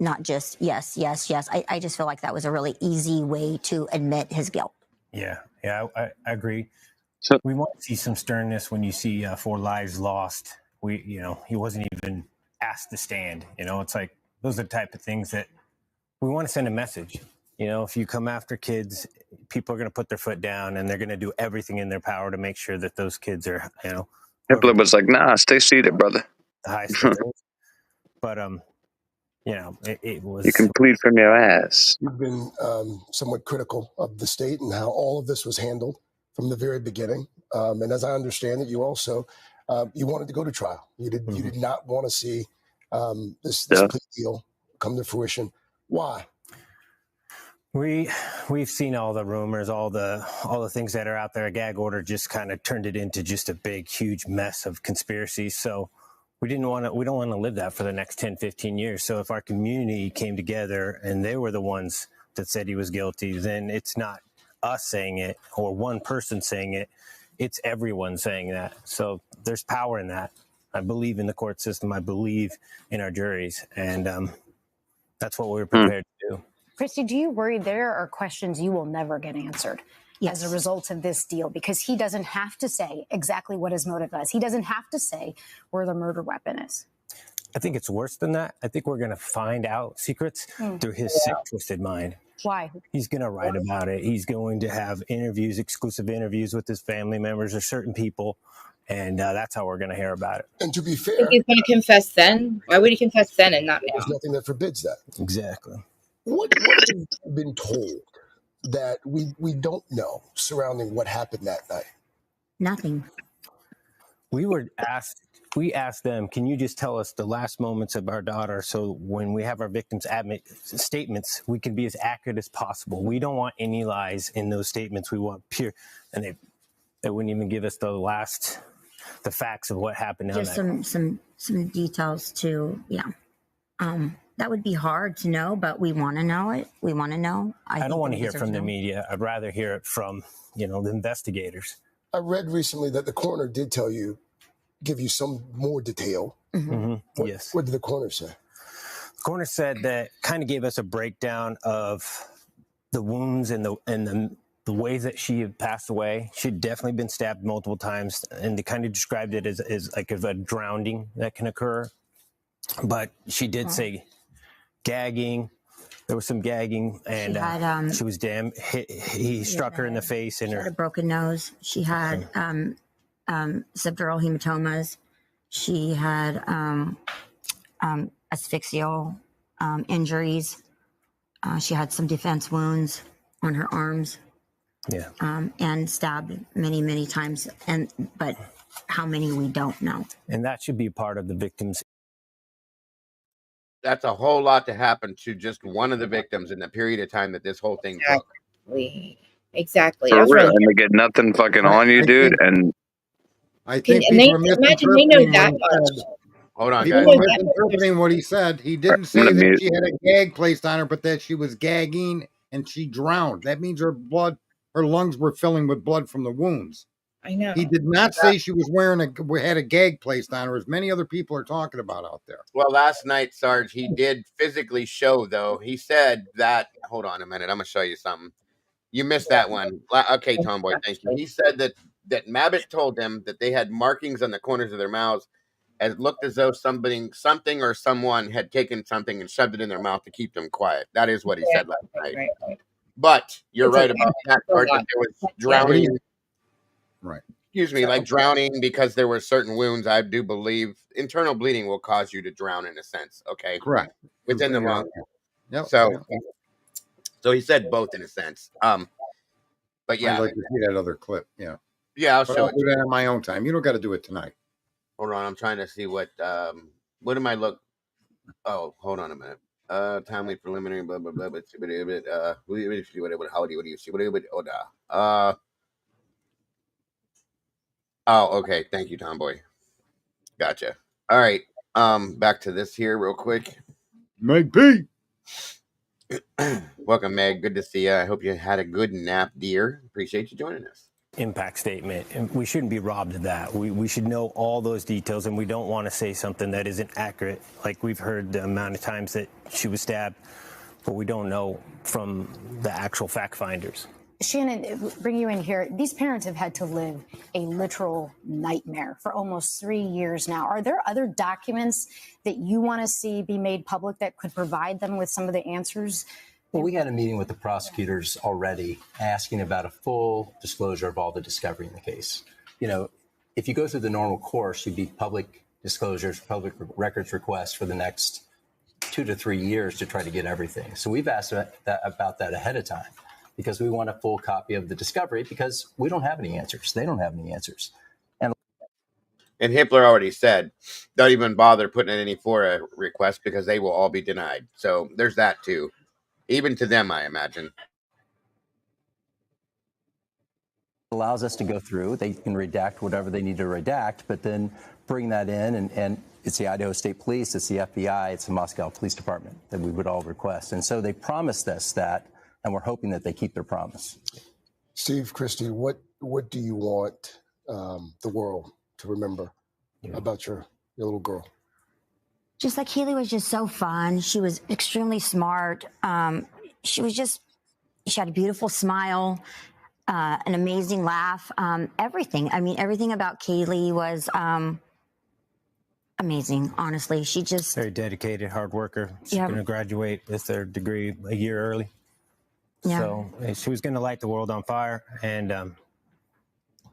Not just yes. I just feel like that was a really easy way to admit his guilt. Yeah, I agree. So we want to see some sternness when you see 4 lives lost. He wasn't even asked to stand. It's like those are the type of things that we want to send a message. If you come after kids, people are going to put their foot down and they're going to do everything in their power to make sure that those kids are, Hitler was like, nah, stay seated, brother. The highest standards. But it was. You can bleed from your ass. You've been somewhat critical of the state and how all of this was handled from the very beginning. And as I understand it, you also you wanted to go to trial. You did not want to see this plea deal come to fruition. Why? We've seen all the rumors, all the things that are out there. A gag order just kind of turned it into just a big, huge mess of conspiracies. So we don't want to live that for the next 10, 15 years. So if our community came together and they were the ones that said he was guilty, then it's not us saying it or one person saying it. It's everyone saying that. So there's power in that. I believe in the court system. I believe in our juries. And that's what we were prepared to do. Christy, do you worry there are questions you will never get answered as a result of this deal? Because he doesn't have to say exactly what his motive was. He doesn't have to say where the murder weapon is. I think it's worse than that. I think we're going to find out secrets through his sick, twisted mind. Why? He's going to write about it. He's going to have interviews, exclusive interviews with his family members or certain people. And that's how we're going to hear about it. And to be Think fair, he's going to confess then? Why would he confess then and not now? there's nothing that forbids that. Exactly. What have you been told that we don't know surrounding what happened that night? Nothing. We asked them, can you just tell us the last moments of our daughter so when we have our victims' statements, we can be as accurate as possible. We don't want any lies in those statements. We want pure, and they wouldn't even give us the facts of what happened. Just some details too. Yeah. That would be hard to know, but we want to know it. We want to know. I don't want to hear from the media. I'd rather hear it from, the investigators. I read recently that the coroner did give you some more detail. Mm-hmm. Yes. What did the coroner say? The coroner said that kind of gave us a breakdown of the wounds and the ways that she had passed away. She'd definitely been stabbed multiple times, and they kind of described it as like a drowning that can occur. But she did say gagging. There was some gagging, and she was damn. He struck her in the face, and she had a broken nose. She had subdural hematomas. She had asphyxial injuries. She had some defense wounds on her arms. Yeah. And stabbed many, many times. But how many we don't know. And that should be part of the victims. That's a whole lot to happen to just one of the victims in the period of time that this whole thing took. Exactly. For real, and they get nothing fucking on you, dude. And I think and they people are imagine they know misinterpreting that what he much. said. Hold on, People guys. are misinterpreting what he said. He didn't say that she had a gag placed on her, but that she was gagging and she drowned. That means her lungs were filling with blood from the wounds. I know. He did not say she was had a gag placed on her, as many other people are talking about out there. Well, last night, Sarge, he did physically show, though. He said that. Hold on a minute. I'm going to show you something. You missed that one. Okay, Tomboy, thank you. He said that Mabbitt told him that they had markings on the corners of their mouths, as it looked as though something or someone had taken something and shoved it in their mouth to keep them quiet. That is what he said last night. Right. But you're right about that part, that there was drowning. Right. Excuse me, like drowning because there were certain wounds. I do believe internal bleeding will cause you to drown in a sense. Okay. Correct. Within the lung. Yep. So he said both in a sense. But yeah. I'd like to see that other clip. Yeah. Yeah, I'll show it. Do that on my own time. You don't got to do it tonight. Hold on, I'm trying to see what am I look? Oh, hold on a minute. Timely preliminary, blah blah blah. But how do you see? Oh, okay. Thank you, Tomboy. Gotcha. All right. Back to this here real quick. Meg P. Welcome, Meg. Good to see you. I hope you had a good nap, dear. Appreciate you joining us. Impact statement, and we shouldn't be robbed of that. We should know all those details, and we don't want to say something that isn't accurate. Like we've heard the amount of times that she was stabbed, but we don't know from the actual fact finders. Shannon, bring you in here. These parents have had to live a literal nightmare for almost 3 years now. Are there other documents that you want to see be made public that could provide them with some of the answers? Well, we had a meeting with the prosecutors already asking about a full disclosure of all the discovery in the case. If you go through the normal course, you'd be public disclosures, public records requests for the next 2 to 3 years to try to get everything. So we've asked about that ahead of time because we want a full copy of the discovery because we don't have any answers. They don't have any answers. And Hippler already said, don't even bother putting in any FORA requests because they will all be denied. So there's that too. Even to them, I imagine. Allows us to go through. They can redact whatever they need to redact, but then bring that in. And it's the Idaho State Police, it's the FBI, it's the Moscow Police Department that we would all request. And so they promised us that, and we're hoping that they keep their promise. Steve, Christy, what do you want the world to remember about your little girl? Just like Haley was just so fun. She was extremely smart. She had a beautiful smile, an amazing laugh, everything. I mean, everything about Kaylee was Amazing, honestly. She just very dedicated, hard worker. She's Yeah. going to graduate with her degree a year early. Yeah. So she was going to light the world on fire, and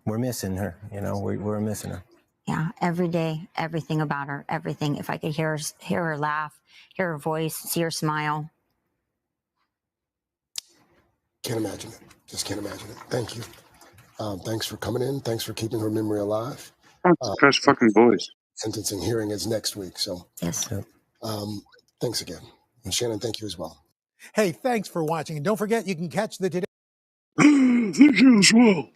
we're missing her. You know, we're missing her. Yeah, every day, everything about her, everything. If I could hear her laugh, hear her voice, see her smile. Can't imagine it. Just can't imagine it. Thank you. Thanks for coming in. Thanks for keeping her memory alive. Best fucking voice. Sentencing hearing is next week, so Yes. thanks again. And Shannon, thank you as well. Hey, thanks for watching. And don't forget, you can catch the Today. Thank you as well.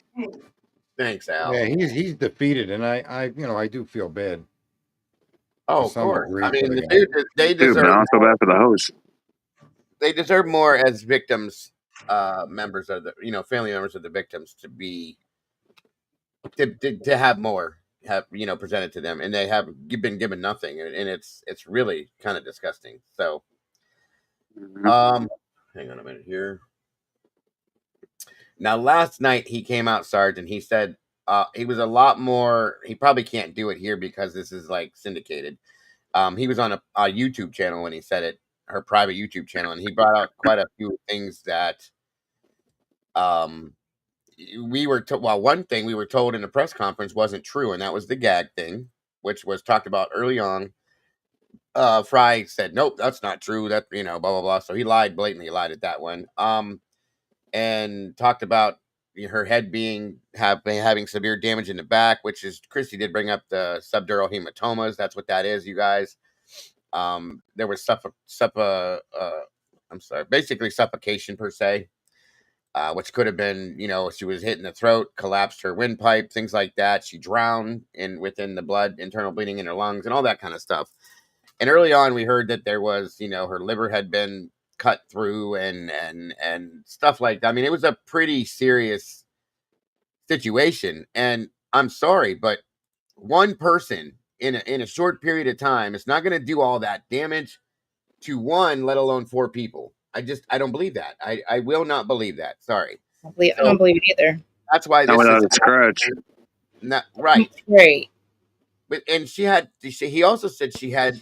Thanks, Al. Yeah, he's defeated, and I do feel bad. Oh, to of some course. degree, I mean, but they Dude, man, deserve I feel bad for the host. they deserve more as victims, members of the family members of the victims to be to have more presented to them, and they have been given nothing, and it's really kind of disgusting. So, hang on a minute here. Now, last night he came out, Sarge, and he said he was a lot more. He probably can't do it here because this is like syndicated. He was on a YouTube channel when he said it, her private YouTube channel, and he brought out quite a few things that we were told. Well, one thing we were told in the press conference wasn't true, and that was the gag thing, which was talked about early on. Fry said, "Nope, that's not true. That blah blah blah." So he lied, blatantly lied at that one. And talked about her head having severe damage in the back, which is Christy did bring up the subdural hematomas. That's what that is, you guys. There was basically suffocation per se, which could have been, she was hit in the throat, collapsed her windpipe, things like that. She drowned within the blood, internal bleeding in her lungs, and all that kind of stuff. And early on, we heard that there was, her liver had been cut through and stuff like that. I mean, it was a pretty serious situation. And I'm sorry, but one person in a short period of time is not going to do all that damage to one, let alone four people. I don't believe that. I will not believe that. Sorry. I don't believe it either. That's why Not this without is a scratch. not right. Right. But and he also said she had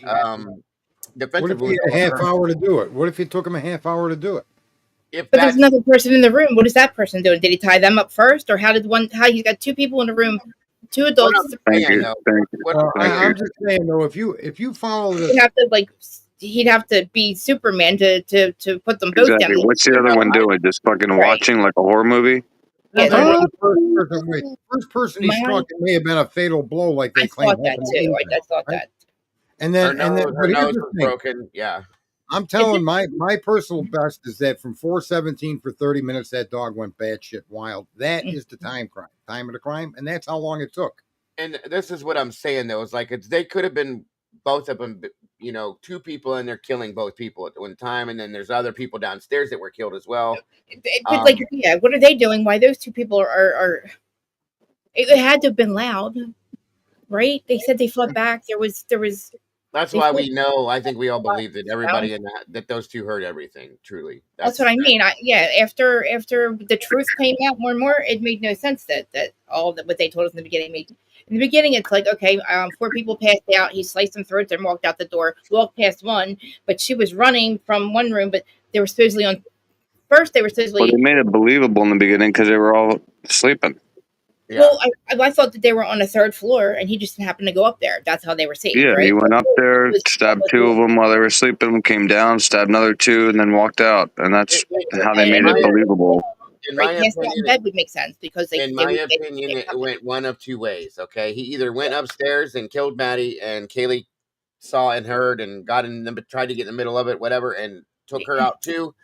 defensive what if he had a half hour to do it? What if it took him a half hour to do it? But there's another person in the room. What is that person doing? Did he tie them up first, or how he's got two people in the room, two adults? I'm just saying though, if you follow this, he'd have to be Superman to put them both Exactly. down. What's the other one doing? Just fucking watching like a horror movie? Yeah, the first person he struck, it may have been a fatal blow, like they claim. I thought that too. I thought that. And then, her nose was broken. Yeah. I'm telling my personal best is that from 4:17 for 30 minutes, that dog went batshit wild. That is the time of the crime, and that's how long it took. And this is what I'm saying though. It's like they could have been both of them, two people, and they're killing both people at one time, and then there's other people downstairs that were killed as well. But what are they doing? Why those two people are? It had to have been loud, right? They said they fought back. There was. That's why we know. I think we all believe that everybody that those two heard everything. Truly, that's what I mean. After the truth came out more and more, it made no sense that all that what they told us in the beginning made. In the beginning, it's like, okay, 4 people passed out. He sliced some throats and walked out the door. Walked past one, but she was running from one room. But they were supposedly on. First, they were supposedly. Well, they made it believable in the beginning because they were all sleeping. Yeah. Well, I thought that they were on a 3rd floor, and he just happened to go up there. That's how they were saved. Yeah, right? he went up there, stabbed 2 of them while they were sleeping, came down, stabbed another 2, and then walked out. And that's how they made it believable. In my opinion, that would make sense because in my opinion, it went one of two ways. Okay, he either went upstairs and killed Maddie, and Kaylee saw and heard and got in the tried to get in the middle of it, whatever, and took her out too.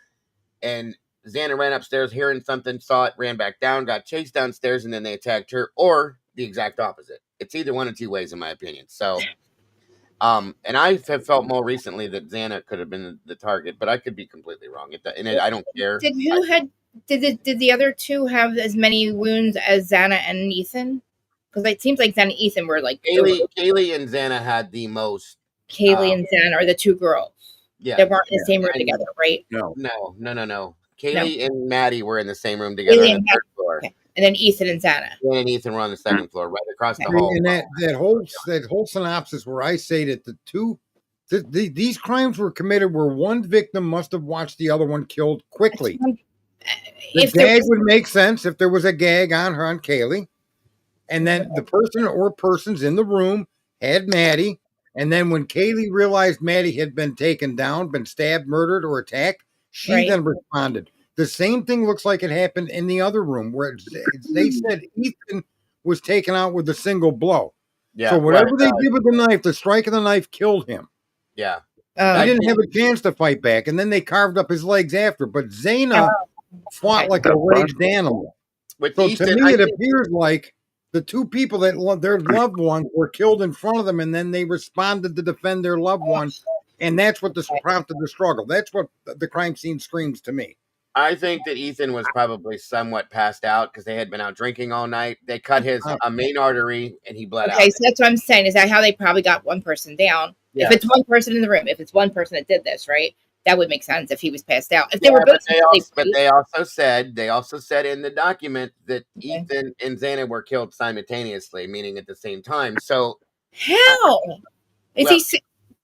And Xana ran upstairs, hearing something, saw it, ran back down, got chased downstairs, and then they attacked her, or the exact opposite. It's either one of two ways, in my opinion. So, and I have felt more recently that Xana could have been the target, but I could be completely wrong. I don't care. Did the other two have as many wounds as Xana and Ethan? Because it seems like Xana and Ethan were like Kaylee and Xana had the most. Kaylee and Xana are the 2 girls. Yeah, they weren't in the same room together, right? No. Kaylee and Maddie were in the same room together on the 3rd floor. Okay. And then Ethan and Xana. Dan and Ethan were on the second floor, right across the And hall. that whole synopsis where I say that these crimes were committed where one victim must have watched the other one killed quickly. The gag would make sense if there was a gag on Kaylee, and then the person or persons in the room had Maddie, and then when Kaylee realized Maddie had been taken down, been stabbed, murdered, or attacked, she then responded. The same thing looks like it happened in the other room where they said Ethan was taken out with a single blow. Yeah, so whatever they did with the knife, the strike of the knife killed him. Yeah. He didn't have a chance to fight back, and then they carved up his legs after. But Xana fought like a raged animal. So Ethan, to me, it appears like the two people that their loved ones were killed in front of them, and then they responded to defend their loved one, and that's what prompted the struggle. That's what the crime scene screams to me. I think that Ethan was probably somewhat passed out because they had been out drinking all night. They cut his main artery, and he bled out. Okay, so that's what I'm saying. Is that how they probably got one person down? Yeah. If it's one person in the room, if it's one person that did this, right? That would make sense if he was passed out. If they were both, but they also said in the document that Ethan and Xana were killed simultaneously, meaning at the same time. So how is he?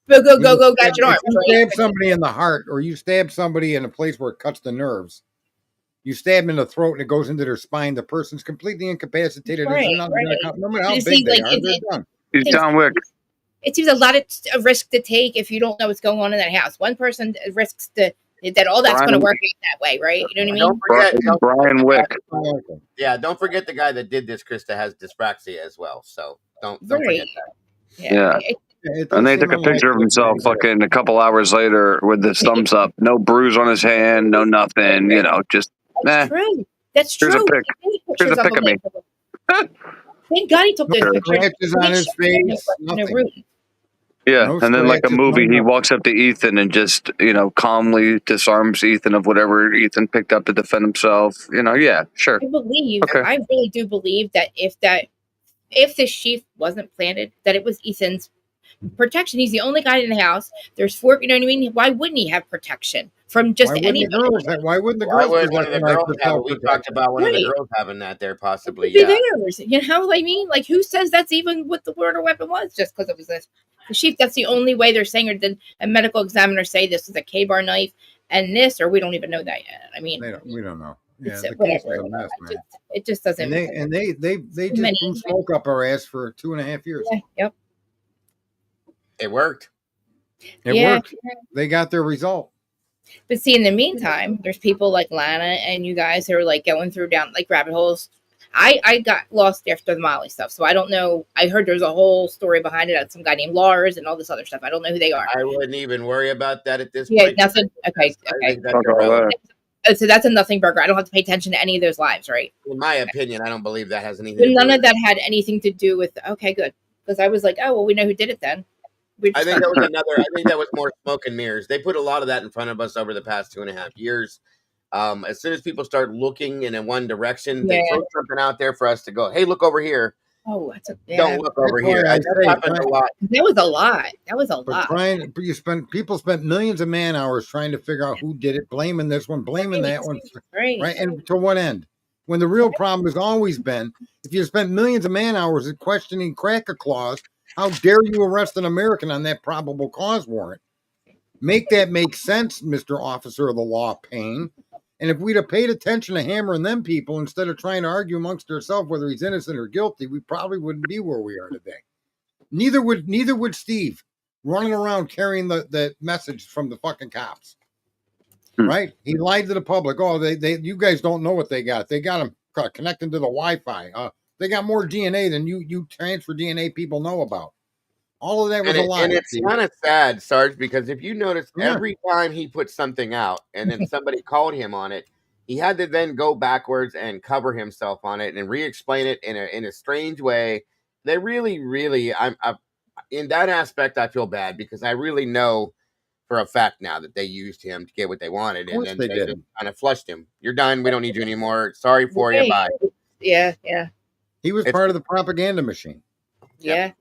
Go, got your arm. You stab somebody in the heart, or you stab somebody in a place where it cuts the nerves. You stab them in the throat, and it goes into their spine. The person's completely incapacitated. Right. No matter how big they are, they're done. He's John Wick. It seems a lot of risk to take if you don't know what's going on in that house. One person risks that all that's going to work out that way, right? You know what I mean? Brian Wick. Yeah, don't forget the guy that did this, Krista, has dyspraxia as well. So don't forget that. Yeah. And they took a picture of himself fucking a couple hours later with his thumbs up. No bruise on his hand, no nothing, just True. That's true. Here's a pic. Here's a pic of me. Thank God he took those pictures. On his face, nothing. Yeah, and then like a movie, he walks up to Ethan and just, calmly disarms Ethan of whatever Ethan picked up to defend himself. Yeah, sure. I really do believe that if the sheath wasn't planted, that it was Ethan's protection. He's the only guy in the house. There's 4, you know what I mean? Why wouldn't he have protection from just any? Why wouldn't the girls have it? We talked about one of the girls having that there possibly. Yeah. You know what I mean? Like, who says that's even what the murder weapon was? Just because it was this. The sheath, that's the only way they're saying, or did a medical examiner say this is a K-bar knife and this, or we don't even know that yet. I mean, we don't know. Yeah, it's the case is a mess, man. It just doesn't. And they just blew smoke up our ass for 2.5 years. Yeah, yep. It worked. It worked. They got their result. But see, in the meantime, there's people like Lana and you guys who are like going through down like rabbit holes. I got lost after the Molly stuff, so I don't know. I heard there's a whole story behind it. Some guy named Lars and all this other stuff. I don't know who they are. I wouldn't even worry about that at this point. Yeah, nothing. Okay. So that's a nothing burger. I don't have to pay attention to any of those lives, right? In my opinion, I don't believe that has anything to do none of that had anything to do with, okay, good. Because I was like, oh, well, we know who did it then. I think that was more smoke and mirrors. They put a lot of that in front of us over the past 2.5 years. As soon as people start looking in one direction, they throw something out there for us to go, hey, look over here. Oh, don't look over here. That happened a lot. That was a lot. People spent millions of man hours trying to figure out who did it, blaming this one, blaming that one. Right. And to what end? When the real problem has always been, if you spent millions of man hours at questioning cracker clause, how dare you arrest an American on that probable cause warrant? Make that make sense, Mr. Officer of the Law Payne. And if we'd have paid attention to hammering them people instead of trying to argue amongst ourselves whether he's innocent or guilty, we probably wouldn't be where we are today. Neither would Steve running around carrying the message from the fucking cops. Right? He lied to the public. Oh, you guys don't know what they got. They got him connecting to the Wi-Fi. They got more DNA than you transfer DNA people know about. All of that was a lie. And it's kind of sad, Sarge, because if you notice, every time he put something out and then somebody called him on it, he had to then go backwards and cover himself on it and re-explain it in a strange way. They really, I'm in that aspect, I feel bad because I really know for a fact now that they used him to get what they wanted, and then they just kind of flushed him. You're done. We don't need you anymore. Sorry for you. Bye. Yeah. He was part of the propaganda machine. Yeah.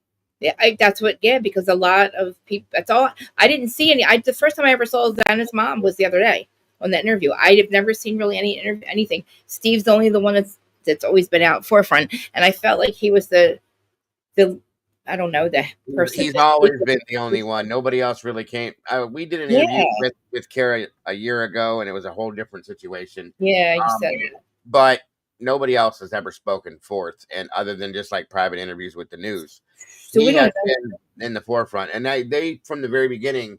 Yeah, that's what. Yeah, because a lot of people. That's all. I didn't see any. The first time I ever saw Xana's mom was the other day on that interview. I have never seen really anything. Steve's only the one that's that's always been out forefront. And I felt like he was the I don't know, the person. He's always been the only one. Nobody else really came. We did an interview with Kara a year ago, and it was a whole different situation. Yeah, you said that. But nobody else has ever spoken forth, and other than just like private interviews with the news. So he has been in the forefront, and they from the very beginning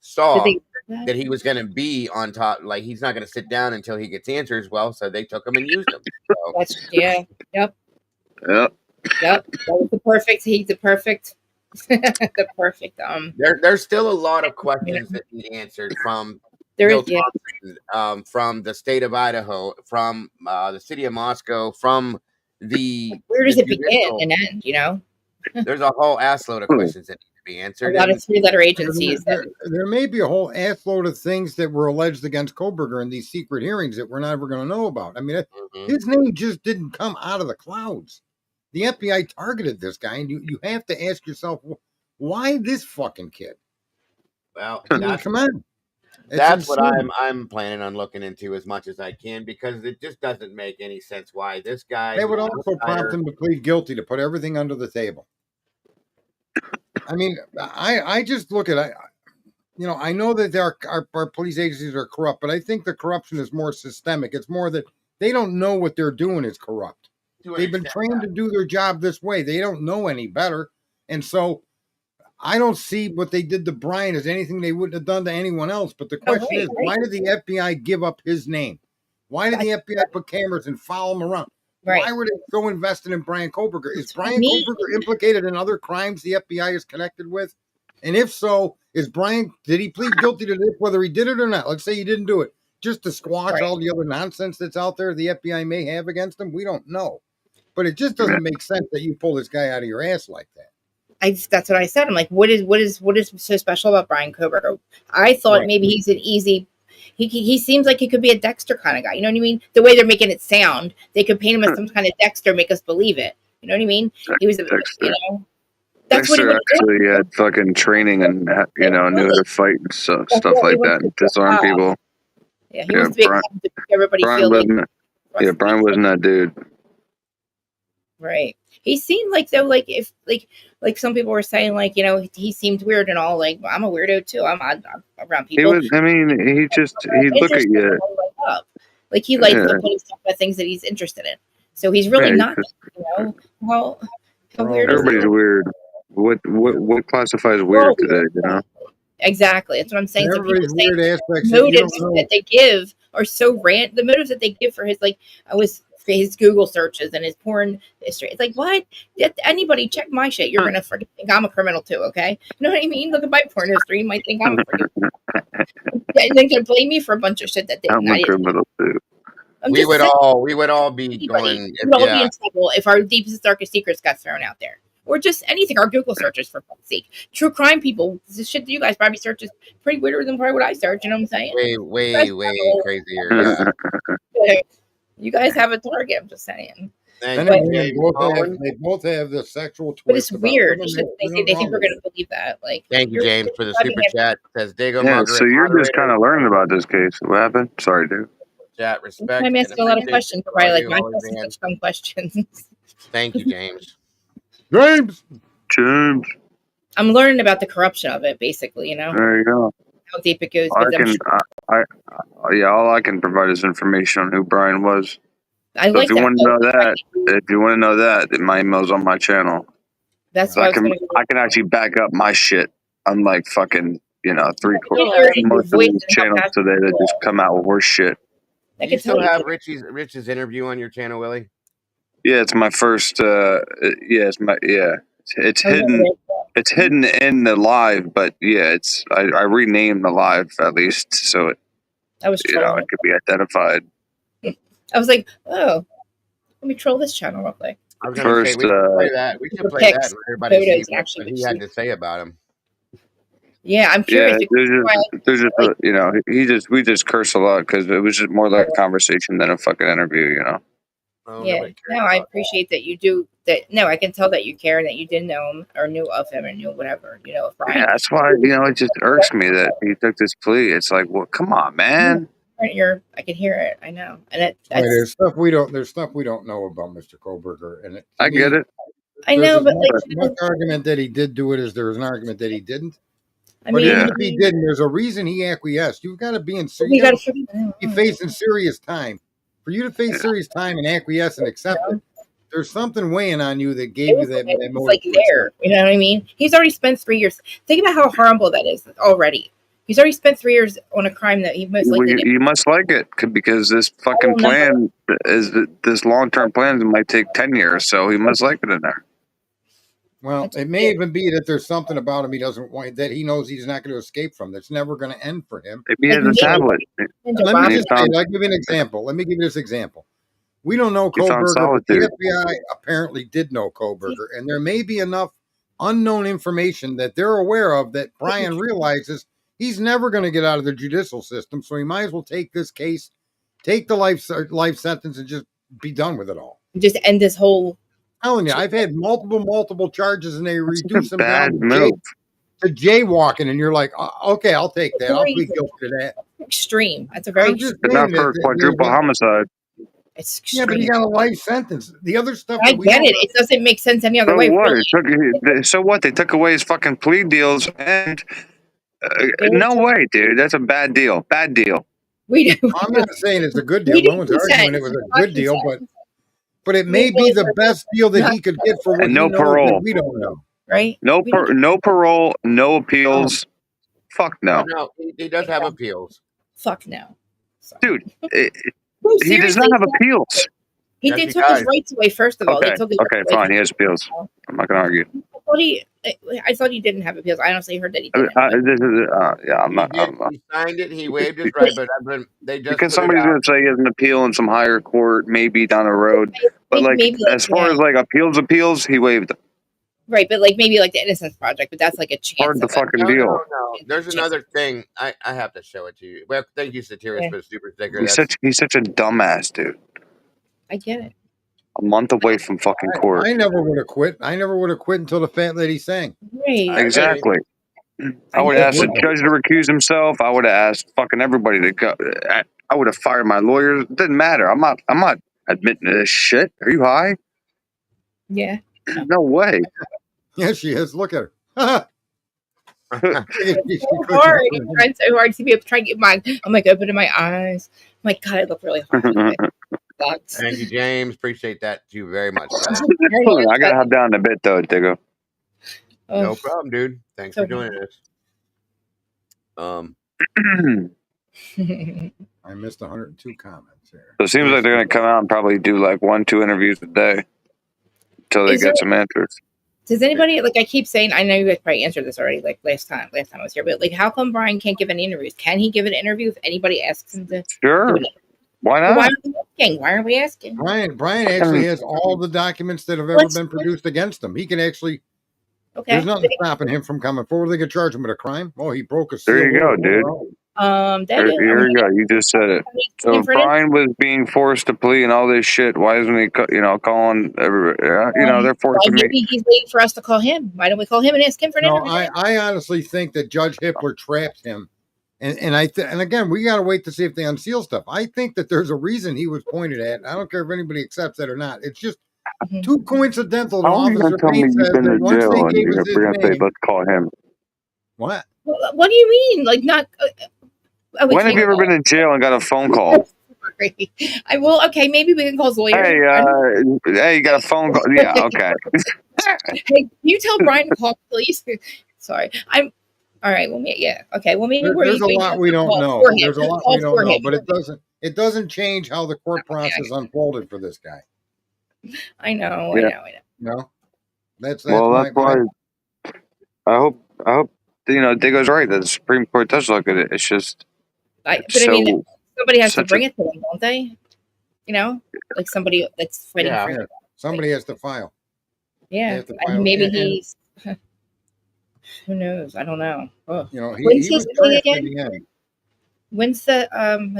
saw that he was going to be on top. Like, he's not going to sit down until he gets answers. Well, so they took him and used him. So. Yep. That was the perfect. He's the perfect. The perfect. There's still a lot of questions that need answered from Bill Thompson, from the state of Idaho, from the city of Moscow, from the. Where does it begin and end? You know, there's a whole assload of questions that need to be answered. A lot of 3-letter agencies. There may be a whole assload of things that were alleged against Koberger in these secret hearings that we're never going to know about. I mean, his name just didn't come out of the clouds. The FBI targeted this guy, and you have to ask yourself, why this fucking kid? Well, I mean, come on. That's what I'm planning on looking into as much as I can, because it just doesn't make any sense why this guy. They would also prompt him to plead guilty, to put everything under the table. I mean, I just look at it. You know, I know that our police agencies are corrupt, but I think the corruption is more systemic. It's more that they don't know what they're doing is corrupt. They've been trained to do their job this way. They don't know any better. And so I don't see what they did to Brian as anything they wouldn't have done to anyone else. But the question is, why did the FBI give up his name? Why did the FBI put cameras and follow him around? Why were they so invested in Brian Koberger? Is Brian Koberger implicated in other crimes the FBI is connected with? And if so, did he plead guilty to this, whether he did it or not? Let's say he didn't do it. Just to squash all the other nonsense that's out there the FBI may have against him? We don't know. But it just doesn't make sense that you pull this guy out of your ass like that. That's what I said. I'm like, what is so special about Brian Koberger? I thought maybe he's an easy. He seems like he could be a Dexter kind of guy. You know what I mean? The way they're making it sound, they could paint him as some kind of Dexter, make us believe it. You know what I mean? He was, Dexter. You know, that's Dexter what he actually had fucking training and knew how to fight and stuff like that, and disarm people. Yeah, he wants to be everybody Brian feel wasn't, Brian wasn't that dude. Right. He seemed like, though, like if like some people were saying, like, you know, he seemed weird and all. Like, I'm a weirdo too. I'm around people. He was. I mean, he'd look at you. Like he likes to put stuff about things that he's interested in. So he's really not. You know, how weird. Everybody's weird. What classifies weird today? You know. Exactly. That's what I'm saying. So people say aspects motives that they give are so random. The motives that they give for his, like, his Google searches and his porn history. It's like, what? Anybody check my shit, you're gonna think I'm a criminal too, okay? You know what I mean? Look at my porn history, you might think I'm a criminal. And they can blame me for a bunch of shit that they. I'm a criminal too. We would all be going. We'd all be in trouble if our deepest, darkest secrets got thrown out there, or just anything. Our Google searches, for fuck's sake. True crime people, the shit that you guys probably search is pretty weirder than probably what I search. You know what I'm saying? Way crazier. Yeah. You guys have a target. I'm just saying. And they both have the sexual twist. But it's weird. They think we're going to believe that. Like, thank you, James, for the super chat. Says Dago. Yeah, so you're just kind of learning about this case. What happened? Sorry, dude. Chat, respect. I'm asking a lot of questions. Probably like my questions, some questions. Thank you, James. James. I'm learning about the corruption of it, basically. You know. There you go. How deep it goes. All I can provide is information on who Brian was. If you want to know that, then my email's on my channel. That's why I can actually back up my shit. Unlike fucking, most of these channels today that just come out with worse shit. Do you still have Rich's interview on your channel, Willie? Yeah, it's my first. It's hidden. It's hidden in the live, but yeah, I renamed the live at least so it. It could be identified. I was like, oh, let me troll this channel real quick. I was going to say, we should play that. We should play that and everybody see what he had to say about him. Yeah, I'm curious. We just curse a lot because it was just more like a conversation than a fucking interview, you know. I appreciate that you do that. No, I can tell that you care and that you did know him or knew of him or knew whatever, Brian. Yeah, that's why, it just irks me that he took this plea. It's like, well, come on, man. I can hear it. I know, and Right, there's stuff we don't know about Mr. Koberger, and I get it. I know, but much argument that he did do it as there was an argument that he didn't. I But mean, even if he didn't, there's a reason he acquiesced. You've got to be in serious. Be facing serious time. For you to face serious time and acquiesce and accept it, there's something weighing on you that gave you that It's motive. like there, you know what I mean? He's already spent 3 years. Think about how horrible that is already. He's already spent 3 years on a crime that he most likely didn't. You must like it because this fucking plan this long-term plan might take 10 years, so he must like it in there. Well, it may even be that there's something about him he doesn't want, that he knows he's not going to escape from. That's never going to end for him. Maybe he has a tablet. Let me just say, I'll give you an example. Let me give you this example. We don't know Koberger, but the FBI apparently did know Koberger, and there may be enough unknown information that they're aware of that Brian realizes he's never going to get out of the judicial system, so he might as well take this case, take the life sentence, and just be done with it all. Just end this whole... I'm telling you, I've had multiple charges, and they reduce them down to jaywalking, and you're like, okay, I'll take that. I'll plead guilty to that. Extreme. That's a very... Not for quadruple homicide. It's extreme. Yeah, but he got a life sentence. The other stuff... I get it. It doesn't make sense any other way. So what? They took away his fucking plea deals, and no way, dude. That's a bad deal. Bad deal. I'm not saying it's a good deal. No one's arguing it was a good deal, but it may be the best deal that he could get for what and no parole. We don't know, right? No parole, no appeals. Fuck no. No, he does have appeals. Fuck no, dude. He does not have appeals. He took his rights away. First of all, okay, they took his fine. He has appeals. I'm not gonna argue. I thought he didn't have appeals. I honestly heard that he didn't. I'm not. He signed it. He waived his right, but they just because somebody's gonna say he has an appeal in some higher court, maybe down the road. But as far as appeals, he waived them. Right, but maybe the Innocence Project, but that's a chance. Part of the fucking deal. No. There's another thing. I have to show it to you. Well, thank you, Satiris, for the super sticker. He's such a dumbass, dude. I get it. A month away from fucking court. I never would have quit. I never would have quit until the fat lady sang. Right. Exactly. I would have asked the judge to recuse himself. I would have asked fucking everybody to go. I would have fired my lawyers. It didn't matter. I'm not admitting to this shit. Are you high? Yeah. No way. Yeah, she is. Look at her. So hard. He tried so hard to see me trying to get mine. I'm opening my eyes. I'm God, I look really hard. Thank you, James. Appreciate that too very much. I gotta hop down a bit though, Dago. No problem, dude. Thanks for joining us. I missed 102 comments here. So it seems like they're gonna come out and probably do 1-2 interviews a day until they get some answers. Does anybody I keep saying? I know you guys probably answered this already, last time I was here. But how come Brian can't give any interviews? Can he give an interview if anybody asks him to? Sure. Why not? Why are we asking? Brian actually has all the documents that have ever been produced against him. He can actually. Okay. There's nothing stopping him from coming forward. They could charge him with a crime. Oh, he broke a seal. There you go, dude. Here you go. You just said it. So if Brian was being forced to plea and all this shit, why isn't he, calling everybody? They're forcing me. Maybe he's waiting for us to call him. Why don't we call him and ask him for an interview? I honestly think that Judge Hippler trapped him. And again, we got to wait to see if they unseal stuff. I think that there's a reason he was pointed at. I don't care if anybody accepts that or not. It's just too coincidental. How are you going to tell me you've been to jail and you're going to say, let's call him? What? What do you mean? Not... when have you ever been in jail and got a phone call? I will. Okay, maybe we can call his lawyer. Hey, you got a phone call? Yeah, okay. Hey, can you tell Brian to call, please? Sorry, all right. Well, yeah. Okay. Well, maybe there's a lot we don't know. There's a lot we don't know, but it doesn't change how the court process unfolded for this guy. I know. No, that's why. I hope Dago's right that the Supreme Court does look at it. It's just. Somebody has to bring it to them, don't they? Somebody that's fighting for it. Somebody has to file. Yeah, maybe he's. Who knows? I don't know. Oh. He was trapped in the end. When's the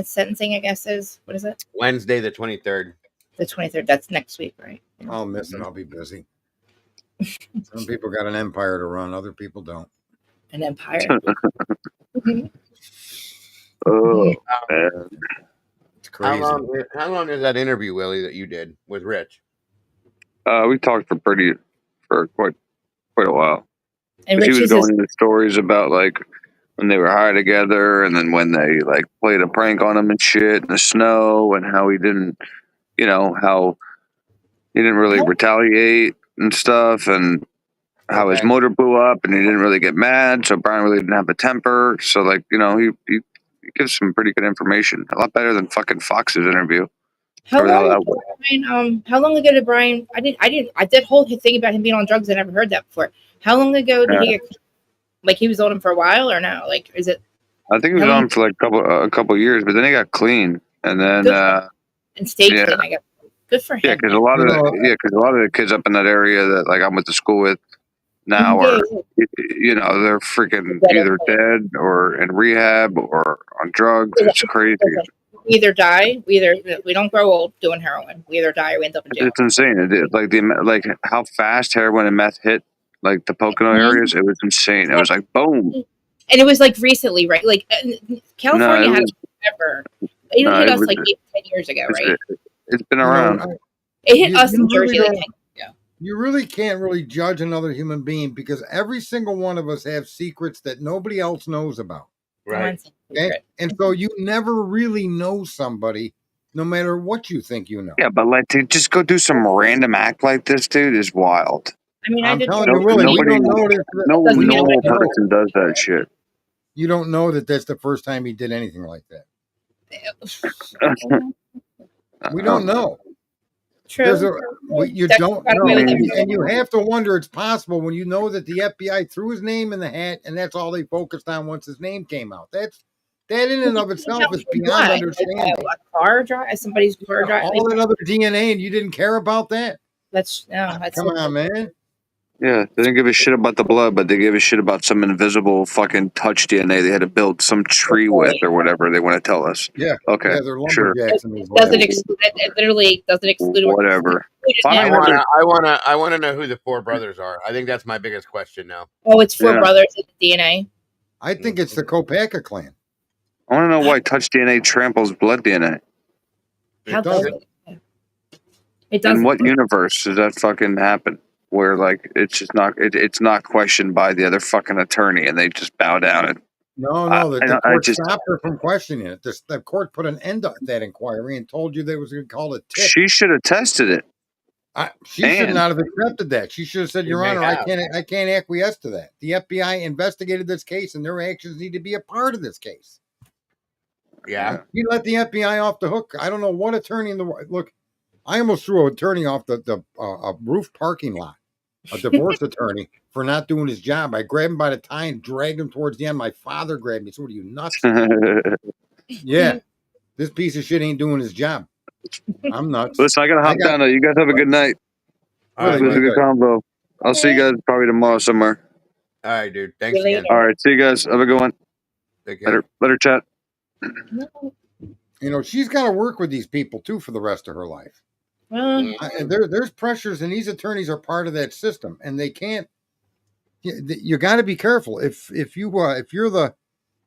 sentencing? I guess is what is it? Wednesday, the 23rd. The 23rd. That's next week, right? I'll miss it. I'll be busy. Some people got an empire to run. Other people don't. An empire. Oh man. It's crazy. How long is that interview, Willie, that you did with Rich? We talked for quite a while. And He Rich was is his, going into stories about like when they were high together, and then when they like played a prank on him and shit in the snow, and how he didn't, how he didn't really How- retaliate and stuff, and how his Okay. motor blew up, and he didn't really get mad. So Brian really didn't have a temper. So like he gives some pretty good information, a lot better than fucking Fox's interview. how Whatever the hell long that ago, was. Brian, how long ago did Brian? I that whole thing about him being on drugs. I never heard that before. How long ago did he get? Like he was on him for a while, or no? Like, is it? I think he was How long? on for like a couple years, but then he got clean, and then Good and stayed yeah, clean. I guess. Good for yeah, him. because Man. a lot of the kids up in that area that like I went to school with now Yeah, are they're freaking yeah. either dead or in rehab or on drugs. It's crazy. We either die, we don't grow old doing heroin. We either die or we end up in jail. It's insane. Like how fast heroin and meth hit like the Pocono areas. It was insane. It was like boom. And it was like recently, right? Like California No, had it forever. It hit us like 8-10 years ago, right? It's been around. It hit us in Jersey like 10 years ago. You really can't really judge another human being because every single one of us have secrets that nobody else knows about. Right. And so you never really know somebody, no matter what you think you know. Yeah, but like to just go do some random act like this, dude, is wild. I mean, I'm telling you, Willie, we don't know this. No normal person does that shit. You don't know that that's the first time he did anything like that. We don't know. True. You don't know. And you have to wonder it's possible when you know that the FBI threw his name in the hat and that's all they focused on once his name came out. That in and of itself is beyond understanding. A car drive, somebody's car drive. All that other DNA and you didn't care about that? That's come on, man. Yeah, they didn't give a shit about the blood, but they gave a shit about some invisible fucking touch DNA they had to build some tree with or whatever they want to tell us. Yeah. Okay. Yeah, they're sure. It literally doesn't exclude whatever. I want to know who the four brothers are. I think that's my biggest question now. Oh, it's four brothers in the DNA. I think it's the Kopaka clan. I want to know why touch DNA tramples blood DNA. How does it? It does. In what universe does that fucking happen? Where like it's just not it's not questioned by the other fucking attorney and they just bow down and the court stopped her from questioning it. The court put an end to that inquiry and told you they was going to call it tip. She should have tested it. She should not have accepted that. She should have said, Your Honor, I can't acquiesce to that. The FBI investigated this case and their actions need to be a part of this case. Yeah. You let the FBI off the hook. I don't know what attorney in the world. Look, I almost threw an attorney off the roof parking lot, a divorce attorney, for not doing his job. I grabbed him by the tie and dragged him towards the end. My father grabbed me. So, what are you, nuts? Yeah. This piece of shit ain't doing his job. I'm nuts. Listen, I got to hop down. You guys have a good night. It was a good combo. I'll see you guys probably tomorrow somewhere. All right, dude. Thanks again. All right. See you guys. Have a good one. Better chat. You know, she's got to work with these people, too, for the rest of her life. There's pressures, and these attorneys are part of that system, and they can't. You got to be careful. If you're the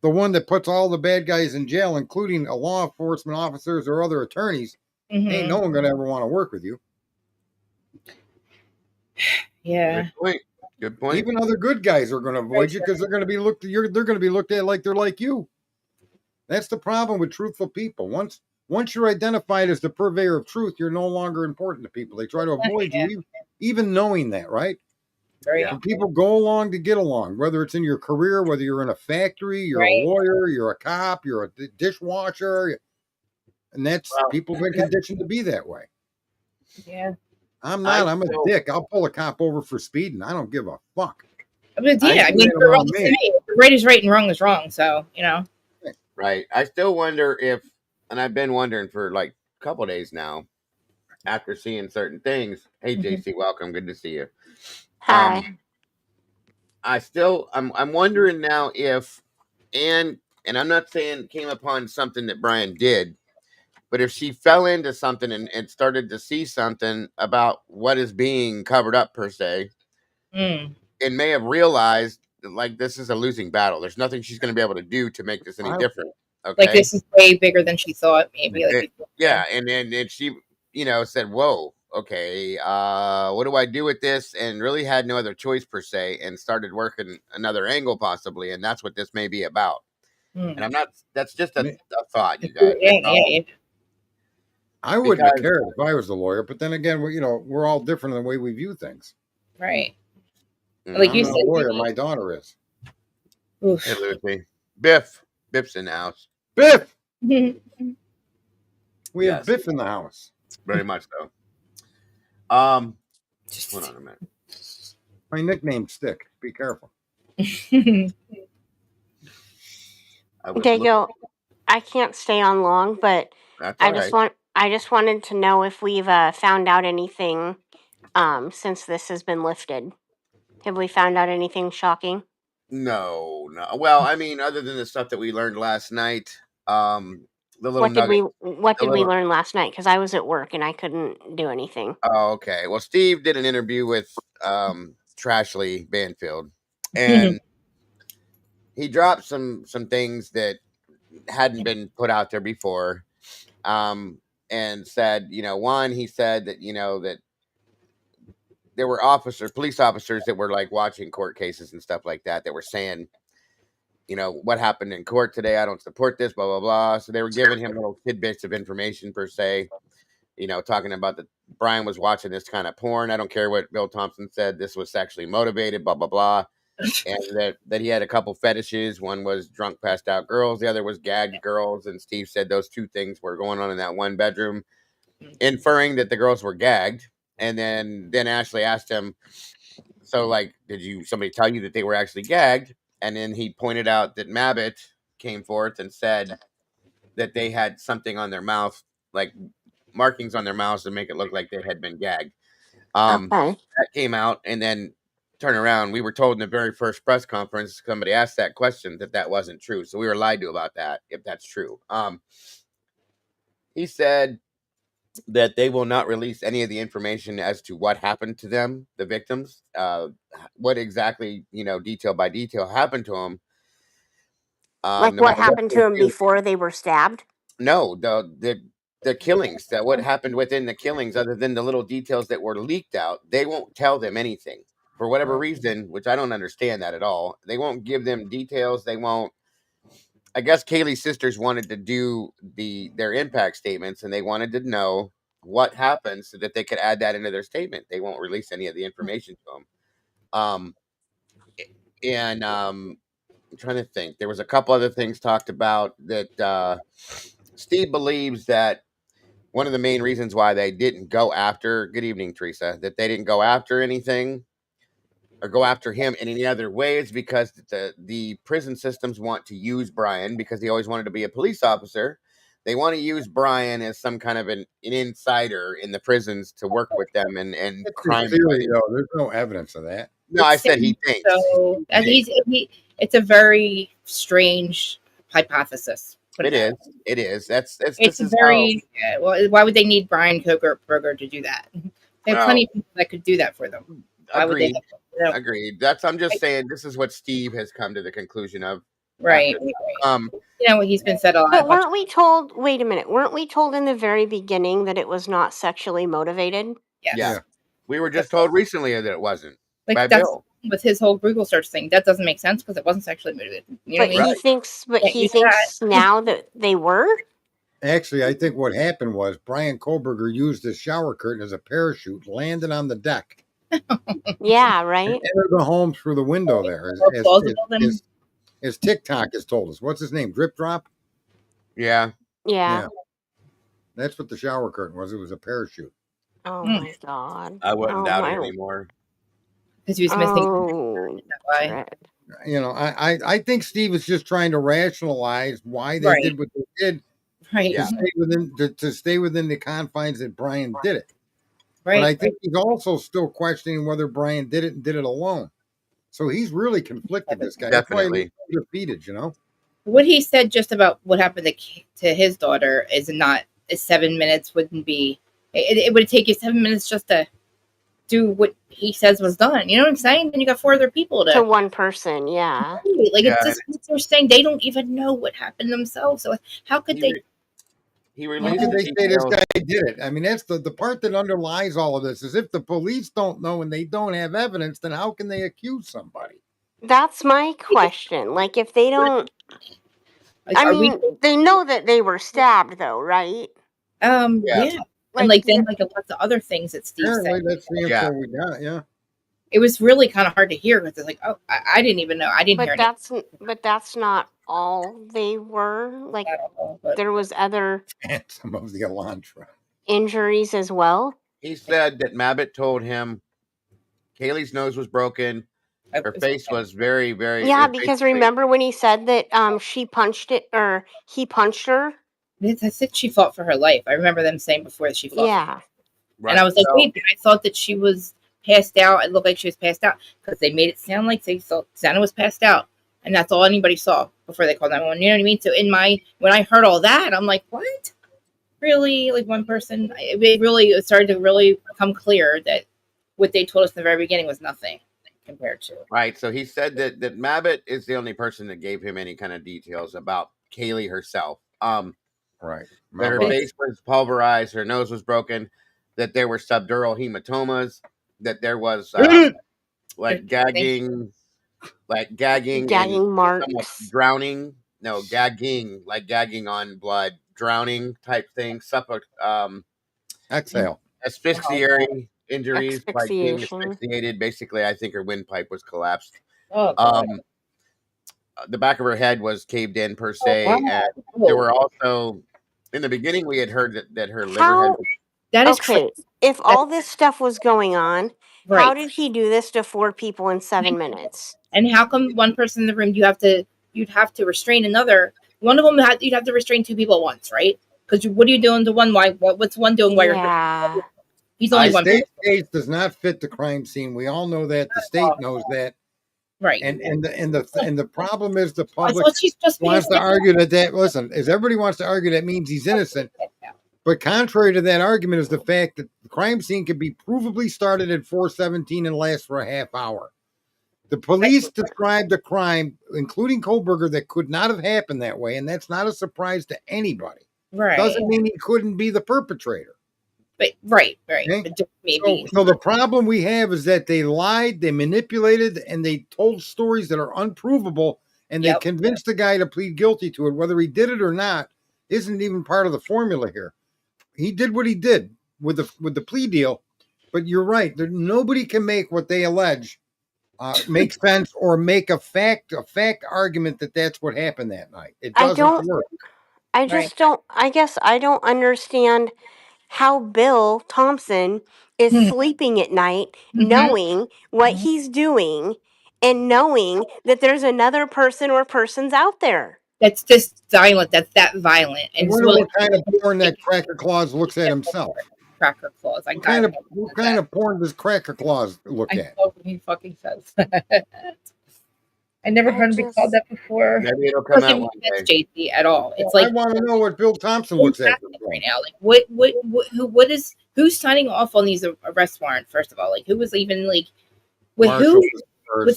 one that puts all the bad guys in jail, including law enforcement officers or other attorneys, ain't no one gonna ever want to work with you. Yeah. Good point. Even other good guys are going to avoid you because they're going to be looked. They're going to be looked at like they're like you. That's the problem with truthful people. Once you're identified as the purveyor of truth, you're no longer important to people. They try to avoid you, even knowing that, right? And people go along to get along, whether it's in your career, whether you're in a factory, you're a lawyer, you're a cop, you're a dishwasher, and that's people have been conditioned to be that way. Yeah. I'm not. I'm a dick. I'll pull a cop over for speeding. I don't give a fuck. I mean, right is right and wrong is wrong. So, you know. Right. I still wonder if, and I've been wondering for like a couple of days now, after seeing certain things. Hey, JC, welcome. Good to see you. Hi. I'm wondering now if, and I'm not saying came upon something that Brian did, but if she fell into something and started to see something about what is being covered up per se, and may have realized that, like, this is a losing battle. There's nothing she's going to be able to do to make this any different. Okay. Like, this is way bigger than she thought, maybe. Yeah, and then she, said, whoa, okay, what do I do with this? And really had no other choice per se, and started working another angle possibly, and that's what this may be about. And I'm not, that's just a thought, you guys. Yeah. I wouldn't have cared if I was the lawyer, but then again, we're all different in the way we view things. Right. Like I'm not a lawyer, my daughter is. Oof. Hey, Lucy. Biff's in the house. Biff! We have Biff in the house. Very much so. Hold on a minute. My nickname's Stick. Be careful. Dago, I can't stay on long, but I just wanted to know if we've found out anything since this has been lifted. Have we found out anything shocking? No. Well, I mean, other than the stuff that we learned last night, the little what did we learn last night? Because I was at work and I couldn't do anything. Oh, okay. Well, Steve did an interview with Trashley Banfield, and he dropped some things that hadn't been put out there before, and said, one, he said that that there were police officers that were like watching court cases and stuff like that were saying, what happened in court today, I don't support this, blah blah blah. So they were giving him little tidbits of information per se, talking about that Brian was watching this kind of porn. I don't care what Bill Thompson said, this was sexually motivated, blah blah blah. And that he had a couple fetishes. One was drunk, passed out girls. The other was gagged girls. And Steve said those two things were going on in that one bedroom, inferring that the girls were gagged. And then Ashley asked him, so like, did somebody tell you that they were actually gagged? And then he pointed out that Mabbitt came forth and said that they had something on their mouth, like markings on their mouths to make it look like they had been gagged. That came out, and then turn around. We were told in the very first press conference, somebody asked that question, that wasn't true. So we were lied to about that, if that's true. He said that they will not release any of the information as to what happened to them, the victims, what exactly, detail by detail happened to them. Like what happened to them before they were stabbed? No, the killings, that what happened within the killings, other than the little details that were leaked out, they won't tell them anything for whatever reason, which I don't understand that at all. They won't give them details. They won't. I guess Kaylee's sisters wanted to do their impact statements, and they wanted to know what happened so that they could add that into their statement. They won't release any of the information to them. I'm trying to think. There was a couple other things talked about that Steve believes that one of the main reasons why they didn't go after, good evening, Teresa, that they didn't go after anything or go after him in any other way is because the prison systems want to use Brian, because he always wanted to be a police officer. They want to use Brian as some kind of an insider in the prisons to work with them and crime. There's no evidence of that. No, I said he thinks. So it's a very strange hypothesis. It is. It's very well. Why would they need Brian Koberger to do that? They have plenty of people that could do that for them. Agreed. Agreed. I'm just saying. This is what Steve has come to the conclusion of. Right. He's been said a lot. But weren't we told? Wait a minute. Weren't we told in the very beginning that it was not sexually motivated? Yes. Yeah. We were just told recently that it wasn't. Like by that's Bill. With his whole Google search thing. That doesn't make sense because it wasn't sexually motivated. You know but what I mean? he thinks now that they were. Actually, I think what happened was Brian Koberger used his shower curtain as a parachute, landed on the deck. Yeah, right. And entered the home through the window there. As TikTok has told us. What's his name? Drip Drop? Yeah. That's what the shower curtain was. It was a parachute. Oh my God. I wouldn't doubt it anymore. Because he was missing. I think Steve is just trying to rationalize why they did what they did. Right. To stay within the confines that Brian did it. Right. But I think he's also still questioning whether Brian did it and did it alone. So he's really conflicted, this guy. Definitely. That's why he's defeated, What he said just about what happened to his daughter is 7 minutes wouldn't be. It would take you 7 minutes just to do what he says was done. You know what I'm saying? Then you got 4 other people to one person. Yeah. Like it's just they're saying they don't even know what happened themselves. So how could they? He How released could they say this details. guy did it? I mean, that's the part that underlies all of this. Is if the police don't know and they don't have evidence, then how can they accuse somebody? That's my question. Like, if they don't, I mean, they know that they were stabbed, though, right? Yeah. And like then like lots of other things that Steve Apparently, said. that's the info we got. Yeah. It was really kind of hard to hear because it's like, oh, I didn't even know. I didn't hear anything. But that's not all they were. Like, there was other And some of the Elantra injuries as well. He said that Mabbitt told him Kaylee's nose was broken. Her face was very, very. Yeah, because remember when he said that she punched it or he punched her? I said she fought for her life. I remember them saying before that she fought. Yeah. Right. And I was like, wait, but I thought that she was passed out. It looked like she was passed out because they made it sound like they thought Xana was passed out. And that's all anybody saw before they called 911. You know what I mean? So when I heard all that, I'm like, what? Really? Like one person? It started to really become clear that what they told us in the very beginning was nothing compared to. Right. So he said that Mabbitt is the only person that gave him any kind of details about Kaylee herself. Right. That her face was pulverized, her nose was broken, that there were subdural hematomas, that there was like gagging and marks, drowning. No, gagging, like gagging on blood, drowning type thing. Exhale. Asphyxiatory injuries, like being asphyxiated. Basically, I think her windpipe was collapsed. The back of her head was caved in per se, and there were also in the beginning we had heard that her liver had. Okay, if all this stuff was going on, how did he do this to 4 people in 7 minutes? And how come one person in the room you'd have to restrain another? One of them you'd have to restrain 2 people at once, right? Because what are you doing to one? What's one doing? Yeah. He's only one. State case does not fit the crime scene. We all know that. The state knows that. Right. And the problem is the public wants to argue that listen, as everybody wants to argue that means he's innocent. But contrary to that argument is the fact that the crime scene could be provably started at 4:17 and last for a half hour. The police described the crime, including Kohlberger, that could not have happened that way, and that's not a surprise to anybody. Right. Doesn't mean he couldn't be the perpetrator. But right. Okay? Maybe. So the problem we have is that they lied, they manipulated, and they told stories that are unprovable, and they convinced the guy to plead guilty to it. Whether he did it or not isn't even part of the formula here. He did what he did with the plea deal, but you're right. Nobody can make what they allege make sense or make a fact argument that that's what happened that night. It doesn't work. I just don't. I guess I don't understand how Bill Thompson is sleeping at night, knowing what he's doing, and knowing that there's another person or persons out there. That's just violent. That's that violent. And what kind of porn that Cracker Claus looks at himself? Cracker Claus. What kind of porn does Cracker Claus look at? I know what he fucking says. I never heard him be called that before. Maybe it'll come out one day. JC at all. It's like I want to know what Bill Thompson looks at right now. Like who's signing off on these arrest warrants? First of all, like who was even like with Marshall who?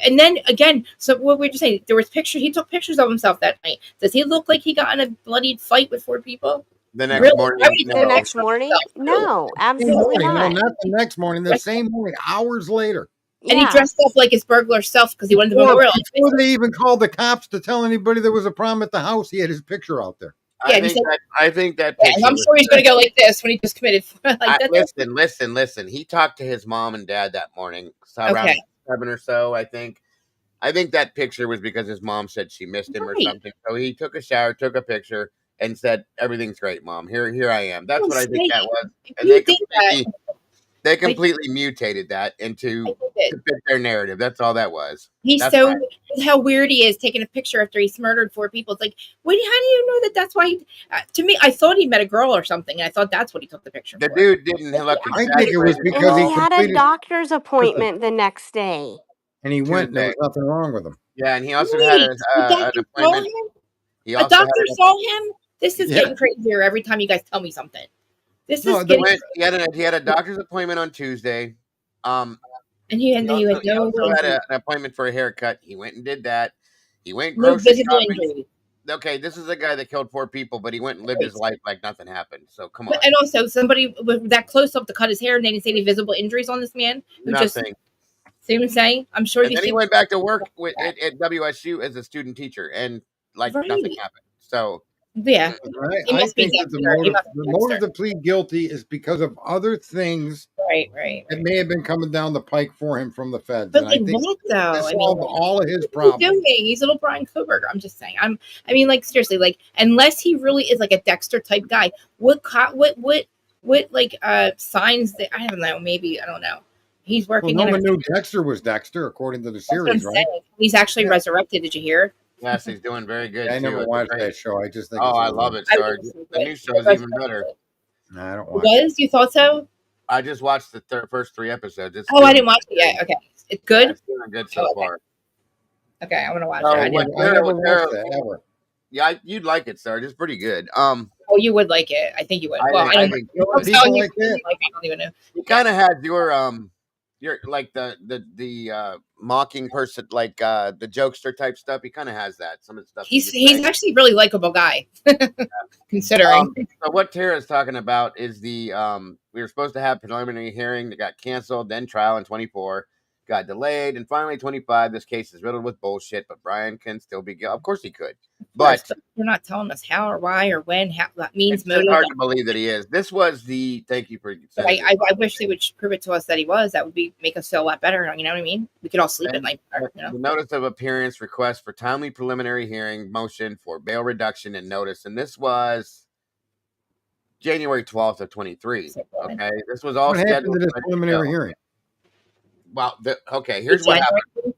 And then again, so what we were just saying, there was pictures. He took pictures of himself that night. Does he look like he got in a bloodied fight with 4 people? The next morning? The next morning? No, absolutely not. No, not the next morning. The same morning, hours later. And he dressed up like his burglar self because he wanted to memorial. Before they even called the cops to tell anybody there was a problem at the house, he had his picture out there. I think that picture. And I'm sure he's going to go like this when he just committed. Listen. He talked to his mom and dad that morning, around 7 or so. I think that picture was because his mom said she missed him or something. So he took a shower, took a picture, and said, "Everything's great, Mom. Here I am." That's what I think that was. And they completely mutated that to fit their narrative. That's all that was. How weird he is taking a picture after he's murdered 4 people. It's like, wait, how do you know that that's why? To me, I thought he met a girl or something, and I thought that's what he took the picture. The dude didn't look. I think it was because he had a doctor's appointment the next day, and he went. And there was nothing wrong with him. Yeah, and he also had an appointment. A doctor saw him. This is getting crazier every time you guys tell me something. This No, is getting. he had a doctor's appointment on Tuesday. And he had He no also had injury. an appointment for a haircut. He went and did that. He went No grocery visible shopping. injury. Okay, this is a guy that killed 4 people, but he went and lived his life like nothing happened. So come on. And also, somebody with that close up to cut his hair, and they didn't see any visible injuries on this man. Who Nothing. See what I'm saying? I'm sure. And then he went back to work at WSU as a student teacher, and nothing happened. So yeah, I think that the motive to plead guilty is because of other things, right. That may have been coming down the pike for him from the feds. But and I think what though? this solved all of his problems. What is he doing? He's little Brian Koberger. I'm just saying. Seriously, unless he really is like a Dexter type guy, what signs that I don't know. Maybe I don't know. He's working. Well, no one knew Dexter was Dexter, according to the series, right? Saying. He's actually resurrected. Did you hear? Yes, he's doing very good. I never watched that show. I just think. Oh, I love it, Sarge. The new show is even better. No, I don't watch. You thought so? I just watched the first 3 episodes. I didn't watch it yet. Okay, it's good. Yeah, it's doing good so far. Okay, I'm gonna watch it. I never watched that ever. Yeah, you'd like it, Sarge. It's pretty good. Oh, you would like it. I think you would. I think people like that. I don't even know. You kind of had your like the mocking person, like the jokester type stuff. He kind of has that. Some of the stuff. He's actually a really likable guy, considering. So what Tara's talking about is we were supposed to have preliminary hearing that got canceled, then trial in 24, got delayed, and finally 25. This case is riddled with bullshit, but Brian can still be guilty. Of course he could, but you're not telling us how or why or when. How that means it's hard to believe that he is. This was the thank you for. I wish they would prove it to us that he was. That would make us feel a lot better. You know what I mean? We could all sleep at night. The notice of appearance request for timely preliminary hearing motion for bail reduction and notice, and this was January 12th of 23. Okay, this was all scheduled to this preliminary hearing. Well, here's what happened.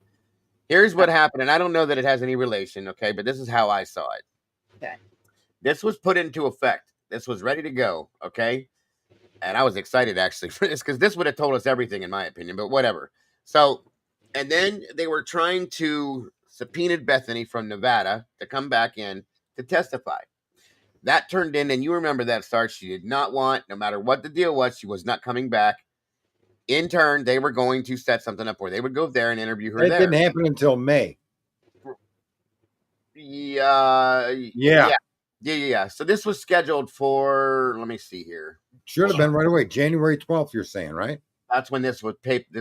Here's what happened, and I don't know that it has any relation, okay, but this is how I saw it. Okay. This was put into effect. This was ready to go, okay? And I was excited, actually, for this, because this would have told us everything, in my opinion, but whatever. So, and then they were trying to subpoena Bethany from Nevada to come back in to testify. That turned in, and you remember that, Sarge, she did not want, no matter what the deal was, she was not coming back. In turn, they were going to set something up where they would go there and interview her. That didn't happen until May. Yeah. So this was scheduled for, let me see here. Should have been right away. January 12th, you're saying, right? That's when this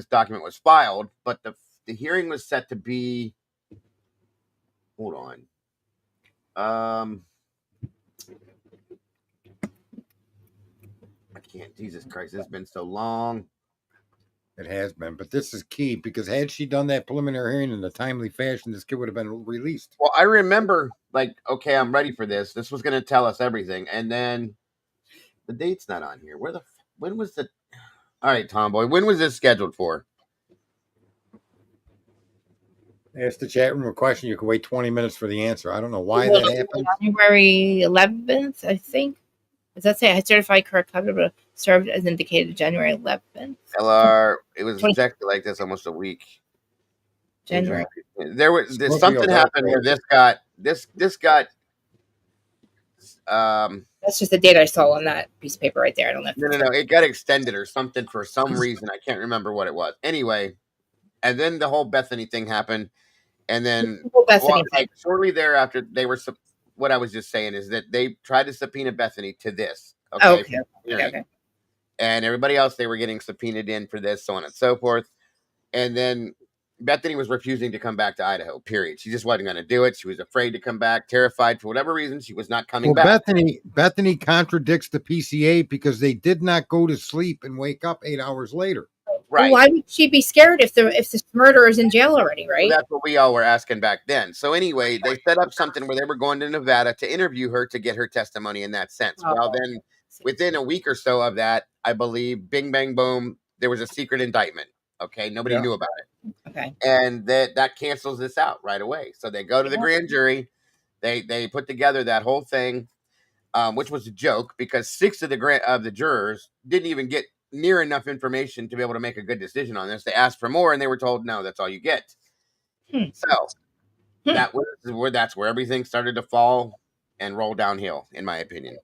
document was filed, but the hearing was set to be, hold on. I can't, Jesus Christ, it's been so long. It has been, but this is key because had she done that preliminary hearing in a timely fashion, this kid would have been released. Well, I remember, okay, I'm ready for this. This was going to tell us everything, and then the date's not on here. When was the? All right, Tomboy, when was this scheduled for? Ask the chat room a question. You can wait 20 minutes for the answer. I don't know why that happened. January 11th, I think. Does that say I certified correct copy served as indicated January 11th? LR, it was exactly like this, almost a week. January. There's something happened where this got. That's just the date I saw on that piece of paper right there. I don't know. No. It got extended or something for some reason. I can't remember what it was. Anyway, and then the whole Bethany thing happened, and then shortly thereafter, they were. What I was just saying is that they tried to subpoena Bethany to this. Okay. And everybody else, they were getting subpoenaed in for this, so on and so forth. And then Bethany was refusing to come back to Idaho, period. She just wasn't going to do it. She was afraid to come back, terrified for whatever reason. She was not coming back. Bethany contradicts the PCA because they did not go to sleep and wake up 8 hours later. Right. Well, why would she be scared if the murderer is in jail already, right? Well, that's what we all were asking back then. So anyway, they set up something where they were going to Nevada to interview her to get her testimony in that sense. Well, then within a week or so of that, I believe, bing, bang, boom, there was a secret indictment. Okay, nobody knew about it. Okay, and that cancels this out right away. So they go to the grand jury. They put together that whole thing, which was a joke because 6 of the jurors didn't even get near enough information to be able to make a good decision on this. They asked for more and they were told, no, that's all you get. So that's where everything started to fall and roll downhill, in my opinion.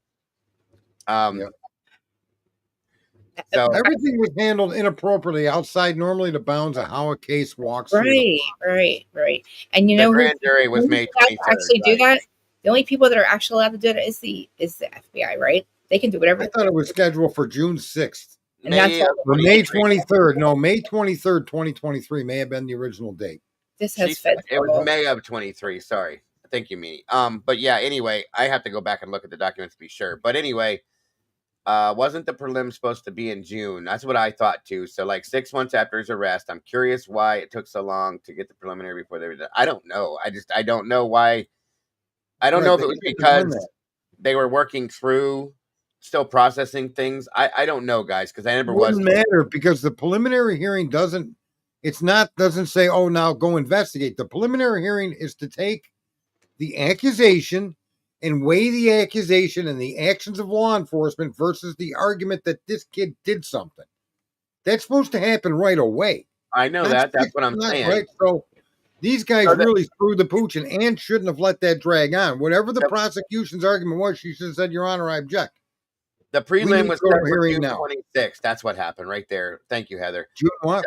So everything was handled inappropriately outside normally the bounds of how a case walks through. Right. And you the know grand jury was May 23rd. Actually, do that. The only people that are actually allowed to do that is the FBI, right? They can do whatever. I thought it was scheduled for June 6th. And that's all. Or May 23rd. No, May 23rd, 2023 may have been the original date. This has it was May of 23. Sorry. Thank you, Mimi. But yeah, anyway, I have to go back and look at the documents to be sure. But anyway, wasn't the prelim supposed to be in June? That's what I thought too. So like 6 months after his arrest, I'm curious why it took so long to get the preliminary before they were done. I don't know. I don't know why. I don't know if it was because they were working through, still processing things. I don't know, guys, because I never was. It wouldn't matter because the preliminary hearing doesn't say, oh, now go investigate. The preliminary hearing is to take the accusation and weigh the accusation and the actions of law enforcement versus the argument that this kid did something. That's supposed to happen right away. I know that. That's what I'm saying. Right? So these guys really screwed the pooch, and Ann shouldn't have let that drag on. Whatever the prosecution's argument was, she should have said, Your Honor, I object. The prelim was June 26th. That's what happened right there. Thank you, Heather. June what?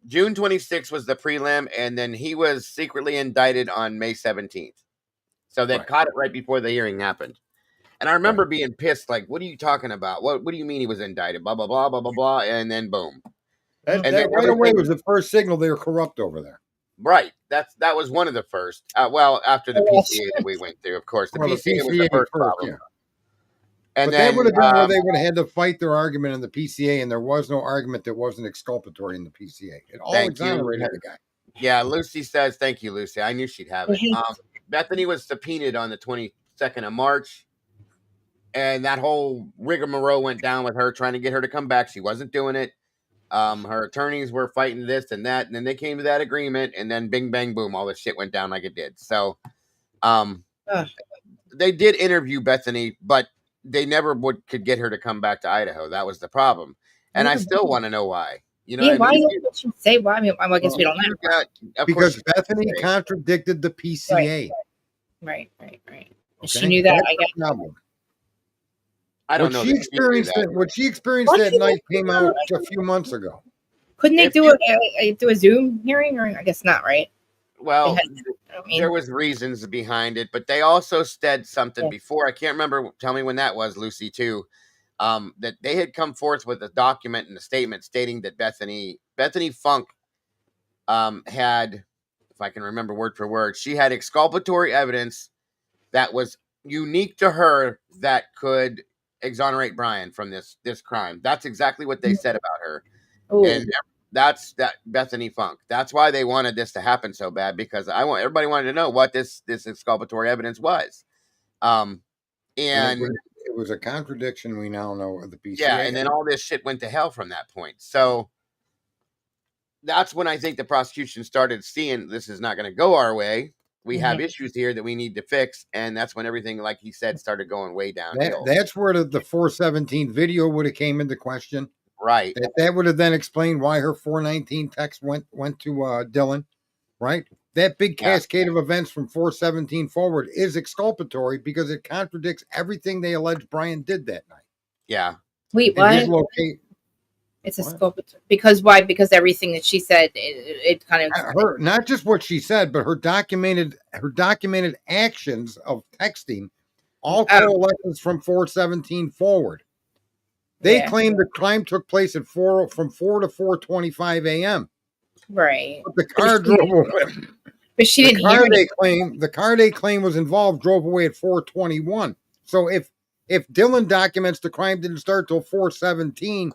June 26th was the prelim, and then he was secretly indicted on May 17th. So they caught it right before the hearing happened. And I remember being pissed, like, what are you talking about? What do you mean he was indicted? Blah, blah, blah, blah, blah, blah. And then boom. That right away was the first signal they were corrupt over there. Right. That was one of the first. Well, after the PCA that we went through, of course. The PCA was the first problem. Yeah. And but then, that would have been where they would have had to fight their argument in the PCA, and there was no argument that wasn't exculpatory in the PCA. It all exonerated the guy. Yeah, Lucy says, thank you, Lucy. I knew she'd have it. Bethany was subpoenaed on the 22nd of March, and that whole rigmarole went down with her trying to get her to come back. She wasn't doing it. Her attorneys were fighting this and that, and then they came to that agreement, and then bing, bang, boom, all this shit went down like it did. So they did interview Bethany, but they never could get her to come back to Idaho. That was the problem. And I still want to know why. You know, why didn't she say why? I mean, I guess we don't know. Because Bethany contradicted the PCA. Right. Okay. She knew that. I guess. I don't know. What she experienced that night came out a few months ago. Couldn't they do a Zoom hearing, or I guess not, right? Well, there was reasons behind it, but they also said something before. I can't remember. Tell me when that was, Lucy, too. That they had come forth with a document and a statement stating that Bethany Funk had, if I can remember word for word, she had exculpatory evidence that was unique to her that could exonerate Brian from this crime. That's exactly what they said about her. Ooh. And that's Bethany Funk. That's why they wanted this to happen so bad, because everybody wanted to know what this exculpatory evidence was. And it was a contradiction, we now know, of the PCA. Yeah, and then all this shit went to hell from that point. So that's when I think the prosecution started seeing this is not going to go our way. We have issues here that we need to fix, and that's when everything, like he said, started going way downhill. That's where the 417 video would have came into question. Right. That would have then explained why her 419 text went to Dylan, right? That big cascade of events from 417 forward is exculpatory because it contradicts everything they allege Brian did that night. Yeah. Wait, why? It's exculpatory. Because why? Because everything that she said, it kind of not just what she said, but her documented actions of texting all coalesces from 417 forward. They claim the crime took place at from 4 to 4:25 a.m. Right. But the car drove away. But she didn't hear anything. The car they claim was involved drove away at 4:21. So if Dylan documents the crime didn't start till 4:17,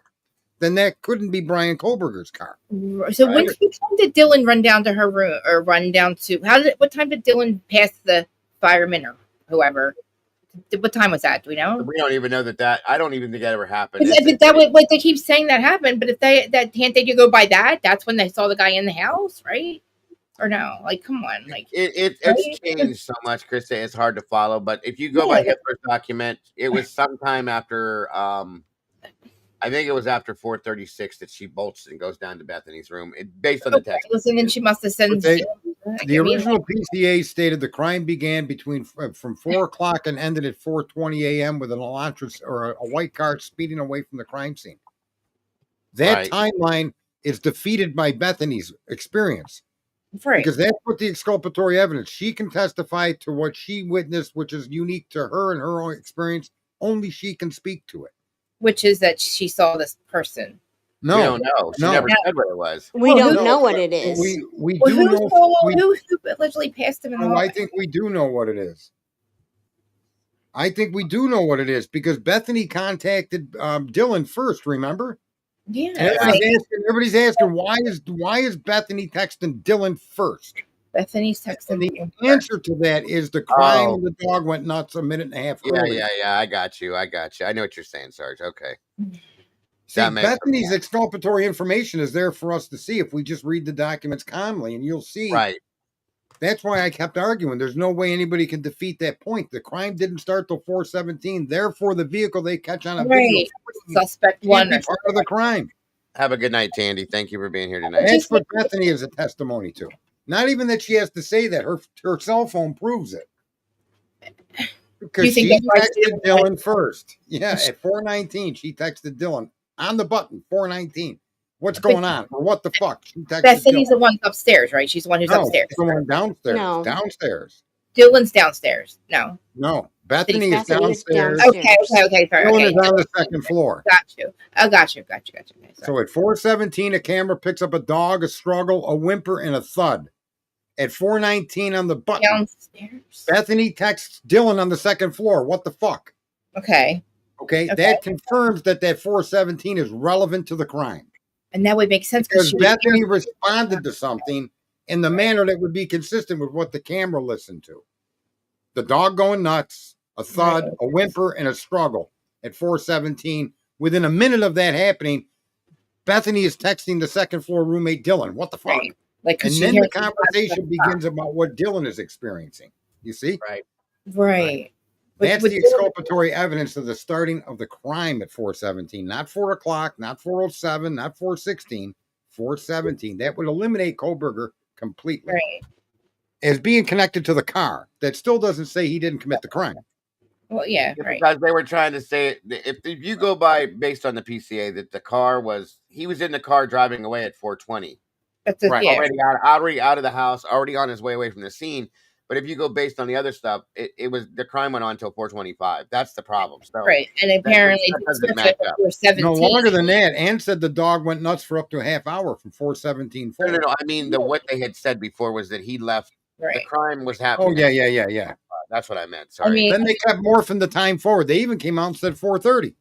then that couldn't be Brian Kohlberger's car. So what time did Dylan run down to her room, or run down to what time did Dylan pass the fireman or whoever? What time was that? Do we know? We don't even know that. I don't even think that ever happened. Like they keep saying that happened, but if can't they go by that? That's when they saw the guy in the house, right? Or no? Like, come on, like it's changed so much, Krista. It's hard to follow. But if you go by Hitler's document, it was sometime after. I think it was after 4:36 that she bolts and goes down to Bethany's room. Based on the text. Listen, then she must have sent. The original PCA stated the crime began from 4 o'clock and ended at 4:20 a.m. with an Elantra or a white car speeding away from the crime scene. That timeline is defeated by Bethany's experience. Right. Because that's what the exculpatory evidence. She can testify to what she witnessed, which is unique to her and her own experience. Only she can speak to it. Which is that she saw this person. No, we don't know. She never said what it was. We don't know what it is. We do know. Who allegedly passed him in the hallway? I think we do know what it is. I think we do know what it is because Bethany contacted Dylan first. Remember? Yeah. Everybody's asking why is Bethany texting Dylan first? Bethany's texting. The answer to that is the crime of the dog went nuts a minute and a half earlier. Yeah. I got you. I know what you're saying, Sarge. Okay. See, Bethany's exculpatory information is there for us to see if we just read the documents calmly, and you'll see. Right. That's why I kept arguing. There's no way anybody can defeat that point. The crime didn't start till 4:17. Therefore, the vehicle they catch on a video suspect one be part of the crime. Have a good night, Tandy. Thank you for being here tonight. That's what Bethany is a testimony to. Not even that she has to say that. Her cell phone proves it. Because she texted Dylan first. Yeah, at 4:19, she texted Dylan on the button, 4:19. What's going on? Or what the fuck? She texted Bethany's Dylan. the one upstairs, right? She's the one who's upstairs. She's the one downstairs. No. Downstairs. Dylan's downstairs. No. Bethany is downstairs. Okay. Sorry. Dylan is on the second floor. Got you. Got you. Okay, so at 4:17, a camera picks up a dog, a struggle, a whimper, and a thud. At 4:19 on the button, downstairs. Bethany texts Dylan on the second floor. What the fuck? Okay. That confirms that 4:17 is relevant to the crime. And that would make sense because Bethany responded to something in the manner that would be consistent with what the camera listened to. The dog going nuts, a thud, a whimper, and a struggle at 4:17. Within a minute of that happening, Bethany is texting the second floor roommate Dylan. What the fuck? Right. Like, and then the conversation begins about what Dylan is experiencing. You see? Right. That's the exculpatory evidence of the starting of the crime at 4:17, not 4 o'clock, not 4:07, not 4:16, 4:17. That would eliminate Kohlberger completely. Right. As being connected to the car. That still doesn't say he didn't commit the crime. Well, yeah, right. Because they were trying to say, if you go by based on the PCA, that he was in the car driving away at 4:20. That's right. Already out of the house, already on his way away from the scene. But if you go based on the other stuff, it was the crime went on until 4:25. That's the problem. So right, and apparently no longer than that. Ann said the dog went nuts for up to a half hour from 4:17. No. I mean, what they had said before was that he left. Right. The crime was happening. Oh yeah. That's what I meant. Sorry. I mean, then they kept morphing the time forward. They even came out and said 4:30.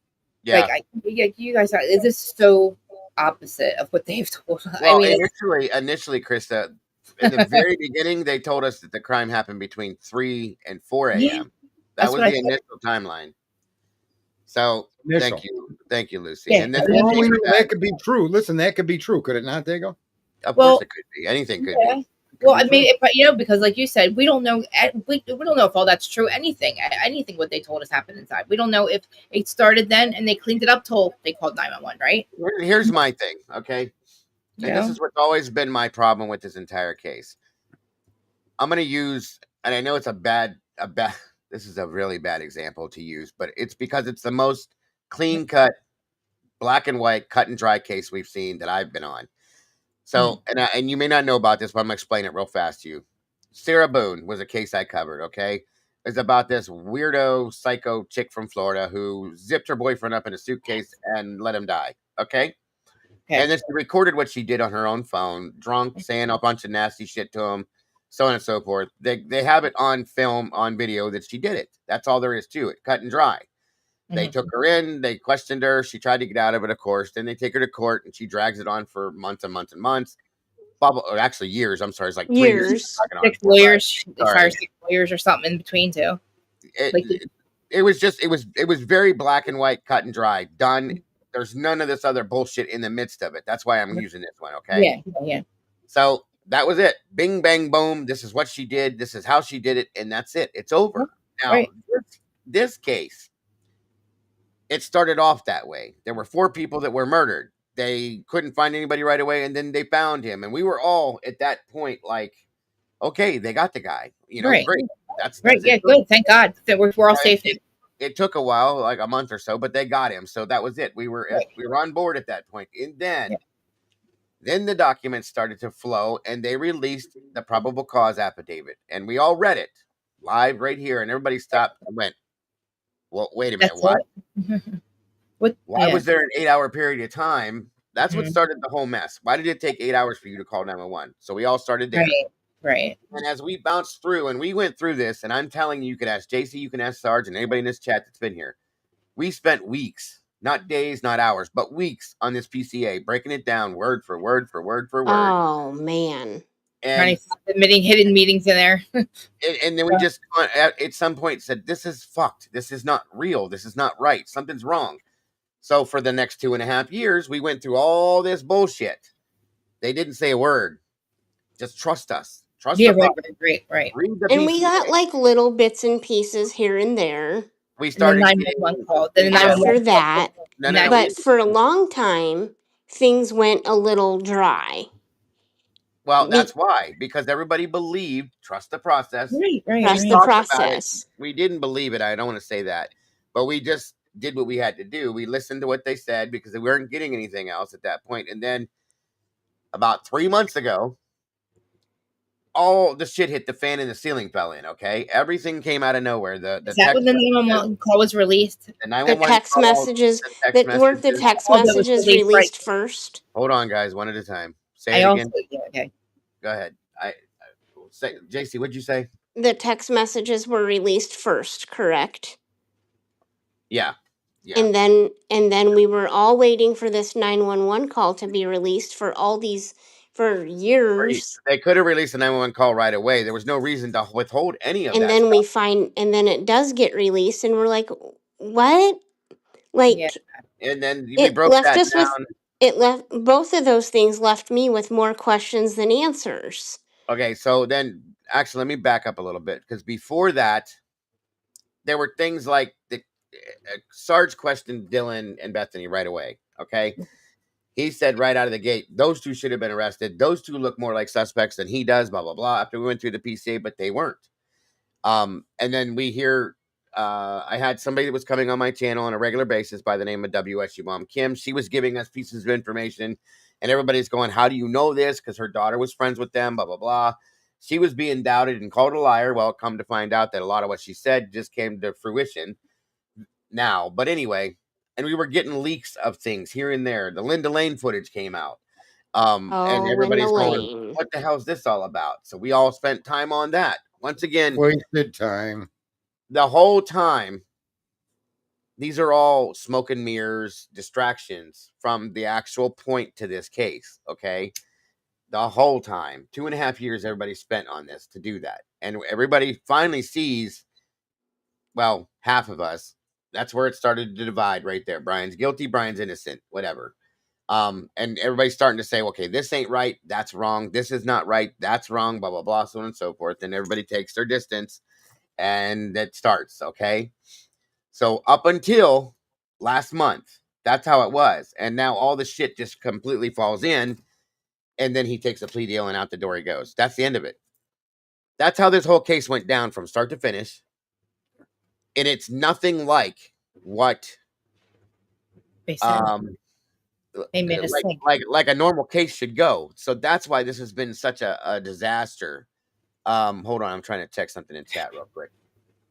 Yeah. You guys is this so opposite of what they've told us? Well, initially, Krista. In the very beginning, they told us that the crime happened between 3 and 4 a.m. Yeah, that was the initial timeline. So thank you, Lucy. Yeah. And then that could be true. Listen, that could be true. Could it not, Dago? Of course, it could be. Anything could be. Well, I mean, because like you said, we don't know. We don't know if all that's true. Anything what they told us happened inside. We don't know if it started then and they cleaned it up till they called 911. Right? Here's my thing. Okay. And this is what's always been my problem with this entire case. I'm going to use, and I know it's this is a really bad example to use, but it's because it's the most clean cut, black and white, cut and dry case we've seen that I've been on. So, and you may not know about this, but I'm going to explain it real fast to you. Sarah Boone was a case I covered, okay? It's about this weirdo, psycho chick from Florida who zipped her boyfriend up in a suitcase and let him die, okay? And then she recorded what she did on her own phone, drunk, saying a bunch of nasty shit to him, so on and so forth. They have it on film, on video that she did it. That's all there is to it, cut and dry. They took her in, they questioned her, she tried to get out of it, of course. Then they take her to court, and she drags it on for months and months and months. Or actually years, I'm sorry, it's like 3 years. 6 lawyers, they fire 6 lawyers or something in between too. It was very black and white, cut and dry, done. There's none of this other bullshit in the midst of it. That's why I'm using this one, okay? Yeah. So that was it. Bing, bang, boom. This is what she did. This is how she did it. And that's it. It's over. Now, this case, it started off that way. There were 4 people that were murdered. They couldn't find anybody right away, and then they found him. And we were all, at that point, like, okay, they got the guy. Great. That's yeah, good. Thank God. We're all safe now. it took a while, like a month or so, but they got him. So that was it. We were Right. we were on board at that point. And then the documents started to flow, and they released the probable cause affidavit, and we all read it live right here. And everybody stopped and went, "Well, wait a minute, That's what? What? Why was there an 8-hour period of time?" That's what Mhm. started the whole mess. Why did it take 8 hours for you to call 911? So we all started there. Right. Right. And as we bounced through and we went through this, and I'm telling you, you can ask JC, you can ask Sarge, and anybody in this chat that's been here. We spent weeks, not days, not hours, but weeks on this PCA, breaking it down word for word for word for word. Oh man! And admitting hidden meetings in there. and then we just at some point said, "This is fucked. This is not real. This is not right. Something's wrong." So for the next 2.5 years, we went through all this bullshit. They didn't say a word. Just trust us. Trust the process. Right. Read the And we PCA. got like little bits and pieces here and there. We started and the 911 call. Then the After 911 that, No. but for a long time, things went a little dry. Well, that's why, because everybody believed, trust the process. Trust the process. We didn't believe it. I don't want to say that, but we just did what we had to do. We listened to what they said because we weren't getting anything else at that point. And then about 3 months ago, all the shit hit the fan and the ceiling fell in. Okay, everything came out of nowhere. Is that when the 911 call was released? The text messages weren't the text messages released first. Hold on, guys, one at a time. Say I it also, again. okay. Go ahead. I say, JC, what'd you say? The text messages were released first, correct? Yeah. And then we were all waiting for this 911 call to be released for years. They could have released the 911 call right away. There was no reason to withhold any of And that. then then it does get released, and we're like, what? Like, and then we it broke left that us down. Both of those things left me with more questions than answers. Okay, so then actually let me back up a little bit, because before that, there were things like Sarge questioned Dylan and Bethany right away. Okay. He said right out of the gate, those two should have been arrested. Those two look more like suspects than he does, blah, blah, blah. After we went through the PCA, but they weren't. And then we hear, I had somebody that was coming on my channel on a regular basis by the name of WSU Mom Kim. She was giving us pieces of information, and everybody's going, how do you know this? Because her daughter was friends with them, blah, blah, blah. She was being doubted and called a liar. Well, come to find out that a lot of what she said just came to fruition now. But anyway, and we were getting leaks of things here and there. The Linda Lane footage came out. And everybody's going, what the hell is this all about? So we all spent time on that. Once again, wasted time. The whole time, these are all smoke and mirrors, distractions from the actual point to this case. Okay. The whole time, 2.5 years, everybody spent on this to do that. And everybody finally sees, well, half of us. That's where it started to divide right there. Brian's guilty, Brian's innocent, whatever. And everybody's starting to say, okay, this ain't right, that's wrong, this is not right, that's wrong, blah, blah, blah, so on and so forth. And everybody takes their distance, and it starts, okay? So up until last month, that's how it was. And now all the shit just completely falls in, and then he takes a plea deal, and out the door he goes. That's the end of it. That's how this whole case went down from start to finish. And it's nothing like what they made us think. Like a normal case should go. So that's why this has been such a disaster. Hold on, I'm trying to check something in chat real quick.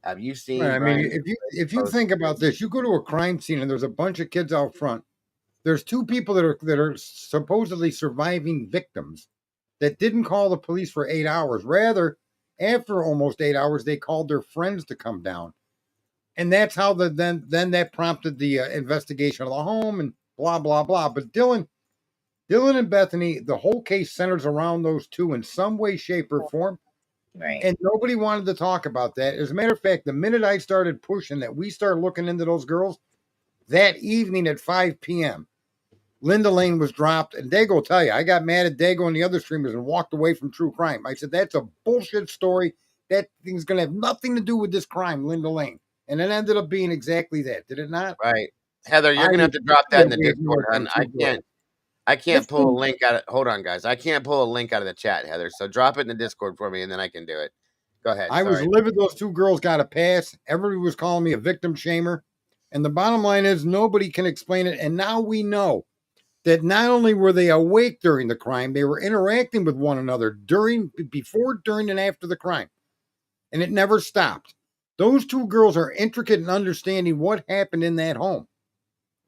Have you seen? I mean, if you think about this, you go to a crime scene and there's a bunch of kids out front. There's two people that are supposedly surviving victims that didn't call the police for 8 hours. Rather, after almost 8 hours, they called their friends to come down. And that's how then that prompted the investigation of the home and blah, blah, blah. But Dylan and Bethany, the whole case centers around those two in some way, shape, or form. Right. And nobody wanted to talk about that. As a matter of fact, the minute I started pushing that we started looking into those girls, that evening at 5 p.m., Linda Lane was dropped. And Dago will tell you, I got mad at Dago and the other streamers and walked away from true crime. I said, that's a bullshit story. That thing's going to have nothing to do with this crime, Linda Lane. And it ended up being exactly that. Did it not? Right. Heather, you're going to have to drop that in the Discord, hon. I can't pull a link out of, hold on, guys. I can't pull a link out of the chat, Heather. So drop it in the Discord for me, and then I can do it. Go ahead. I was livid those two girls got a pass. Everybody was calling me a victim shamer. And the bottom line is nobody can explain it. And now we know that not only were they awake during the crime, they were interacting with one another before, during, and after the crime. And it never stopped. Those two girls are intricate in understanding what happened in that home.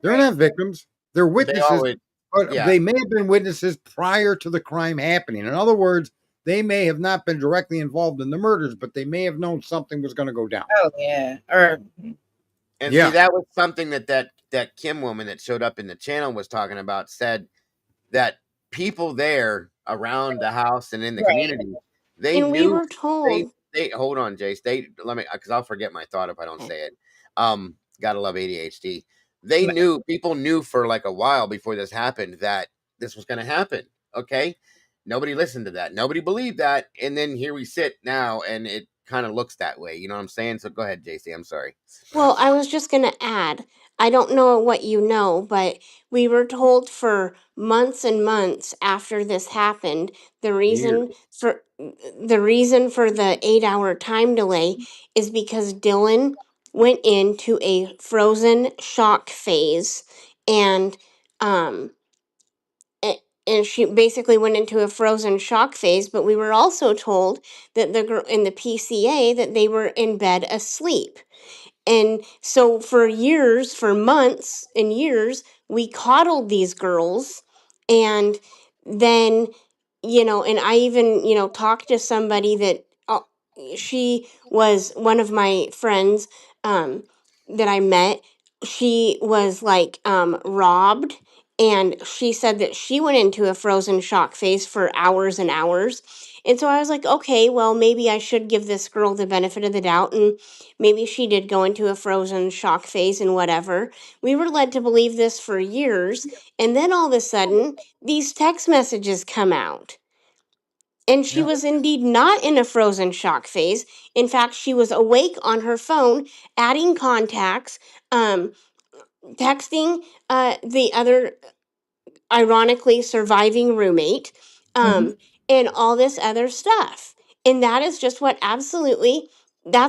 They're not victims. They're witnesses, but they may have been witnesses prior to the crime happening. In other words, they may have not been directly involved in the murders, but they may have known something was going to go down. Oh, yeah. Or And see, that was something that Kim woman that showed up in the channel was talking about, said that people there around the house and in the community, they and knew. we were told. They hold on, Jace. Let me, because I'll forget my thought if I don't say it. Gotta love ADHD. They knew, people knew for like a while before this happened that this was going to happen. Okay, nobody listened to that. Nobody believed that, and then here we sit now, and it kind of looks that way. You know what I'm saying? So go ahead, JC. I'm sorry. Well, I was just going to add, I don't know what you know, but we were told for months and months after this happened, the reason for the 8-hour time delay is because Dylan went into a frozen shock phase, and and she basically went into a frozen shock phase. But we were also told that the girl in the PCA that they were in bed asleep. And so for years, for months and years, we coddled these girls. And then, and I even, talked to somebody that she was one of my friends that I met. She was like robbed. And she said that she went into a frozen shock phase for hours and hours. And so I was like, okay, well, maybe I should give this girl the benefit of the doubt. And maybe she did go into a frozen shock phase and whatever. We were led to believe this for years. And then all of a sudden, these text messages come out. And she was indeed not in a frozen shock phase. In fact, she was awake on her phone, adding contacts, texting the other, ironically, surviving roommate, and all this other stuff. And that is just what that's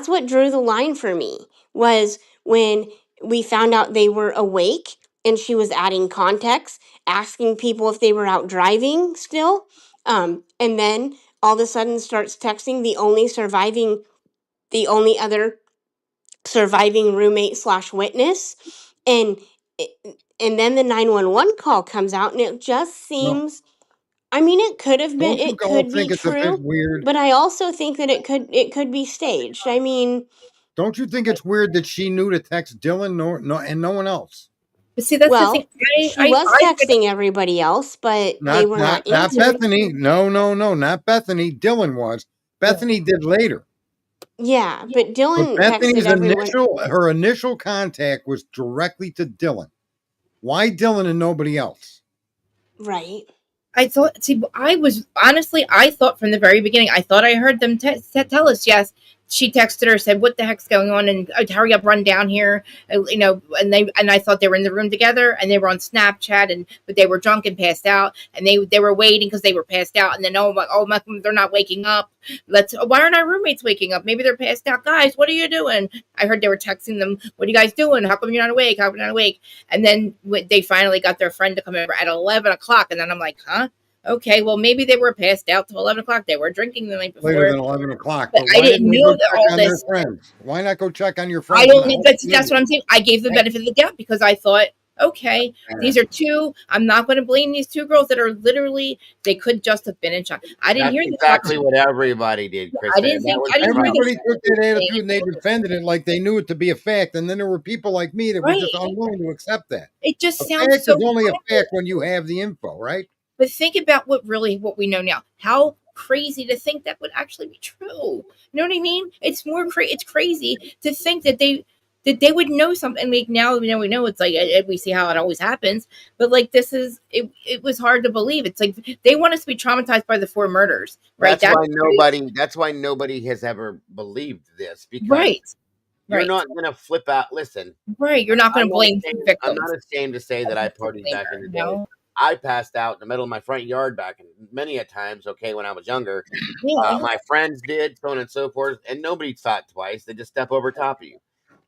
what drew the line for me, was when we found out they were awake and she was adding context, asking people if they were out driving still. And then all of a sudden starts texting the only other surviving roommate / witness. And and then the 911 call comes out, and it just seems, I mean, it could have been, it could be it's a bit true, weird? but I also think that it could be staged. I mean, don't you think it's weird that she knew to text Dylan and no one else? But see, that's the thing. She was texting everybody else, but they were not answering. Bethany. No, not Bethany. Dylan was. Bethany did later. Yeah, but Dylan Bethany's texted everyone. her initial contact was directly to Dylan. Why Dylan and nobody else? Right. I thought, I thought from the very beginning, I thought I heard them tell us, yes, she texted her, said, what the heck's going on? And hurry up, run down here. And I thought they were in the room together, and they were on Snapchat, but they were drunk and passed out, and they were waiting because they were passed out. And then, they're not waking up. Why aren't our roommates waking up? Maybe they're passed out. Guys, what are you doing? I heard they were texting them, what are you guys doing? How come you're not awake? How come you're not awake? And then they finally got their friend to come over at 11 o'clock. And then I'm like, huh? Okay, well, maybe they were passed out till 11 o'clock. They were drinking the night before. Later than 11 o'clock. But I didn't know that all this. Why not go check on your friends? I don't think that's what I'm saying. I gave the benefit of the doubt because I thought, okay, these are two. I'm not going to blame these two girls that are literally, they could just have been in shock. I didn't hear exactly what everybody did, Chris. I didn't think everybody took that attitude and they defended it like they knew it to be a fact. And then there were people like me that were just unwilling to accept that. It just a sounds fact so is only a fact when you have the info, right? But think about what we know now. How crazy to think that would actually be true. You know what I mean? It's it's crazy to think that they would know something. Like now, we know it's like we see how it always happens. But like it was hard to believe. It's like they want us to be traumatized by the 4 murders, right? That's why nobody has ever believed this, because you're not going to flip out. Listen, right? You're not going to blame victims. I'm not ashamed to say that I partied back in the day. I passed out in the middle of my front yard back in many a times. Okay, when I was younger, Yeah. my friends did, so on and so forth, and nobody thought twice. They just step over top of you.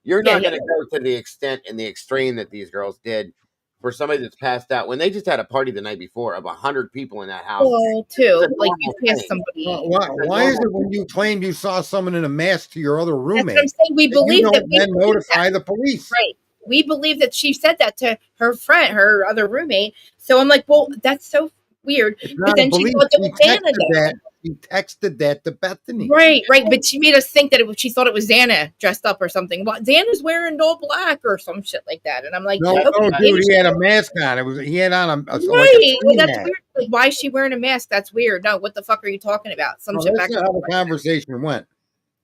You're Yeah, not yeah. going to go to the extent and the extreme that these girls did for somebody that's passed out when they just had a party the night before of 100 people in that house. Well, It's too, a like you normal pass thing. somebody. Why is it when you claim you saw someone in a mask to your other That's what I'm roommate saying. We that you believe that don't we then believe notify the police? Right. We believe that she said that to her friend, her other roommate. So I'm like, well, that's so weird. It's But not a then she belief. thought that She was Xana texted that. doing. She texted that to Bethany. Right, right. But she made us think that she thought it was Xana dressed up or something. Well, Xana's wearing all black or some shit like that. And I'm like, No, okay, no, maybe dude, he she had a mask on. He had on like a right. ski Well, that's mask. weird. Like, why is she wearing a mask? That's weird. No, what the fuck are you talking about? Some No, shit that's back. not how the conversation went.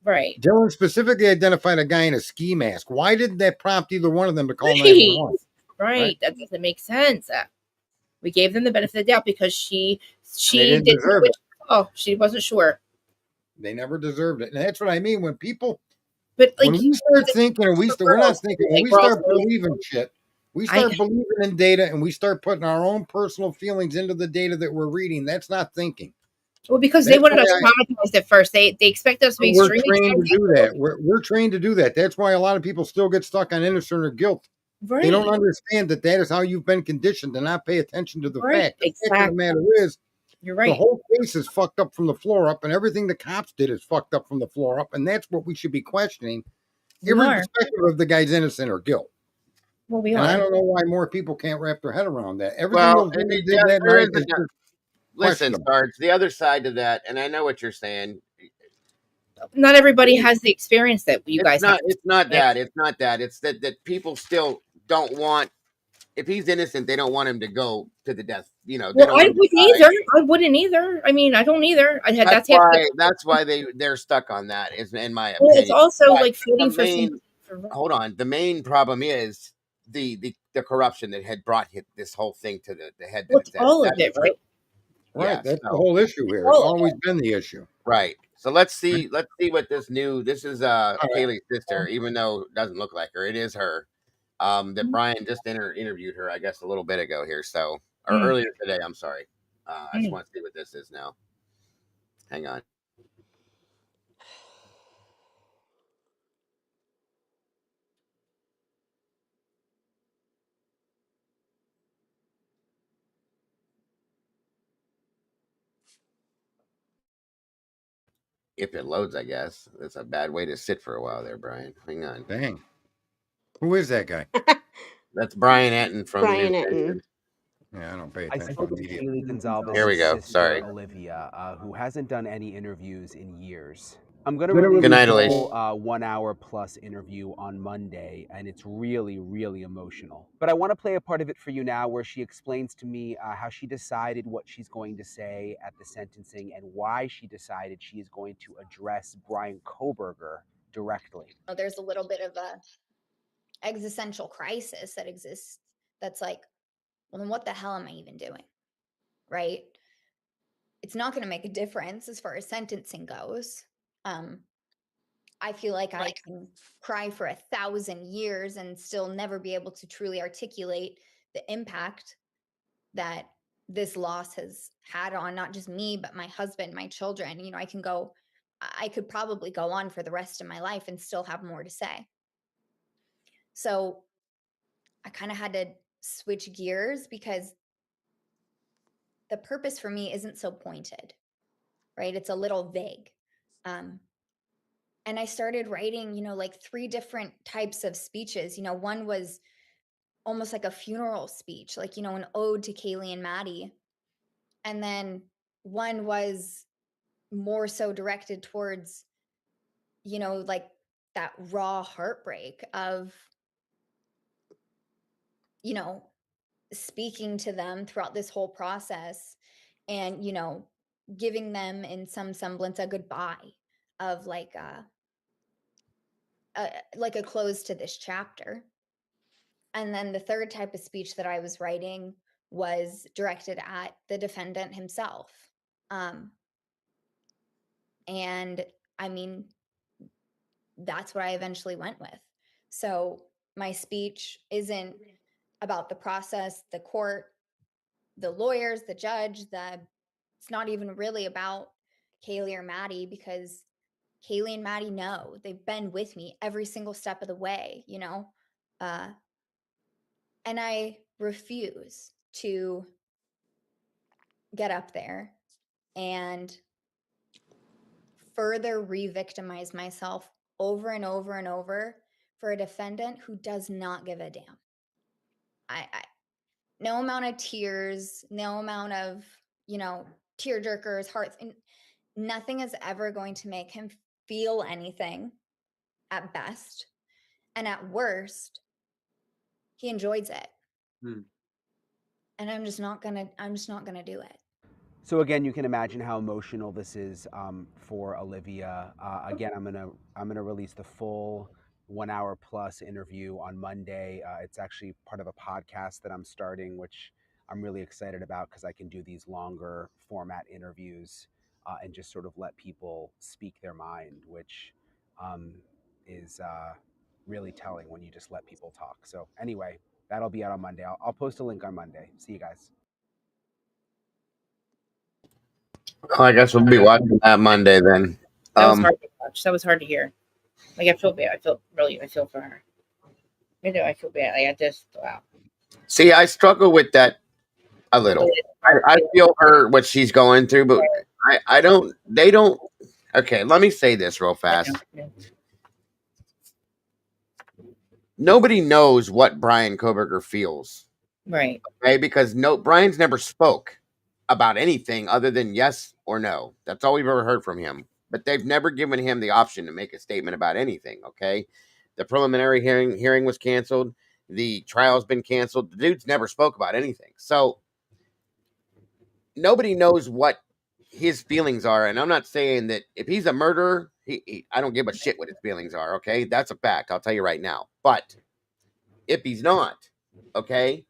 Right. Dylan specifically identified a guy in a ski mask. Why didn't that prompt either one of them to call Right. 911? Right. That doesn't make sense. We gave them the benefit of the doubt because she They didn't didn't know deserve which. it. Oh, she wasn't sure. They never deserved it. And that's what I mean when people, But like, when we start thinking, and we're not thinking, when like, we we're start also, believing shit, we I start believing in data and we start putting our own personal feelings into the data that we're reading. That's not thinking. well, because they That's wanted why us traumatized at first. They expect us to be we're extremely trained to do traumatized. that. We're trained to do that. That's why a lot of people still get stuck on innocent or guilt. They don't Right. understand that is how you've been conditioned to not pay attention to the Right. fact. The fact of the Exactly. matter is, You're the right. whole case is fucked up from the floor up, and everything the cops did is fucked up from the floor up, and that's what we should be questioning, We are. irrespective of the guy's innocent or guilt. Well, we And I are. don't know why more people can't wrap their head around that. Everything Well, those and women did that there night is is just listen, questionable. Sarge, the other side to that, and I know what you're saying. Not everybody has the experience that you guys have. It's not that. It's not that. It's that people still don't want. If he's innocent, they don't want him to go to the death. You know, they Well, don't I want him to wouldn't die. either. I wouldn't either. I mean, I don't either. I had That's that's half. That's why they're stuck on that. Is in my Well, it's opinion. also But like the fighting for main some. hold on. The main problem is the corruption that had brought this whole thing to the head that What's it's at. all of That's it, right? Right. yeah. That's the So whole issue here. It's All of always been the issue. right. So let's see what this is All right. Kaylee's sister, even though it doesn't look like her. It is her. That Brian just interviewed her, I guess, a little bit ago here. So or earlier today, I'm sorry. I just want to see what this is now. Hang on. If it loads, I guess. That's a bad way to sit for a while there, Brian. Hang on. Dang. Who is that guy? That's Brian Etten from Brian News Etten. Nation. Yeah, I don't pay I attention spoke to to media. Kaylee Gonzalez's Here we go. sister, Sorry. Olivia, who hasn't done any interviews in years. I'm going to Good release night, a Elise. full 1 hour plus interview on Monday, and it's really, really emotional. But I want to play a part of it for you now where she explains to me how she decided what she's going to say at the sentencing and why she decided she is going to address Brian Kohberger directly. There's a little bit of a existential crisis that exists that's like, well, then what the hell am I even doing? Right? It's not going to make a difference as far as sentencing goes. I feel like I can cry for 1,000 years and still never be able to truly articulate the impact that this loss has had on not just me, but my husband, my children. You know, I could probably go on for the rest of my life and still have more to say. So I kind of had to switch gears because the purpose for me isn't so pointed, right? It's a little vague. And I started writing, like 3 different types of speeches. One was almost like a funeral speech, like, an ode to Kaylee and Maddie. And then one was more so directed towards, like that raw heartbreak of, speaking to them throughout this whole process and, giving them in some semblance a goodbye of like a close to this chapter. And then the third type of speech that I was writing was directed at the defendant himself. And I mean, that's what I eventually went with. So my speech isn't about the process, the court. the lawyers, the judge, it's not even really about Kaylee or Maddie, because Kaylee and Maddie know. They've been with me every single step of the way, you know? And I refuse to get up there and further re-victimize myself over and over and over for a defendant who does not give a damn. I no amount of tears, no amount of, you know, tear jerkers, hearts, nothing is ever going to make him feel anything at best. And at worst, he enjoys it. And I'm just not gonna do it. So again, you can imagine how emotional this is for Olivia. Again, I'm gonna release the full 1 hour plus interview on Monday. It's actually part of a podcast that I'm starting, which I'm really excited about because I can do these longer format interviews and just sort of let people speak their mind, which is really telling when you just let people talk. So anyway, that'll be out on Monday. I'll post a link on Monday. See you guys. Well, I guess we'll be watching that Monday then. That was hard to watch. That was hard to hear. Like, I feel bad. I feel for her. You know, I feel bad. Like, I just, wow. See, I struggle with that a little. I feel her, what she's going through, but I don't, they don't. Okay, let me say this real fast. Nobody knows what Brian Koberger feels. Right. Okay, because Brian's never spoke about anything other than yes or no. That's all we've ever heard from him. But they've never given him the option to make a statement about anything. Okay, the preliminary hearing was canceled. The trial's been canceled. The dude's never spoke about anything. So nobody knows what his feelings are. And I'm not saying that if he's a murderer, I don't give a shit what his feelings are. Okay, that's a fact. I'll tell you right now. But if he's not, okay,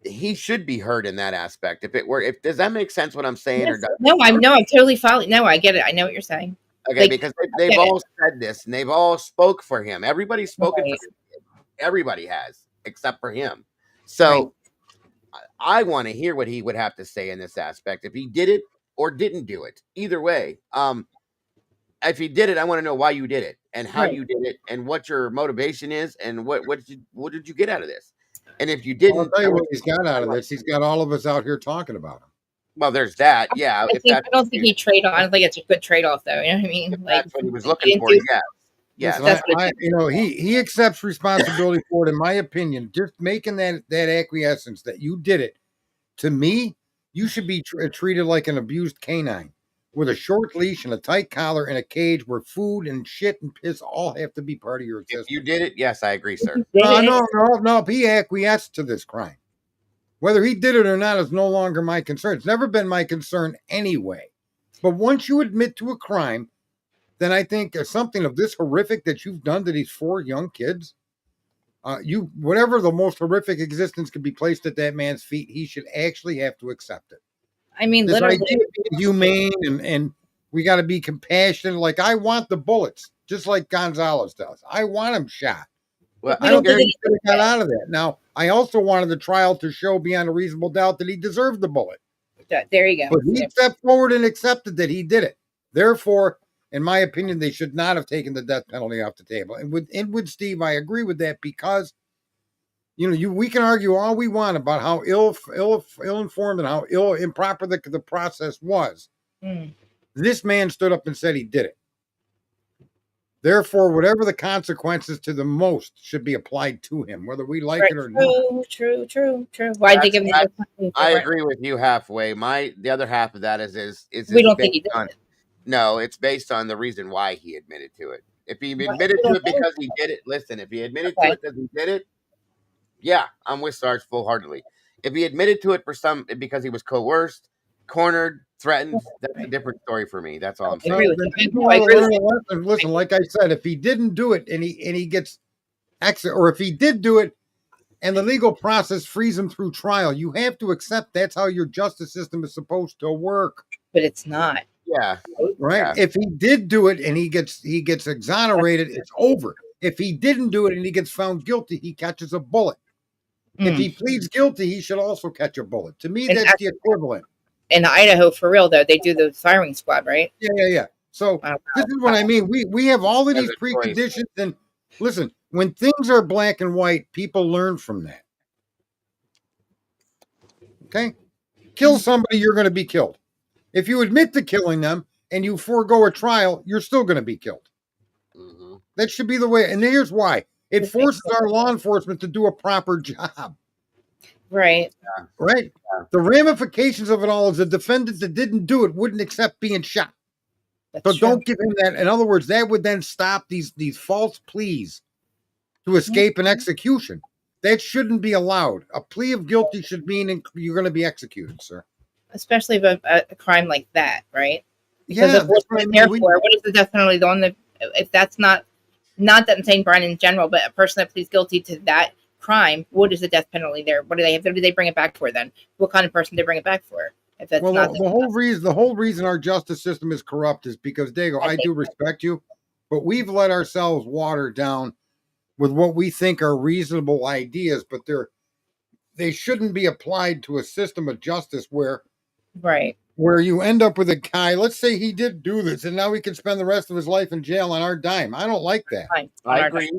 he should be heard in that aspect. If does that make sense what I'm saying? Yes. Or does I'm totally following. No, I get it. I know what you're saying. Okay, like, because they've all said this and they've all spoke for him. Everybody's spoken for him. Everybody has, except for him. So I want to hear what he would have to say in this aspect. If he did it or didn't do it. Either way. If he did it, I want to know why you did it and how you did it and what your motivation is and what did you get out of this? And if you didn't, I'll tell you what he's got out of this. He's got all of us out here talking about him. Well, there's that. Yeah. I don't think he trade off. I don't think it's a good trade off, though. You know what I mean? Like, that's what he was looking for. Yeah. Yes. He accepts responsibility for it. In my opinion, just making that acquiescence that you did it. To me, you should be treated like an abused canine with a short leash and a tight collar in a cage where food and shit and piss all have to be part of your existence. If you did it, yes, I agree, sir. No. He acquiesced to this crime. Whether he did it or not is no longer my concern. It's never been my concern anyway. But once you admit to a crime, then I think something of this horrific that you've done to these 4 young kids, whatever the most horrific existence could be placed at that man's feet, he should actually have to accept it. I mean, this literally idea of being humane and we got to be compassionate. Like, I want the bullets, just like Gonzalez does. I want him shot. Well, I don't think he could have got out of that. Now, I also wanted the trial to show beyond a reasonable doubt that he deserved the bullet. There you go. But he stepped forward and accepted that he did it. Therefore, in my opinion, they should not have taken the death penalty off the table. And with Steve, I agree with that because, we can argue all we want about how ill-informed and how improper the process was. This man stood up and said he did it. Therefore, whatever the consequences to the most should be applied to him, whether we like it or not. True. Why they give him I agree with you halfway. The other half of that is we don't think he did it. No, it's based on the reason why he admitted to it. If he admitted to it because he did it, listen, if he admitted to it because he did it, yeah, I'm with Sarge full-heartedly. If he admitted to it because he was coerced, cornered, threatened, that's a different story for me. That's all I'm saying. Listen, like I said, if he didn't do it and he gets exit, or if he did do it and the legal process frees him through trial, you have to accept that's how your justice system is supposed to work. But it's not. Yeah. Right. Yeah. If he did do it and he gets exonerated, it's over. If he didn't do it and he gets found guilty, he catches a bullet. If he pleads guilty, he should also catch a bullet. To me, And that's the equivalent. In Idaho, for real though, they do the firing squad, right? Yeah. So this is what I mean. We have all of these preconditions, and listen, when things are black and white, people learn from that. Okay, kill somebody, you're going to be killed. If you admit to killing them and you forego a trial, you're still going to be killed. That should be the way. And here's why: it forces our law enforcement to do a proper job. Right. Right. The ramifications of it all is a defendant that didn't do it wouldn't accept being shot. So don't give him that. In other words, that would then stop these false pleas to escape an execution. That shouldn't be allowed. A plea of guilty should mean you're going to be executed, sir. Especially if a crime like that, right? Because Yeah, of what is the death penalty? The one that, if that's not that I'm saying Brian in general, but a person that pleads guilty to that crime, what is the death penalty there? What do they have? What do they bring it back for then? What kind of person do they bring it back for? If that's not the whole reason our justice system is corrupt is because, Dago, I do respect you, but we've let ourselves water down with what we think are reasonable ideas, but they shouldn't be applied to a system of justice where you end up with a guy, let's say he did do this, and now he can spend the rest of his life in jail on our dime. I don't like that. I agree.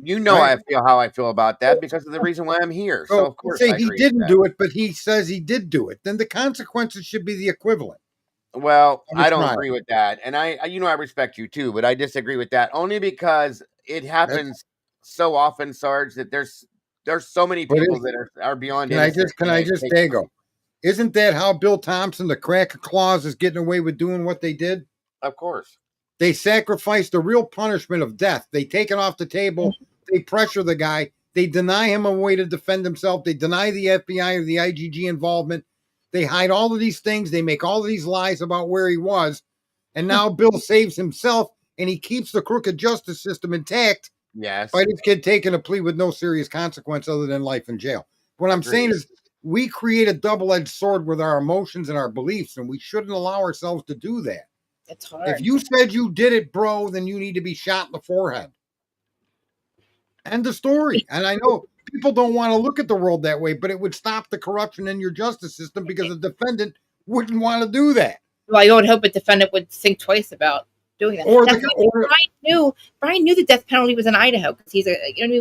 You know, I feel how I feel about that because of the reason why I'm here. So of course, say he didn't do it, but he says he did do it. Then the consequences should be the equivalent. Well, I don't agree with that, and I respect you too, but I disagree with that only because it happens so often, Sarge, that there's so many people that are beyond. Can I just Dago? Isn't that how Bill Thompson, the cracker clause, is getting away with doing what they did? Of course. They sacrificed the real punishment of death. They take it off the table. They pressure the guy. They deny him a way to defend himself. They deny the FBI or the IGG involvement. They hide all of these things. They make all of these lies about where he was. And now Bill saves himself, and he keeps the crooked justice system intact. Yes. By this kid taking a plea with no serious consequence other than life in jail. What I'm saying is we create a double-edged sword with our emotions and our beliefs, and we shouldn't allow ourselves to do that. It's hard. If you said you did it, bro, then you need to be shot in the forehead. End of story. And I know people don't want to look at the world that way, but it would stop the corruption in your justice system because the defendant wouldn't want to do that. Well, I would hope a defendant would think twice about doing that. Brian knew the death penalty was in Idaho because he's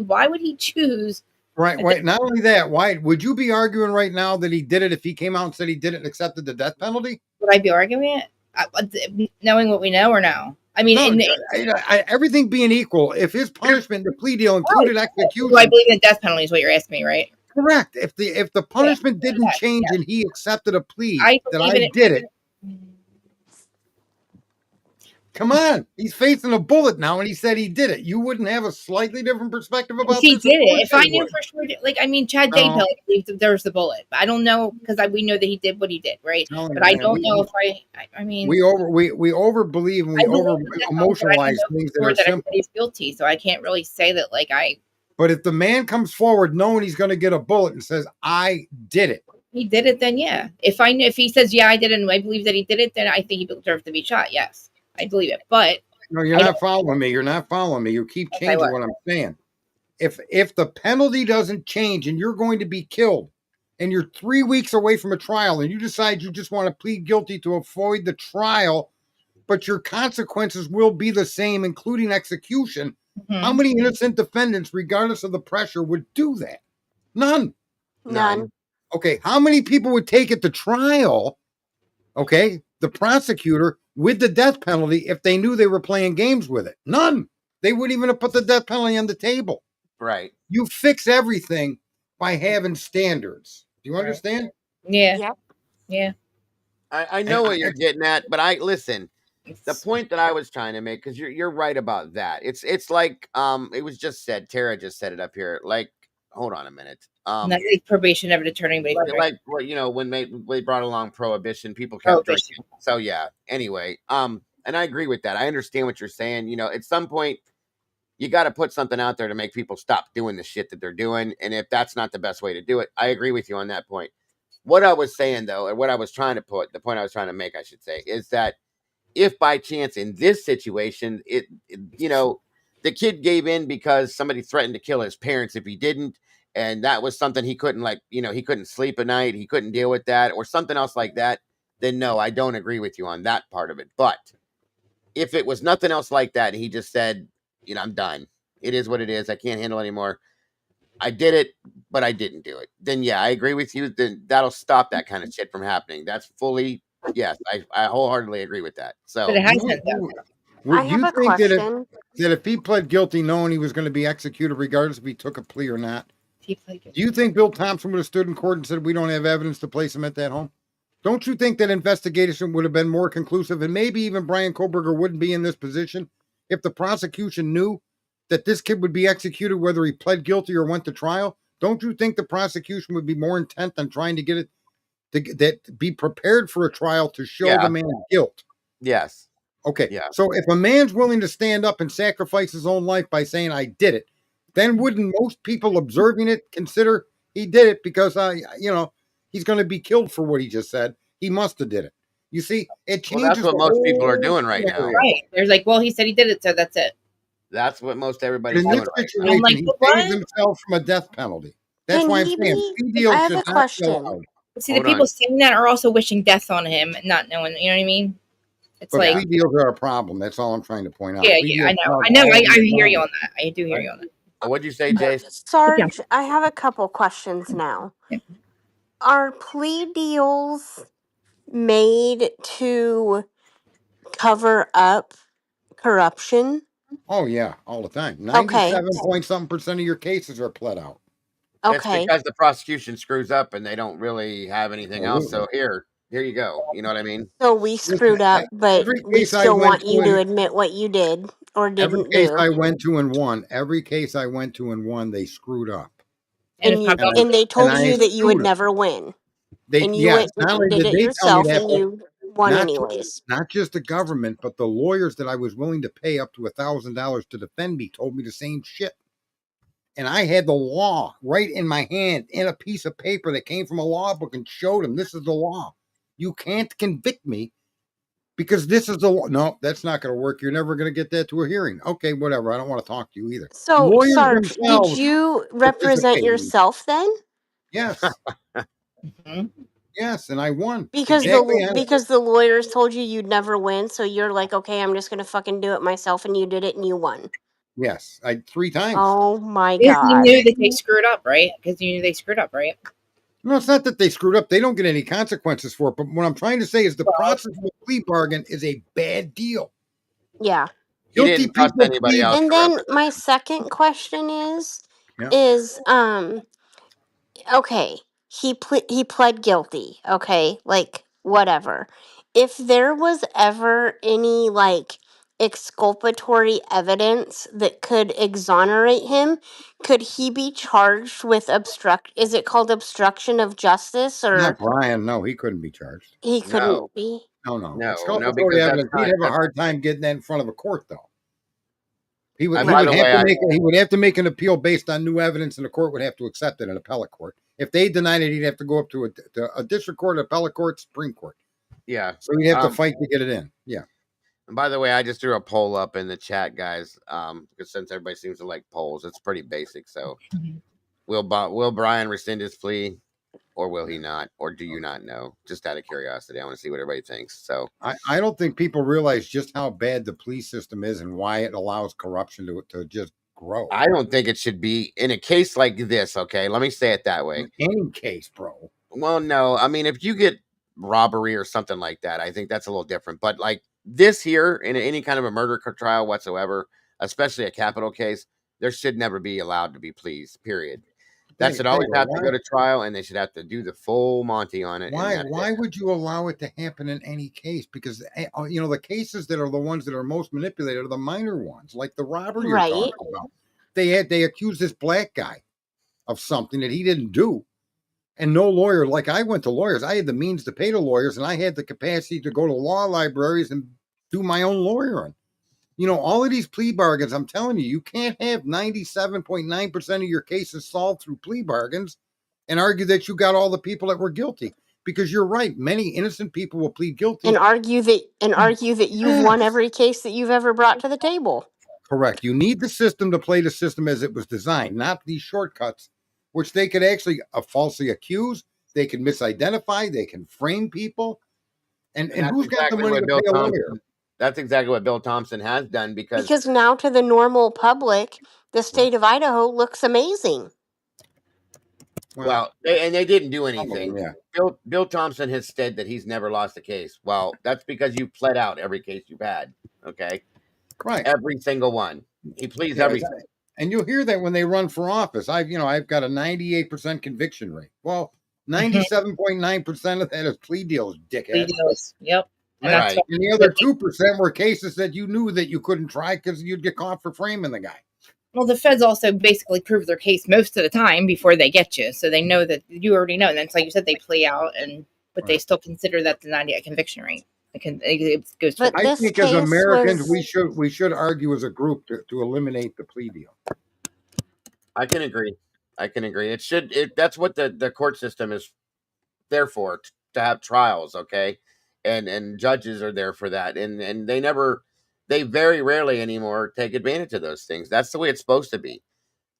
why would he choose? Right. Not only that, why would you be arguing right now that he did it if he came out and said he did it and accepted the death penalty? Would I be arguing it? Knowing what we know or no? I mean, everything being equal, if his punishment, the plea deal included execution. Do I believe in the death penalty is what you're asking me, right? Correct. If the punishment didn't change and he accepted a plea that I did it. Come on, he's facing a bullet now, and he said he did it. You wouldn't have a slightly different perspective about this? He did it. If I knew for sure, Chad Daybell believed that there was the bullet, but I don't know because we know that he did what he did, right? But I don't know if I mean, we over believe and we over emotionalize things that are simple. Everybody's guilty, so I can't really say that But if the man comes forward knowing he's going to get a bullet and says, "I did it," he did it. Then yeah, if he says, "Yeah, I did it," and I believe that he did it, then I think he deserves to be shot. Yes. I believe it, but no, you're not following me. You're not following me. You keep changing what I'm saying. If the penalty doesn't change and you're going to be killed and you're 3 weeks away from a trial and you decide you just want to plead guilty to avoid the trial, but your consequences will be the same, including execution, how many innocent defendants, regardless of the pressure, would do that? None. Okay, how many people would take it to trial, okay, the prosecutor, with the death penalty if they knew they were playing games with it? None. They wouldn't even have put the death penalty on the table. Right. You fix everything by having standards. Do you understand? Yeah. I know what you're getting at, but listen. The point that I was trying to make, because you're right about that. It's like it was just said. Tara just said it up here. Like, hold on a minute. Probation never deterred anybody. When they brought along prohibition, people kept drinking. So yeah. Anyway, and I agree with that. I understand what you're saying. At some point, you got to put something out there to make people stop doing the shit that they're doing. And if that's not the best way to do it, I agree with you on that point. What I was saying though, and what I was trying to the point I was trying to make, I should say, is that if by chance in this situation, the kid gave in because somebody threatened to kill his parents if he didn't. and that was something he couldn't, like, he couldn't sleep at night, he couldn't deal with that, or something else like that, then no, I don't agree with you on that part of it. But if it was nothing else like that, he just said, I'm done. It is what it is. I can't handle it anymore. I did it, but I didn't do it. Then yeah, I agree with you. Then that'll stop that kind of shit from happening. That's fully, yes, I wholeheartedly agree with that. So, But it hasn't though. I Would have you a think question. that if he pled guilty, knowing he was going to be executed, regardless if he took a plea or not, He played do you think Bill Thompson would have stood in court and said, "We don't have evidence to place him at that home"? Don't you think that investigation would have been more conclusive, and maybe even Brian Koberger wouldn't be in this position if the prosecution knew that this kid would be executed, whether he pled guilty or went to trial? Don't you think the prosecution would be more intent on trying to get it to be prepared for a trial to show Yeah. the man's guilt? yes. Okay. Yeah. So if a man's willing to stand up and sacrifice his own life by saying, "I did it," then wouldn't most people observing it consider he did it because he's going to be killed for what he just said? He must have did it. You see, it Well, changes that's what the most people are whole doing right now. scenario. Right. There's like, well, he said he did it, so that's it. That's what most But everybody's in doing this right now. situation, I'm like, he what? saved himself from a death penalty. That's Can why I'm he saying be? plea deals I have should a not be question. allowed. See, Hold the people on. saying that are also wishing death on him and not knowing. You know what I mean? It's But like, plea deals are a problem. That's all I'm trying to point out. yeah, Plea I deals know, cause I know. all I these hear you problems. on that. I do hear you on that. What'd you say, Jace? Sarge, I have a couple questions now. Yeah. Are plea deals made to cover up corruption? Oh yeah, all the time. Okay. 97-point-something% of your cases are pled out. It's Okay. because the prosecution screws up and they don't really have anything else. So Absolutely. here you go. You know what I mean? So we Listen, screwed up, but every we case I still went want you to to, admit what you did or every didn't case do. I went to and won, every case I went to and won, they screwed up, And And it's you not going and they told and I you that you would sued them. never win. They And you yes, went not and only did did it they tell me yourself that, and but you won not anyways. not just the government, but the lawyers that I was willing to pay up to $1,000 to defend me told me the same shit. And I had the law right in my hand in a piece of paper that came from a law book and showed them this is the law. You can't convict me because this is the law. No, that's not going to work. You're never going to get that to a hearing. Okay, whatever. I don't want to talk to you either. So, Lawyers Sarge, did themselves you represent participate. yourself then? Yes, Mhm. yes, and I won. Because Exactly. the lawyers told you you'd never win, so you're like, okay, I'm just gonna fucking do it myself, and you did it and you won. Yes, 3 times. Oh my Because you god! knew that they screwed up, right? Because you knew they screwed up, right? No, it's not that they screwed up. They don't get any consequences for it. But what I'm trying to say is the process of a plea bargain is a bad deal. Yeah. He Guilty didn't trust people anybody plead. else And to then represent my him. second question is, Yeah. okay, he pled guilty. Okay, like whatever. If there was ever any like exculpatory evidence that could exonerate him, could he be charged with is it called obstruction of justice, or Not Brian. No, he couldn't be charged. he No, couldn't be? No. no, Exculpatory because that's evidence. He'd not. have a hard time getting that in front of a court, though. He would. And He by would the have way, to make. He would have to make an appeal based on new evidence, and the court would have to accept it. An appellate court. If they denied it, he'd have to go up to a district court, appellate court, Supreme Court. yeah. So he'd have to fight to get it in. Yeah. And by the way, I just threw a poll up in the chat, guys. Because since everybody seems to like polls, it's pretty basic. So, will Brian rescind his plea, or will he not, or do you not know? Just out of curiosity, I want to see what everybody thinks. So, I don't think people realize just how bad the police system is and why it allows corruption to just grow. I don't think it should be in a case like this. Okay, let me say it that way. In any case, bro. Well, no, I mean, if you get robbery or something like that, I think that's a little different. But like this here, in any kind of a murder trial whatsoever, especially a capital case, there should never be allowed to be pleas. Period. That should always have to go to trial, and they should have to do the full Monty on it. Why would you allow it to happen in any case? Because the cases that are the ones that are most manipulated are the minor ones, like the robbery you're talking about. They accused this black guy of something that he didn't do, and no lawyer. Like I went to lawyers, I had the means to pay the lawyers, and I had the capacity to go to law libraries and do my own lawyering. All of these plea bargains, I'm telling you, you can't have 97.9% of your cases solved through plea bargains and argue that you got all the people that were guilty. Because you're right, many innocent people will plead guilty. And argue that you've won every case that you've ever brought to the table. Correct. You need the system to play the system as it was designed, not these shortcuts which they could actually falsely accuse, they can misidentify, they can frame people. And who's got the money to pay a lawyer? That's exactly what Bill Thompson has done because now to the normal public, the state of Idaho looks amazing. Well, they didn't do anything. Yeah. Bill Thompson has said that he's never lost a case. Well, that's because you pled out every case you've had. Okay. Right. Every single one. He pleads everything. And you'll hear that when they run for office. I've got a 98% conviction rate. Well, 97.9% of that is plea deals, dickhead. Plea deals. Yep. And, that's and the other 2% were cases that you knew that you couldn't try because you'd get caught for framing the guy. Well, the feds also basically prove their case most of the time before they get you, so they know that you already know. And that's like you said, they play out, but they still consider that the 98 conviction rate. It goes. I think as Americans, we should argue as a group to eliminate the plea deal. I can agree. It should. That's what the court system is there for, to have trials. Okay, and judges are there for that, and they very rarely anymore take advantage of those things. That's the way it's supposed to be.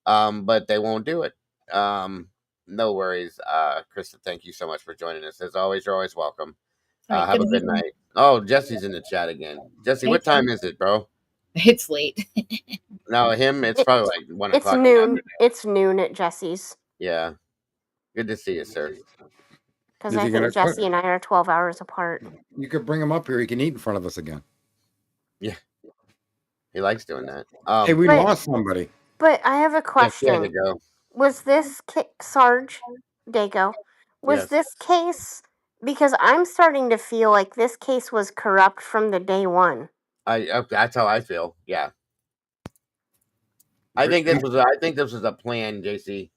But they won't do it. No worries, Krista. Thank you so much for joining us. As always, you're always welcome. Have a good night. Oh, Jesse's in the chat again. Jesse, what time is it, bro? It's late. No, it's probably like 1 o'clock. It's noon. It's noon at Jesse's. Yeah. Good to see you, sir. Because I think Jesse and I are 12 hours apart. You could bring him up here. He can eat in front of us again. Yeah. He likes doing that. Hey, we lost somebody. But I have a question. Yeah, Dago. Was this Sarge Dago? Was this case, because I'm starting to feel like this case was corrupt from the day one. That's how I feel. Yeah. I think this was a plan, JC.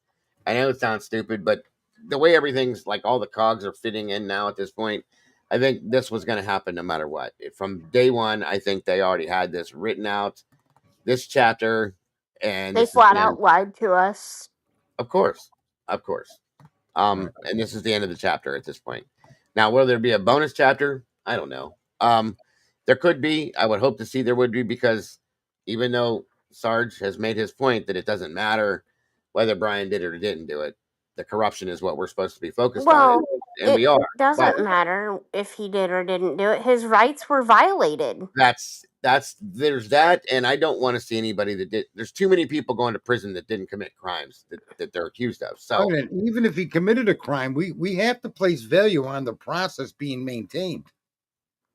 I know it sounds stupid, but the way everything's like all the cogs are fitting in now at this point, I think this was going to happen no matter what. From day one, I think they already had this written out, this chapter, and they flat out lied to us. Of course. And this is the end of the chapter at this point. Now, will there be a bonus chapter? I don't know. There could be. I would hope to see there would be, because even though Sarge has made his point that it doesn't matter whether Brian did it or didn't do it, the corruption is what we're supposed to be focused on, and we are. It doesn't matter if he did or didn't do it. His rights were violated. There's that, and I don't want to see anybody that did. There's too many people going to prison that didn't commit crimes that they're accused of. So even if he committed a crime, we have to place value on the process being maintained.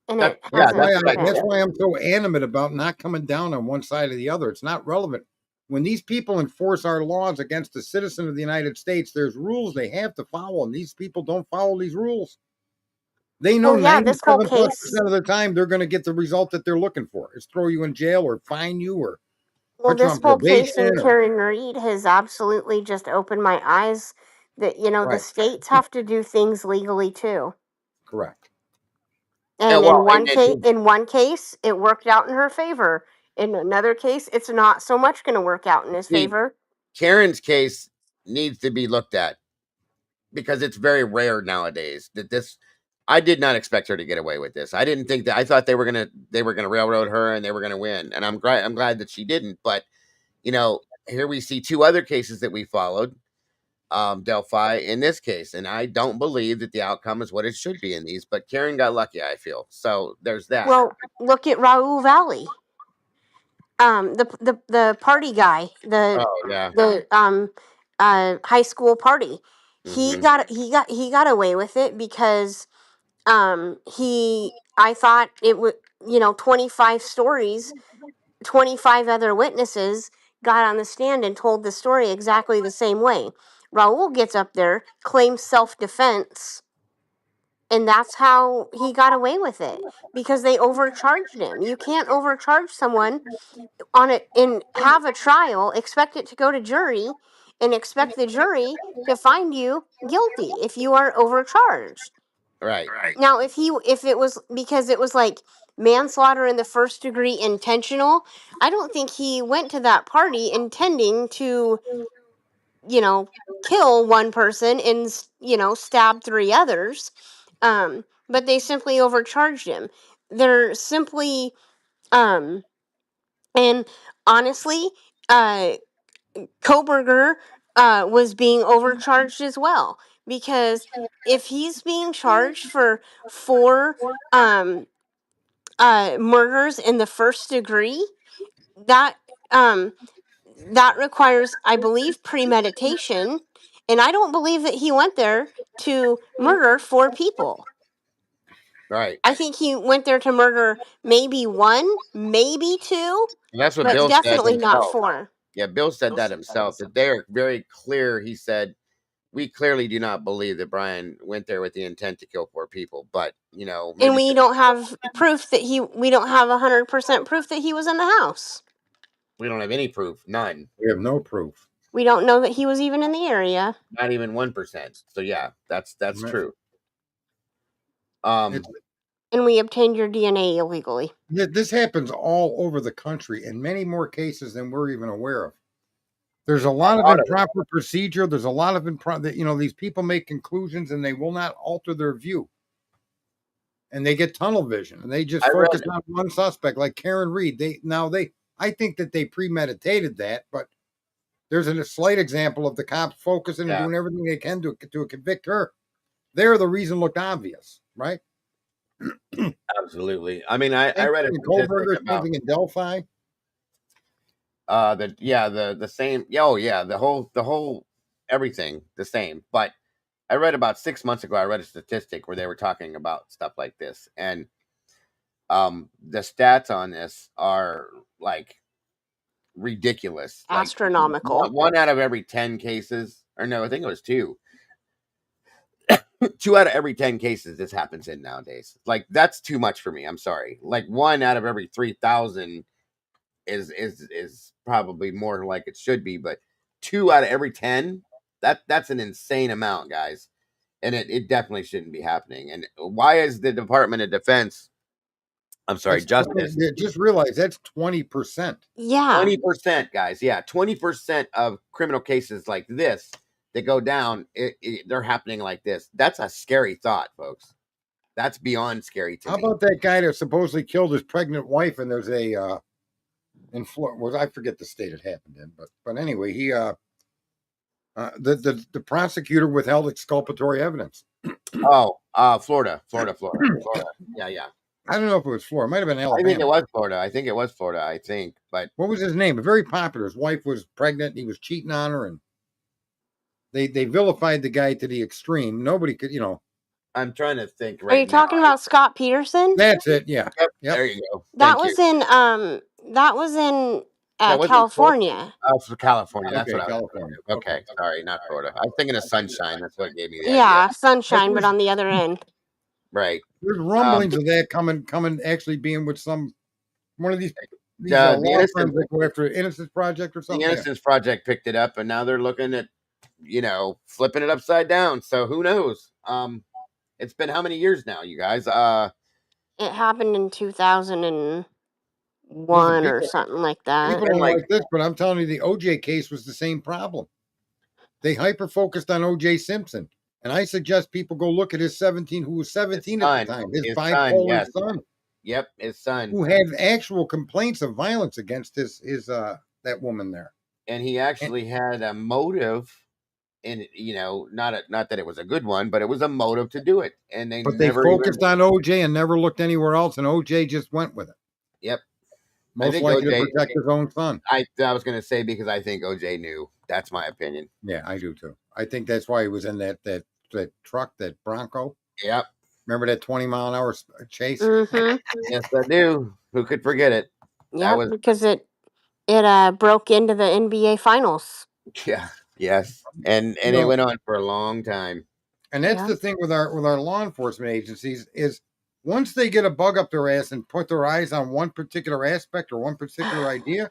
And that's why I'm so animate about not coming down on one side or the other. It's not relevant. When these people enforce our laws against a citizen of the United States, there's rules they have to follow, and these people don't follow these rules. They know 97% of the time they're going to get the result that they're looking for. It's throw you in jail or fine you or put you on probation. This whole case in Karen Reed has absolutely just opened my eyes that, the states have to do things legally too. Correct. And in one case, it worked out in her favor. In another case, it's not so much going to work out in his favor. Karen's case needs to be looked at, because it's very rare nowadays that this. I did not expect her to get away with this. I didn't think that. I thought they were gonna railroad her and they were gonna win. And I'm glad that she didn't. But here we see two other cases that we followed, Delphi in this case, and I don't believe that the outcome is what it should be in these. But Karen got lucky, I feel. So there's that. Well, look at Raul Valley. The party guy, the high school party. Mm-hmm. He got away with it because I thought it would 25 stories, 25 other witnesses got on the stand and told the story exactly the same way. Raul gets up there, claims self-defense, and that's how he got away with it, because they overcharged him. You can't overcharge someone and have a trial, expect it to go to jury, and expect the jury to find you guilty if you are overcharged. Right. Now, if it was because it was like manslaughter in the first degree intentional, I don't think he went to that party intending to, kill one person and, stab 3 others. But they simply overcharged him. They're simply, and honestly, Kohberger was being overcharged as well. Because if he's being charged for 4 murders in the first degree, that that requires, I believe, premeditation, and I don't believe that he went there to murder 4 people. Right. I think he went there to murder maybe 1, maybe 2, And that's what but Bill said definitely not himself. 4. Yeah, Bill said that himself. That they're very clear. He said, "We clearly do not believe that Brian went there with the intent to kill 4 people." But And maybe we don't have proof that we don't have 100% proof that he was in the house. we don't have any proof. None. We have no proof. We don't know that he was even in the area. Not even 1%. So yeah, that's Right. true. And we obtained your DNA illegally. This happens all over the country in many more cases than we're even aware of. There's a lot of improper procedure. There's a lot of these people make conclusions and they will not alter their view. And they get tunnel vision and they just focus on one suspect, like Karen Reed. I think that they premeditated that, but there's a slight example of the cops focusing and doing everything they can to convict her. They're the reason looked obvious, right? Absolutely. I mean, I read a Kohlberger something in Delphi. The same. Oh yeah, the whole everything the same. But I read about 6 months ago. I read a statistic where they were talking about stuff like this, and the stats on this are like ridiculous, astronomical. Like, 1 out of every 10 cases, or no, I think it was 2. 2 out of every 10 cases this happens in nowadays. Like, that's too much for me. I'm sorry. Like 1 out of every 3,000 is probably more like it should be, but 2 out of every 10, that's an insane amount, guys. And it definitely shouldn't be happening. And why is the Department of Defense, Justice, just realize that's 20%. Yeah. 20%, guys. Yeah, 20% of criminal cases like this that go down, they're happening like this. That's a scary thought, folks. That's beyond scary to me. How about that guy that supposedly killed his pregnant wife? And there's a in Florida, I forget the state it happened in, but anyway, he the prosecutor withheld exculpatory evidence. Florida. Yeah. I don't know if it was Florida. It might have been Alabama. I think it was Florida. But what was his name? Very popular. His wife was pregnant. And he was cheating on her, and they vilified the guy to the extreme. Nobody could, I'm trying to think. Are you talking about Scott Peterson? That's it. Yeah. Yep. There you go. That was in California. For California. That's okay, what California. Okay, sorry, not Florida. I was thinking of Sunshine. That's what gave me the idea. idea. Sunshine, but on the other end. Right. There's rumblings of that coming, actually being with one of these the law firms that go after Innocence Project or something. The Innocence Project picked it up, and now they're looking at, flipping it upside down. So who knows? It's been how many years now, you guys? It happened in 2001 or something like that. People don't like this, but I'm telling you, the OJ case was the same problem. They hyper focused on OJ Simpson. And I suggest people go look at his 17, who was 17 at the time, his bipolar son. Yep, his son. Who had actual complaints of violence against his that woman there. And he actually had a motive, and not that it was a good one, but it was a motive to do it. And they focused on OJ and never looked anywhere else, and OJ just went with it. Yep. Most likely to protect his own son. I was going to say, because I think OJ knew. That's my opinion. Yeah, I do too. I think that's why he was in that truck, that Bronco. Yep. Remember that 20-mile-an-hour chase? Mm-hmm. Yes, I do. Who could forget it? Yeah, because it broke into the NBA Finals. Yeah. Yes. And it went on for a long time. And that's the thing with our law enforcement agencies is once they get a bug up their ass and put their eyes on one particular aspect or one particular idea,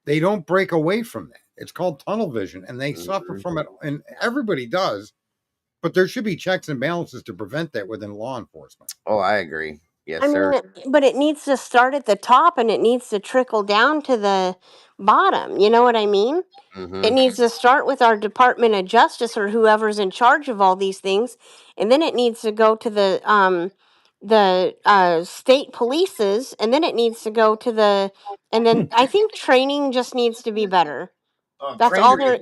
they don't break away from that. It's called tunnel vision, and they suffer from it, and everybody does. But there should be checks and balances to prevent that within law enforcement. Oh, I agree. Yes, sir. But it needs to start at the top, and it needs to trickle down to the bottom. You know what I mean? Mm-hmm. It needs to start with our Department of Justice or whoever's in charge of all these things, and then it needs to go to the state polices, and then it needs to go to and then I think training just needs to be better. That's all there.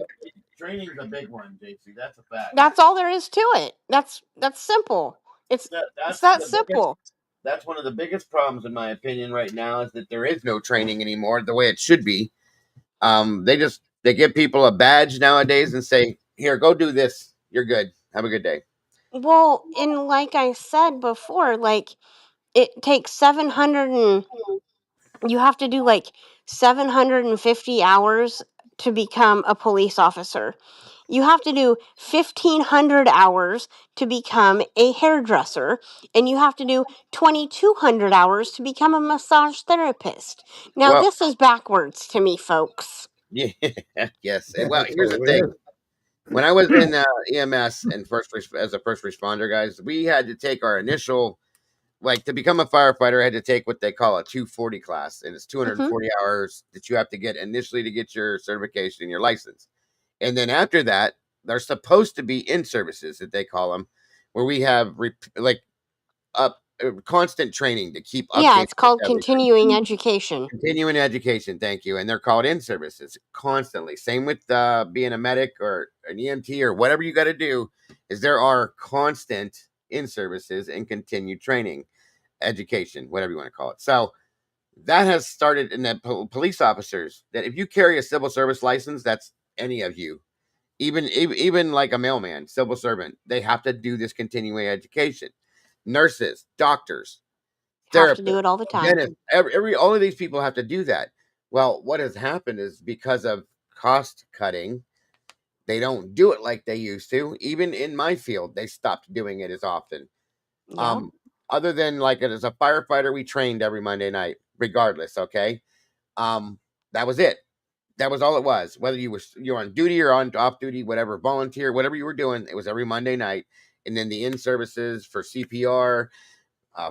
training's a big one, JC. That's a fact. That's all there is to it. That's simple. It's that simple. That's one of the biggest problems, in my opinion, right now, is that there is no training anymore the way it should be. They give people a badge nowadays and say, "Here, go do this. You're good. Have a good day." Well, and like I said before, like it takes 700 and you have to do like 750 hours to become a police officer. You have to do 1,500 hours to become a hairdresser, and you have to do 2,200 hours to become a massage therapist. Now, Well, this is backwards to me, folks. yeah, yes. And well, here's the thing. When I was in EMS and as a first responder, guys, we had to take our initial, like, to become a firefighter, I had to take what they call a 240 class, and it's 240 hours that you have to get initially to get your certification and your license. And then after that, there's supposed to be in-services, that they call them, where we have constant training to keep updated. Yeah, it's called continuing education. Continuing education, thank you. And they're called in-services constantly. Same with being a medic or an EMT or whatever you got to do, is there are constant in-services and continued training, education, whatever you want to call it. So that has started in the police officers, that if you carry a civil service license, that's any of you, even like a mailman, civil servant, they have to do this continuing education. Nurses, doctors, have to do it all the time. dentists, all of these people have to do that. Well, what has happened is, because of cost cutting, they don't do it like they used to. Even in my field, they stopped doing it as often. Yeah. Other than, like, as a firefighter, we trained every Monday night, regardless. Okay. That was it. That was all it was. Whether you're on duty or on off duty, whatever, volunteer, whatever you were doing, it was every Monday night. And then the in-services for CPR,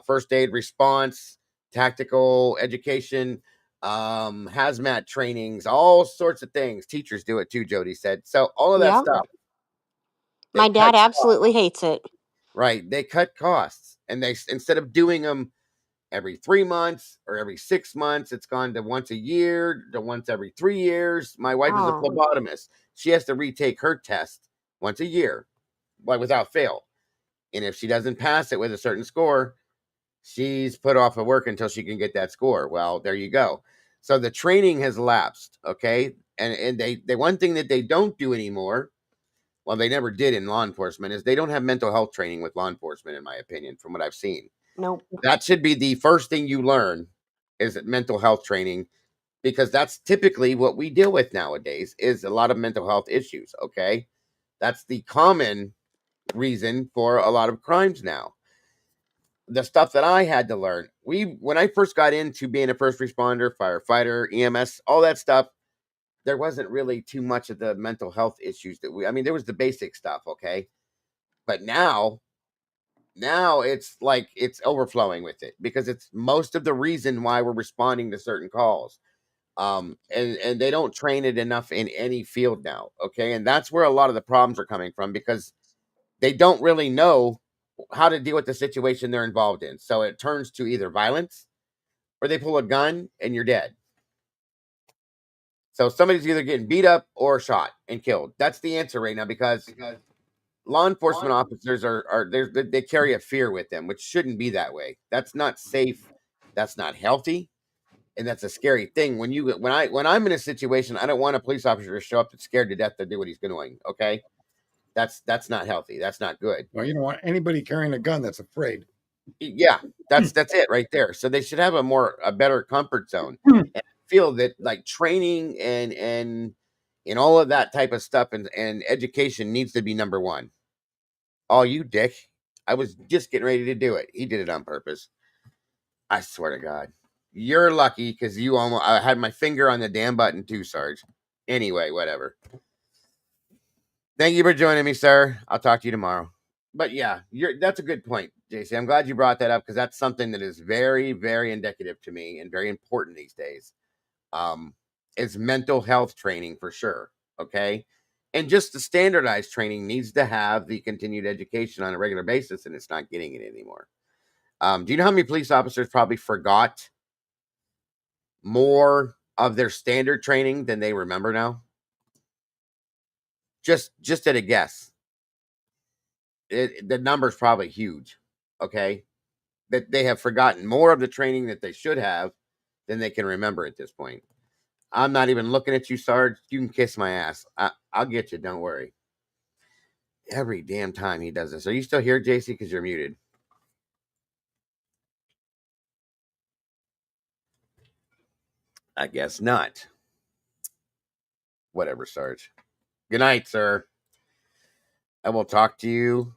first aid response, tactical education, hazmat trainings, all sorts of things. Teachers do it too, Jody said. So all of that stuff. My dad absolutely hates it. Right. They cut costs, and they, instead of doing them every 3 months or every 6 months, it's gone to once a year, to once every 3 years. My wife is a phlebotomist. She has to retake her test once a year, like, without fail. And if she doesn't pass it with a certain score, she's put off of work until she can get that score. Well, there you go. So the training has lapsed. Okay. And they one thing that they don't do anymore, well, they never did in law enforcement, is they don't have mental health training with law enforcement, in my opinion, from what I've seen. Nope. That should be the first thing you learn, is mental health training, because that's typically what we deal with nowadays, is a lot of mental health issues. Okay. That's the common reason for a lot of crimes now. The stuff that I had to learn, when I first got into being a first responder, firefighter, EMS, all that stuff, there wasn't really too much of the mental health issues there was the basic stuff. Okay. But now it's like, it's overflowing with it, because it's most of the reason why we're responding to certain calls. And they don't train it enough in any field now. Okay. And that's where a lot of the problems are coming from, because they don't really know how to deal with the situation they're involved in. So it turns to either violence, or they pull a gun and you're dead. So somebody's either getting beat up or shot and killed. That's the answer right now, because law enforcement officers they carry a fear with them, which shouldn't be that way. That's not safe. That's not healthy. And that's a scary thing. When I'm in a situation, I don't want a police officer to show up that's scared to death to do what he's doing. Okay. That's not healthy. That's not good. Well, you don't want anybody carrying a gun that's afraid. Yeah, that's it right there. So they should have a better comfort zone, and feel that, like, training and all of that type of stuff, and education needs to be number one. Oh, you dick. I was just getting ready to do it. He did it on purpose. I swear to God. You're lucky, because I had my finger on the damn button too, Sarge. Anyway, whatever. Thank you for joining me, sir. I'll talk to you tomorrow. But yeah, that's a good point, JC. I'm glad you brought that up, because that's something that is very, very indicative to me and very important these days. Is mental health training, for sure. Okay. And just the standardized training needs to have the continued education on a regular basis, and it's not getting it anymore. Do you know how many police officers probably forgot more of their standard training than they remember now? Just at a guess. The number's probably huge. Okay, that they have forgotten more of the training that they should have than they can remember at this point. I'm not even looking at you, Sarge. You can kiss my ass. I'll get you. Don't worry. Every damn time he does this. Are you still here, JC? Because you're muted. I guess not. Whatever, Sarge. Good night, sir. I will talk to you.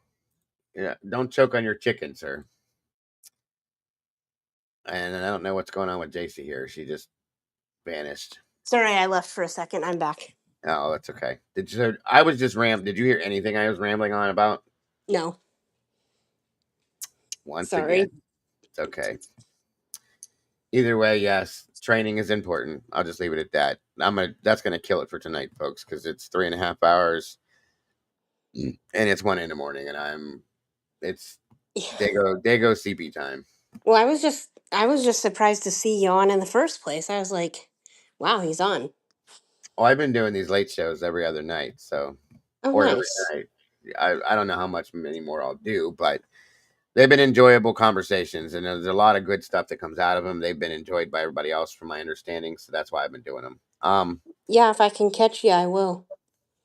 Yeah, don't choke on your chicken, sir. And I don't know what's going on with JC here. She just vanished. Sorry, I left for a second. I'm back. Oh, that's okay. I was just Did you hear anything I was rambling on about? No. Once again, it's okay. Either way, yes, training is important. I'll just leave it at that. That's gonna kill it for tonight, folks, because it's 3.5 hours, and it's 1 a.m, and it's Dago CP time. Well, I was just surprised to see you on in the first place. I was like, wow, he's on. Oh, I've been doing these late shows every other night, so or every night. I don't know how much many more I'll do, but they've been enjoyable conversations, and there's a lot of good stuff that comes out of them. They've been enjoyed by everybody else, from my understanding, so that's why I've been doing them. Yeah, if I can catch you, I will.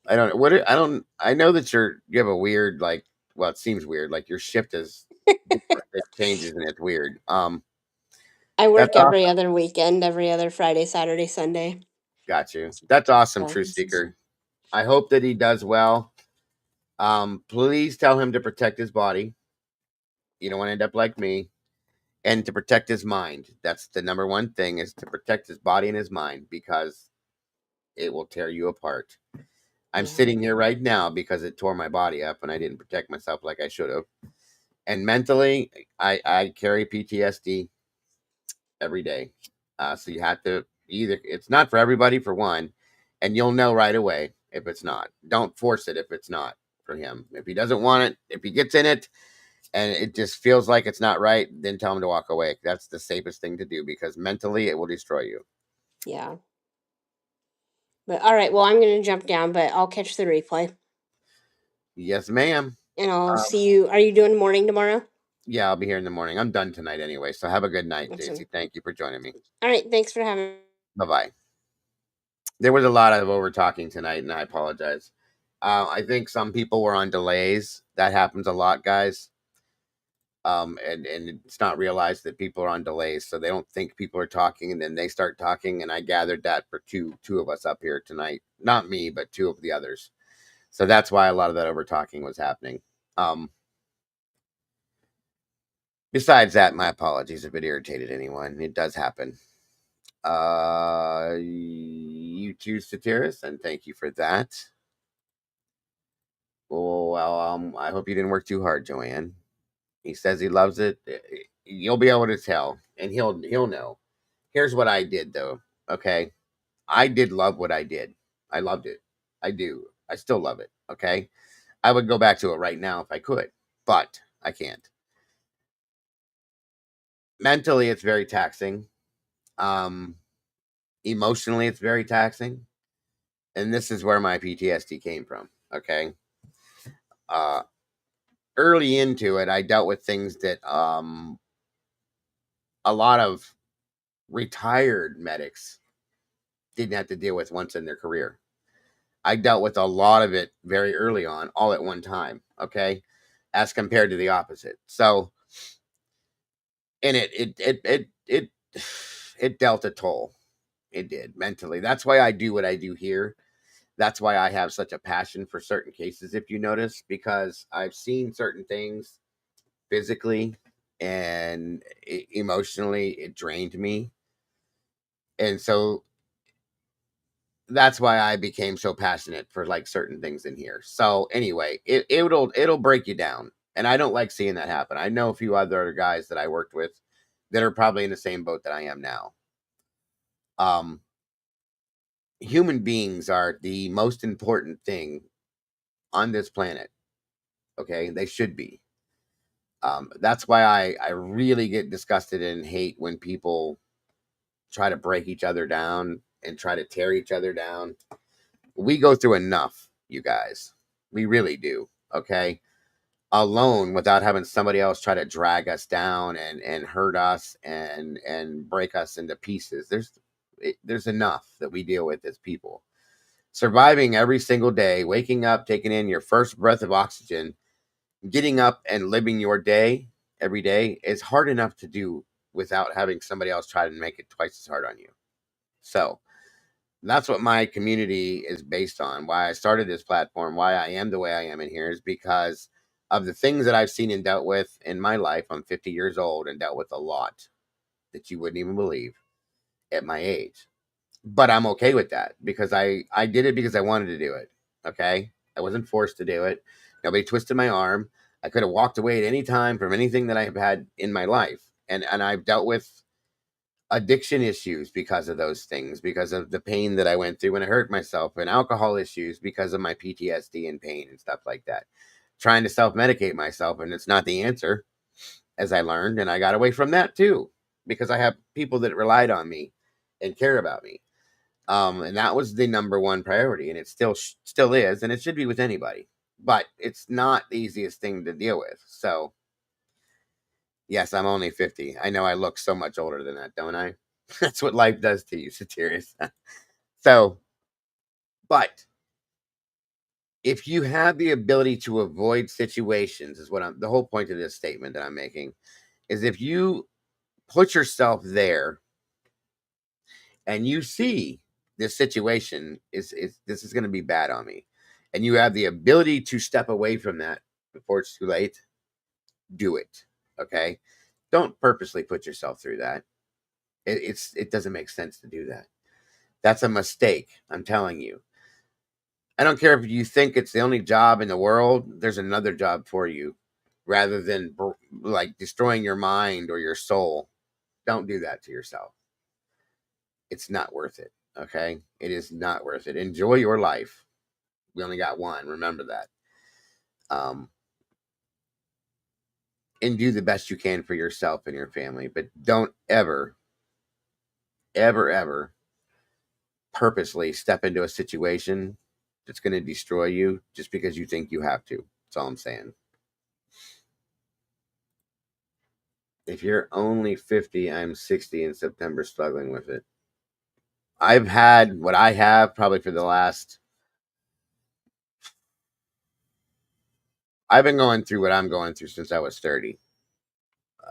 I don't know I know that you have a weird, like, well, it seems weird, like your shift is different. It changes and it's weird. I work every other weekend, every other Friday, Saturday, Sunday. Got you. That's awesome, Truth Seeker. I hope that he does well. Please tell him to protect his body. You don't want to end up like me. And to protect his mind. That's the number one thing, is to protect his body and his mind, because it will tear you apart. I'm sitting here right now because it tore my body up and I didn't protect myself like I should have. And mentally, I carry PTSD every day. So you have to it's not for everybody, for one, and you'll know right away if it's not. Don't force it if it's not for him. If he doesn't want it, if he gets in it and it just feels like it's not right, then tell him to walk away. That's the safest thing to do, because mentally it will destroy you. Yeah. But all right, well, I'm going to jump down, but I'll catch the replay. Yes, ma'am. And I'll see you. Are you doing morning tomorrow? Yeah, I'll be here in the morning. I'm done tonight anyway, so have a good night, JC. Thank you for joining me. All right, thanks for having me. Bye-bye. There was a lot of over talking tonight, and I apologize. I think some people were on delays. That happens a lot, guys. And it's not realized that people are on delays, so they don't think people are talking, and then they start talking. And I gathered that for two of us up here tonight. Not me, but two of the others. So that's why a lot of that over talking was happening. Besides that, my apologies if it irritated anyone. It does happen. You too, Satiris, and thank you for that. Well, I hope you didn't work too hard, Joanne. He says he loves it. You'll be able to tell, and he'll know. Here's what I did, though. Okay, I did love what I did. I loved it. I do. I still love it. Okay, I would go back to it right now if I could, but I can't. Mentally, it's very taxing. Emotionally, it's very taxing, and this is where my PTSD came from. Okay, early into it, I dealt with things that a lot of retired medics didn't have to deal with once in their career. I dealt with a lot of it very early on, all at one time. Okay, as compared to the opposite. So, and it dealt a toll. It did mentally. That's why I do what I do here. That's why I have such a passion for certain cases, if you notice, because I've seen certain things physically and emotionally. It drained me. And so that's why I became so passionate for like certain things in here. So anyway, it'll break you down. And I don't like seeing that happen. I know a few other guys that I worked with that are probably in the same boat that I am now. Human beings are the most important thing on this planet. Okay, they should be. That's why I really get disgusted and hate when people try to break each other down and try to tear each other down. We go through enough you guys. We really do. Okay. Alone, without having somebody else try to drag us down and hurt us and break us into pieces. There's enough that we deal with as people. Surviving every single day, waking up, taking in your first breath of oxygen, getting up and living your day every day is hard enough to do without having somebody else try to make it twice as hard on you. So that's what my community is based on. Why I started this platform, why I am the way I am in here, is because of the things that I've seen and dealt with in my life. I'm 50 years old and dealt with a lot that you wouldn't even believe at my age. But I'm okay with that because I did it because I wanted to do it. Okay. I wasn't forced to do it. Nobody twisted my arm. I could have walked away at any time from anything that I've had in my life. And I've dealt with addiction issues because of those things, because of the pain that I went through when I hurt myself, and alcohol issues because of my PTSD and pain and stuff like that. Trying to self-medicate myself, and it's not the answer, as I learned, and I got away from that too because I have people that relied on me and care about me. And that was the number one priority, and it still is, and it should be with anybody. But it's not the easiest thing to deal with. So, yes, I'm only 50. I know I look so much older than that, don't I? That's what life does to you, Satirius. So, but if you have the ability to avoid situations, is what the whole point of this statement that I'm making is if you put yourself there and you see this situation is this is going to be bad on me, and you have the ability to step away from that before it's too late, do it. Okay, don't purposely put yourself through that. It doesn't make sense to do that. That's a mistake. I'm telling you. I don't care if you think it's the only job in the world. There's another job for you, rather than like destroying your mind or your soul. Don't do that to yourself. It's not worth it. Okay, it is not worth it. Enjoy your life. We only got one. Remember that. And do the best you can for yourself and your family. But don't ever, ever, ever purposely step into a situation that's going to destroy you just because you think you have to. That's all I'm saying. If you're only 50, I'm 60 in September, struggling with it. I've had what I have probably for the last... I've been going through what I'm going through since I was 30.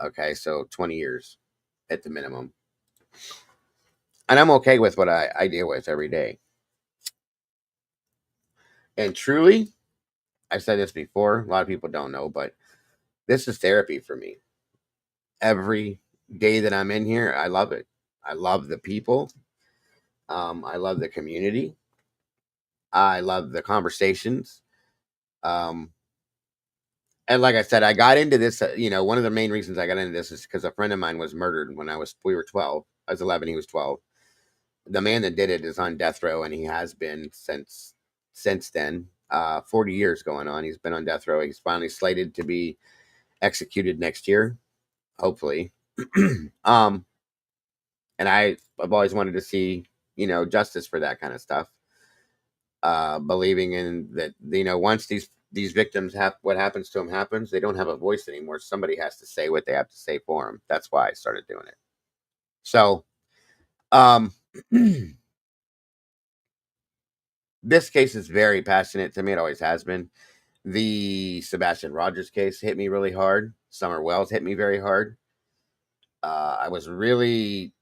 Okay, so 20 years at the minimum. And I'm okay with what I deal with every day. And truly, I've said this before, a lot of people don't know, but this is therapy for me. Every day that I'm in here, I love it. I love the people. I love the community. I love the conversations. And like I said, I got into this, one of the main reasons I got into this is because a friend of mine was murdered when we were 12. I was 11, he was 12. The man that did it is on death row, and he has been since then. 40 years going on. He's been on death row. He's finally slated to be executed next year, hopefully. And I've always wanted to see, justice for that kind of stuff. Believing in that, once these victims have what happens to them happens, they don't have a voice anymore. Somebody has to say what they have to say for them. That's why I started doing it. So, this case is very passionate to me. It always has been. The Sebastian Rogers case hit me really hard. Summer Wells hit me very hard. I was really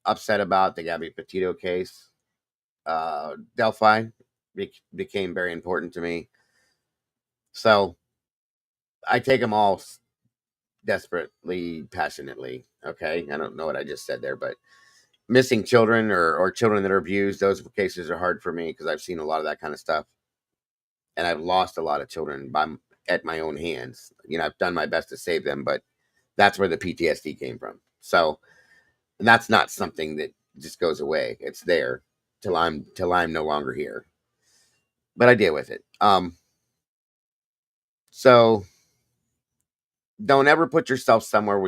upset about the Gabby Petito case. Delphi became very important to me. So I take them all desperately, passionately. Okay. I don't know what I just said there, but missing children or children that are abused, those cases are hard for me because I've seen a lot of that kind of stuff. And I've lost a lot of children at my own hands. I've done my best to save them, but that's where the PTSD came from. So, and that's not something that just goes away. It's there till I'm no longer here. But I deal with it. So don't ever put yourself somewhere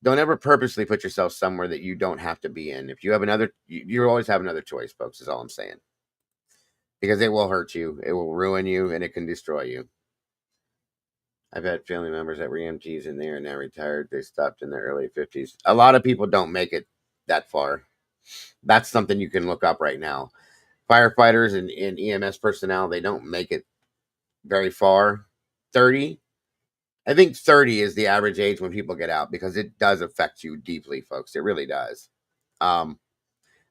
don't ever purposely put yourself somewhere that you don't have to be in. If you have you always have another choice, folks, is all I'm saying. because it will hurt you, it will ruin you, and it can destroy you. I've had family members that were EMTs and they are now retired. They stopped in their early 50s. A lot of people don't make it that far. That's something you can look up right now. Firefighters and EMS personnel, they don't make it very far. 30. I think 30 is the average age when people get out, because it does affect you deeply, folks. It really does.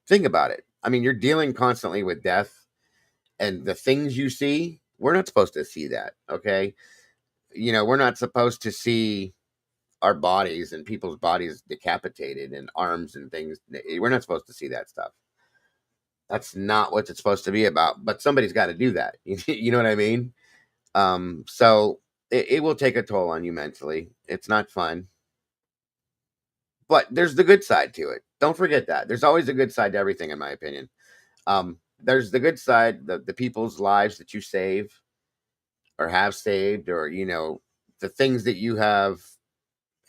Think about it. I mean, you're dealing constantly with death, and the things you see, we're not supposed to see that, okay? We're not supposed to see our bodies and people's bodies decapitated and arms and things. We're not supposed to see that stuff. That's not what it's supposed to be about, but somebody's got to do that. You know what I mean? So it will take a toll on you mentally. It's not fun, but there's the good side to it. Don't forget that. There's always a good side to everything, in my opinion. There's the good side, the people's lives that you save or have saved, or, the things that you have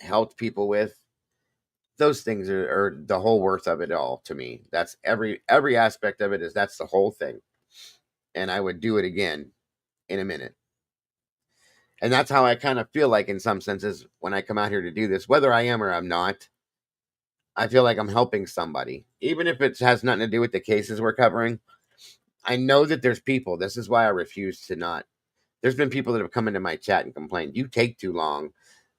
helped people with. Those things are the whole worth of it all to me. That's every aspect of it. That's the whole thing. And I would do it again in a minute. And that's how I kind of feel like, in some senses, when I come out here to do this, whether I am or I'm not, I feel like I'm helping somebody, even if it has nothing to do with the cases we're covering. I know that there's people. This is why I refuse to not. There's been people that have come into my chat and complained, you take too long.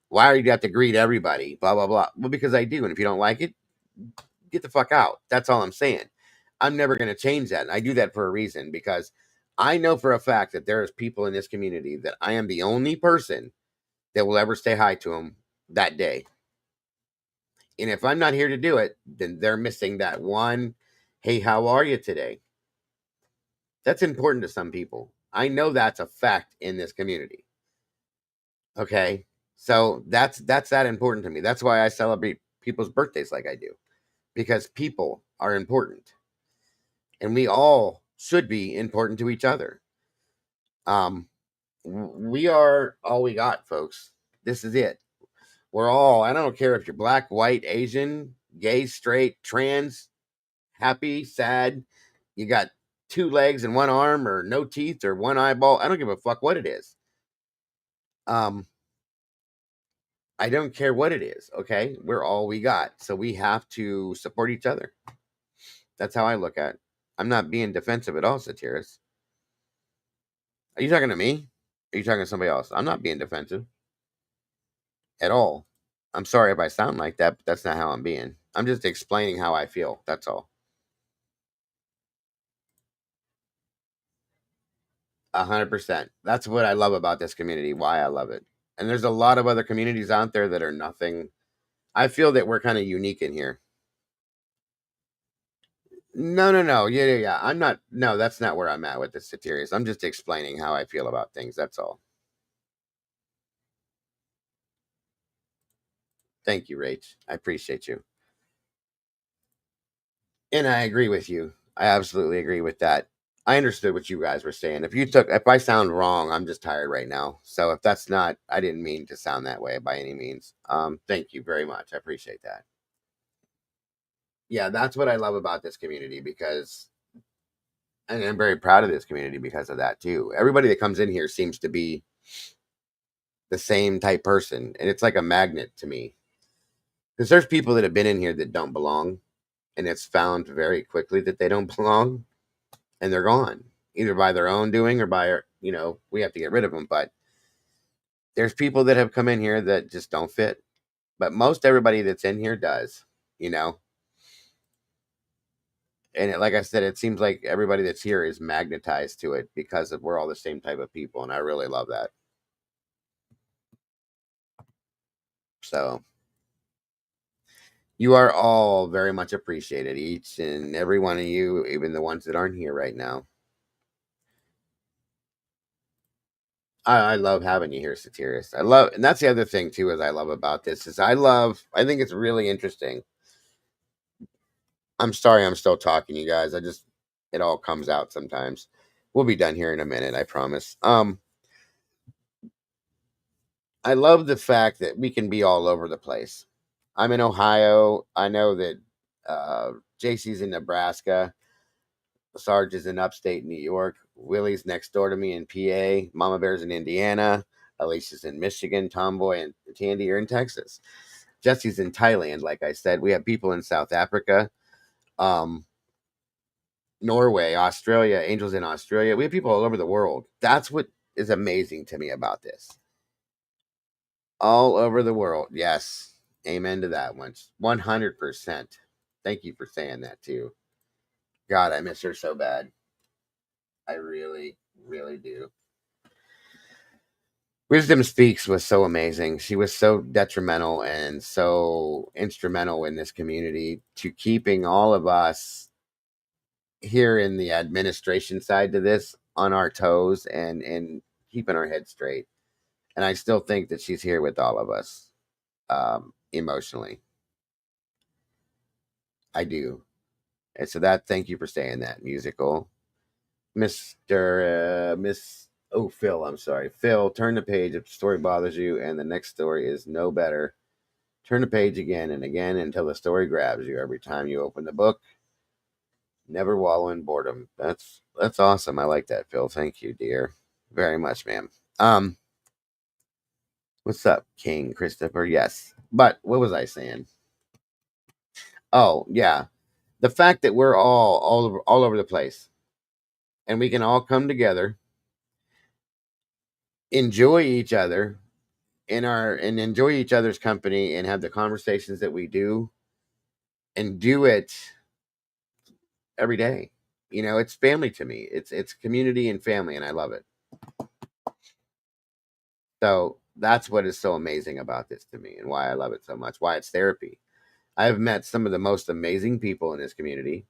Why do you have to greet everybody? Blah, blah, blah. Well, because I do. And if you don't like it, get the fuck out. That's all I'm saying. I'm never going to change that. And I do that for a reason, because I know for a fact that there's people in this community that I am the only person that will ever say hi to them that day. And if I'm not here to do it, then they're missing that one, hey, how are you today? That's important to some people. I know that's a fact in this community. Okay? So that's that important to me. That's why I celebrate people's birthdays like I do, because people are important, and we all should be important to each other. We are all we got, folks. This is it. We're all, I don't care if you're black, white, Asian, gay, straight, trans, happy, sad, you got 2 legs and 1 arm, or no teeth, or 1 eyeball. I don't give a fuck what it is. I don't care what it is, okay? We're all we got. So we have to support each other. That's how I look at it. I'm not being defensive at all, Satiris. Are you talking to me? Are you talking to somebody else? I'm not being defensive at all. I'm sorry if I sound like that, but that's not how I'm being. I'm just explaining how I feel. That's all. 100%. That's what I love about this community, why I love it. And there's a lot of other communities out there that are nothing. I feel that we're kind of unique in here. No. Yeah. I'm not. No, that's not where I'm at with the Satirius. I'm just explaining how I feel about things. That's all. Thank you, Rach. I appreciate you. And I agree with you. I absolutely agree with that. I understood what you guys were saying. If I sound wrong, I'm just tired right now. So if that's not, I didn't mean to sound that way by any means. Thank you very much. I appreciate that. Yeah, that's what I love about this community, and I'm very proud of this community because of that too. Everybody that comes in here seems to be the same type person, and it's like a magnet to me. Because there's people that have been in here that don't belong, and it's found very quickly that they don't belong, and they're gone, either by their own doing or by, we have to get rid of them. But there's people that have come in here that just don't fit. But most everybody that's in here does, And like I said, it seems like everybody that's here is magnetized to it because we're all the same type of people, and I really love that. So you are all very much appreciated, each and every one of you, even the ones that aren't here right now. I love having you here, Satirius. And that's the other thing too, is I love about this is I think it's really interesting. I'm sorry I'm still talking, you guys. It all comes out sometimes. We'll be done here in a minute, I promise. I love the fact that we can be all over the place. I'm in Ohio. I know that JC's in Nebraska. Sarge is in upstate New York. Willie's next door to me in PA. Mama Bear's in Indiana. Alicia's in Michigan. Tomboy and Tandy are in Texas. Jesse's in Thailand, like I said. We have people in South Africa, Norway, Australia, Angels in Australia. We have people all over the world. That's what is amazing to me about this. All over the world. Yes. Amen to that one. 100%. Thank you for saying that too. God, I miss her so bad. I really, really do. Wisdom Speaks was so amazing. She was so detrimental and so instrumental in this community to keeping all of us here in the administration side to this on our toes and keeping our head straight. And I still think that she's here with all of us emotionally. I do. And so thank you for saying that, musical. Phil, I'm sorry. Phil, turn the page if the story bothers you and the next story is no better. Turn the page again and again until the story grabs you every time you open the book. Never wallow in boredom. That's awesome. I like that, Phil. Thank you, dear. Very much, ma'am. What's up, King Christopher? Yes. But what was I saying? Oh, yeah. The fact that we're all over the place and we can all come together, enjoy each other and enjoy each other's company and have the conversations that we do and do it every day. You know, it's family to me. It's community and family, and I love it. So that's what is so amazing about this to me and why I love it so much, why it's therapy. I've met some of the most amazing people in this community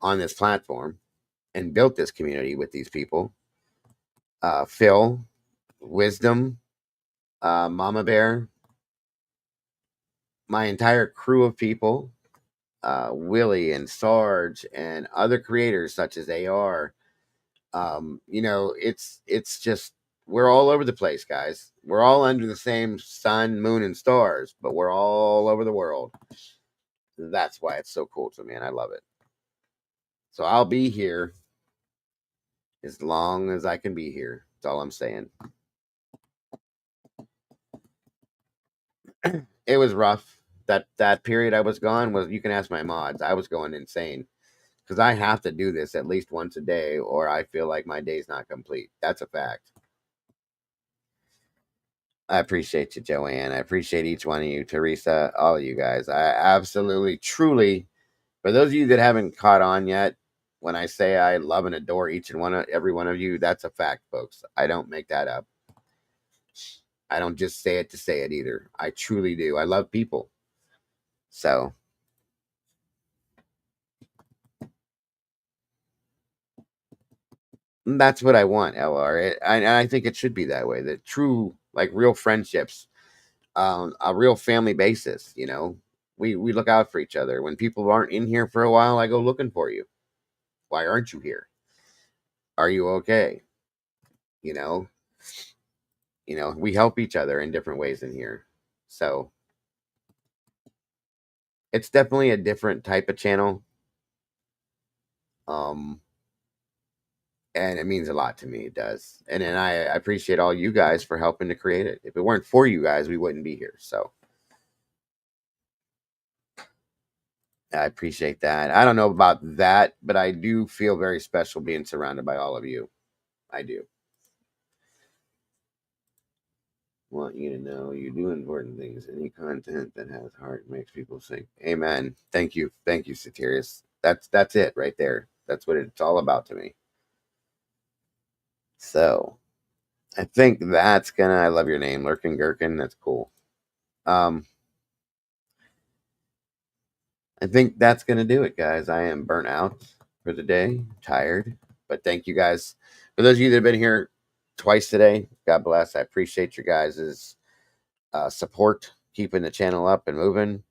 on this platform and built this community with these people. Phil, Wisdom, Mama Bear, my entire crew of people, Willie and Sarge and other creators such as AR. You know, it's just we're all over the place, guys. We're all under the same sun, moon, and stars, but we're all over the world. That's why it's so cool to me, and I love it. So I'll be here as long as I can be here. That's all I'm saying. It was rough. That period I was gone was, you can ask my mods. I was going insane because I have to do this at least once a day, or I feel like my day's not complete. That's a fact. I appreciate you, Joanne. I appreciate each one of you, Teresa, all of you guys. I absolutely, truly, for those of you that haven't caught on yet, when I say I love and adore every one of you, that's a fact, folks. I don't make that up. I don't just say it to say it either. I truly do. I love people. So that's what I want, LR. I think it should be that way. That true, like real friendships, a real family basis. You know, we look out for each other. When people aren't in here for a while, I go looking for you. Why aren't you here? Are you okay? You know, we help each other in different ways in here. So it's definitely a different type of channel. And it means a lot to me. It does. And I appreciate all you guys for helping to create it. If it weren't for you guys, we wouldn't be here. So I appreciate that. I don't know about that, but I do feel very special being surrounded by all of you. I do. Want you to know you do important things. Any content that has heart makes people think. Amen. Thank you, Satirius. That's it right there. That's what it's all about to me. So I think that's gonna. I love your name, Lurkin Gherkin. That's cool. I think that's gonna do it, guys. I am burnt out for the day, tired. But thank you guys. For those of you that have been here twice today, God bless. I appreciate your guys' support, keeping the channel up and moving.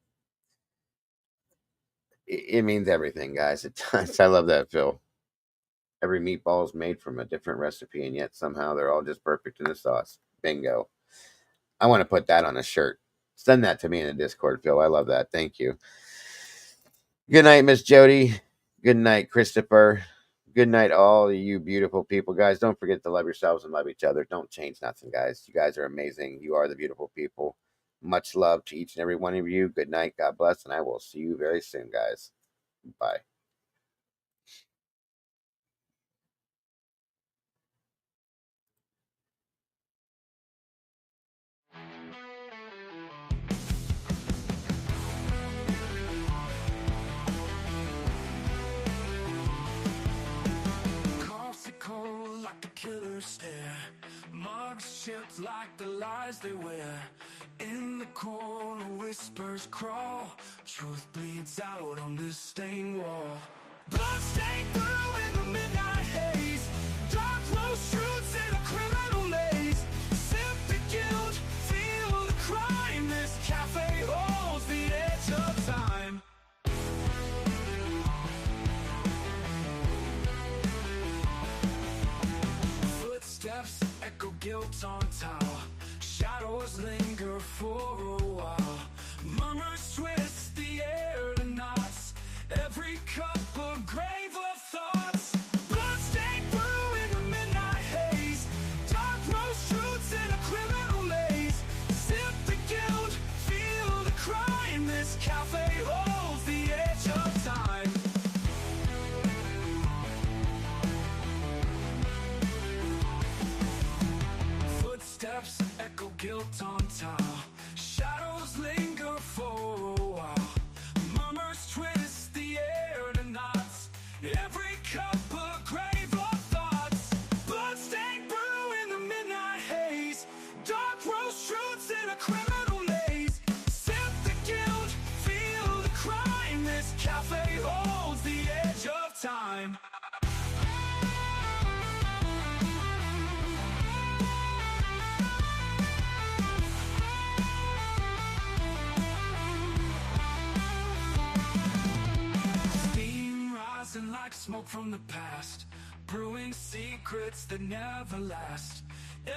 It means everything, guys. It does. I love that, Phil. Every meatball is made from a different recipe, and yet somehow they're all just perfect in the sauce. Bingo. I want to put that on a shirt. Send that to me in the Discord, Phil. I love that. Thank you. Good night, Miss Jody. Good night, Christopher. Good night, all you beautiful people. Guys, don't forget to love yourselves and love each other. Don't change nothing, guys. You guys are amazing. You are the beautiful people. Much love to each and every one of you. Good night. God bless. And I will see you very soon, guys. Bye. Like a killer stare, mugs shift like the lies they wear. In the corner, whispers crawl. Truth bleeds out on this stained wall. Blood stained through in the midnight haze. Dark rose shoots in a criminal maze. Sip the guilt, feel the crime. This cafe holds the edge of time. Footsteps echo guilt on tile. Shadows linger for a while. Murmurs twist the air to knots. Every cup a grave of thoughts. Bloodstained through in the midnight haze. Dark rose shoots in a criminal maze. Sip the guilt, feel the crime. This cafe holds the edge of time. Footsteps echo guilt on tile. Shadows linger for a while. Murmurs twist the air to knots. Every cup a grave of thoughts. Bloodstained brew in the midnight haze. Dark rose shoots in a criminal maze. Sip the guilt, feel the crime. This cafe holds the edge of time. Like smoke from the past, brewing secrets that never last.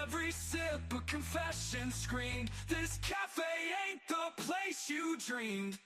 Every sip a confession screamed. This cafe ain't the place you dreamed.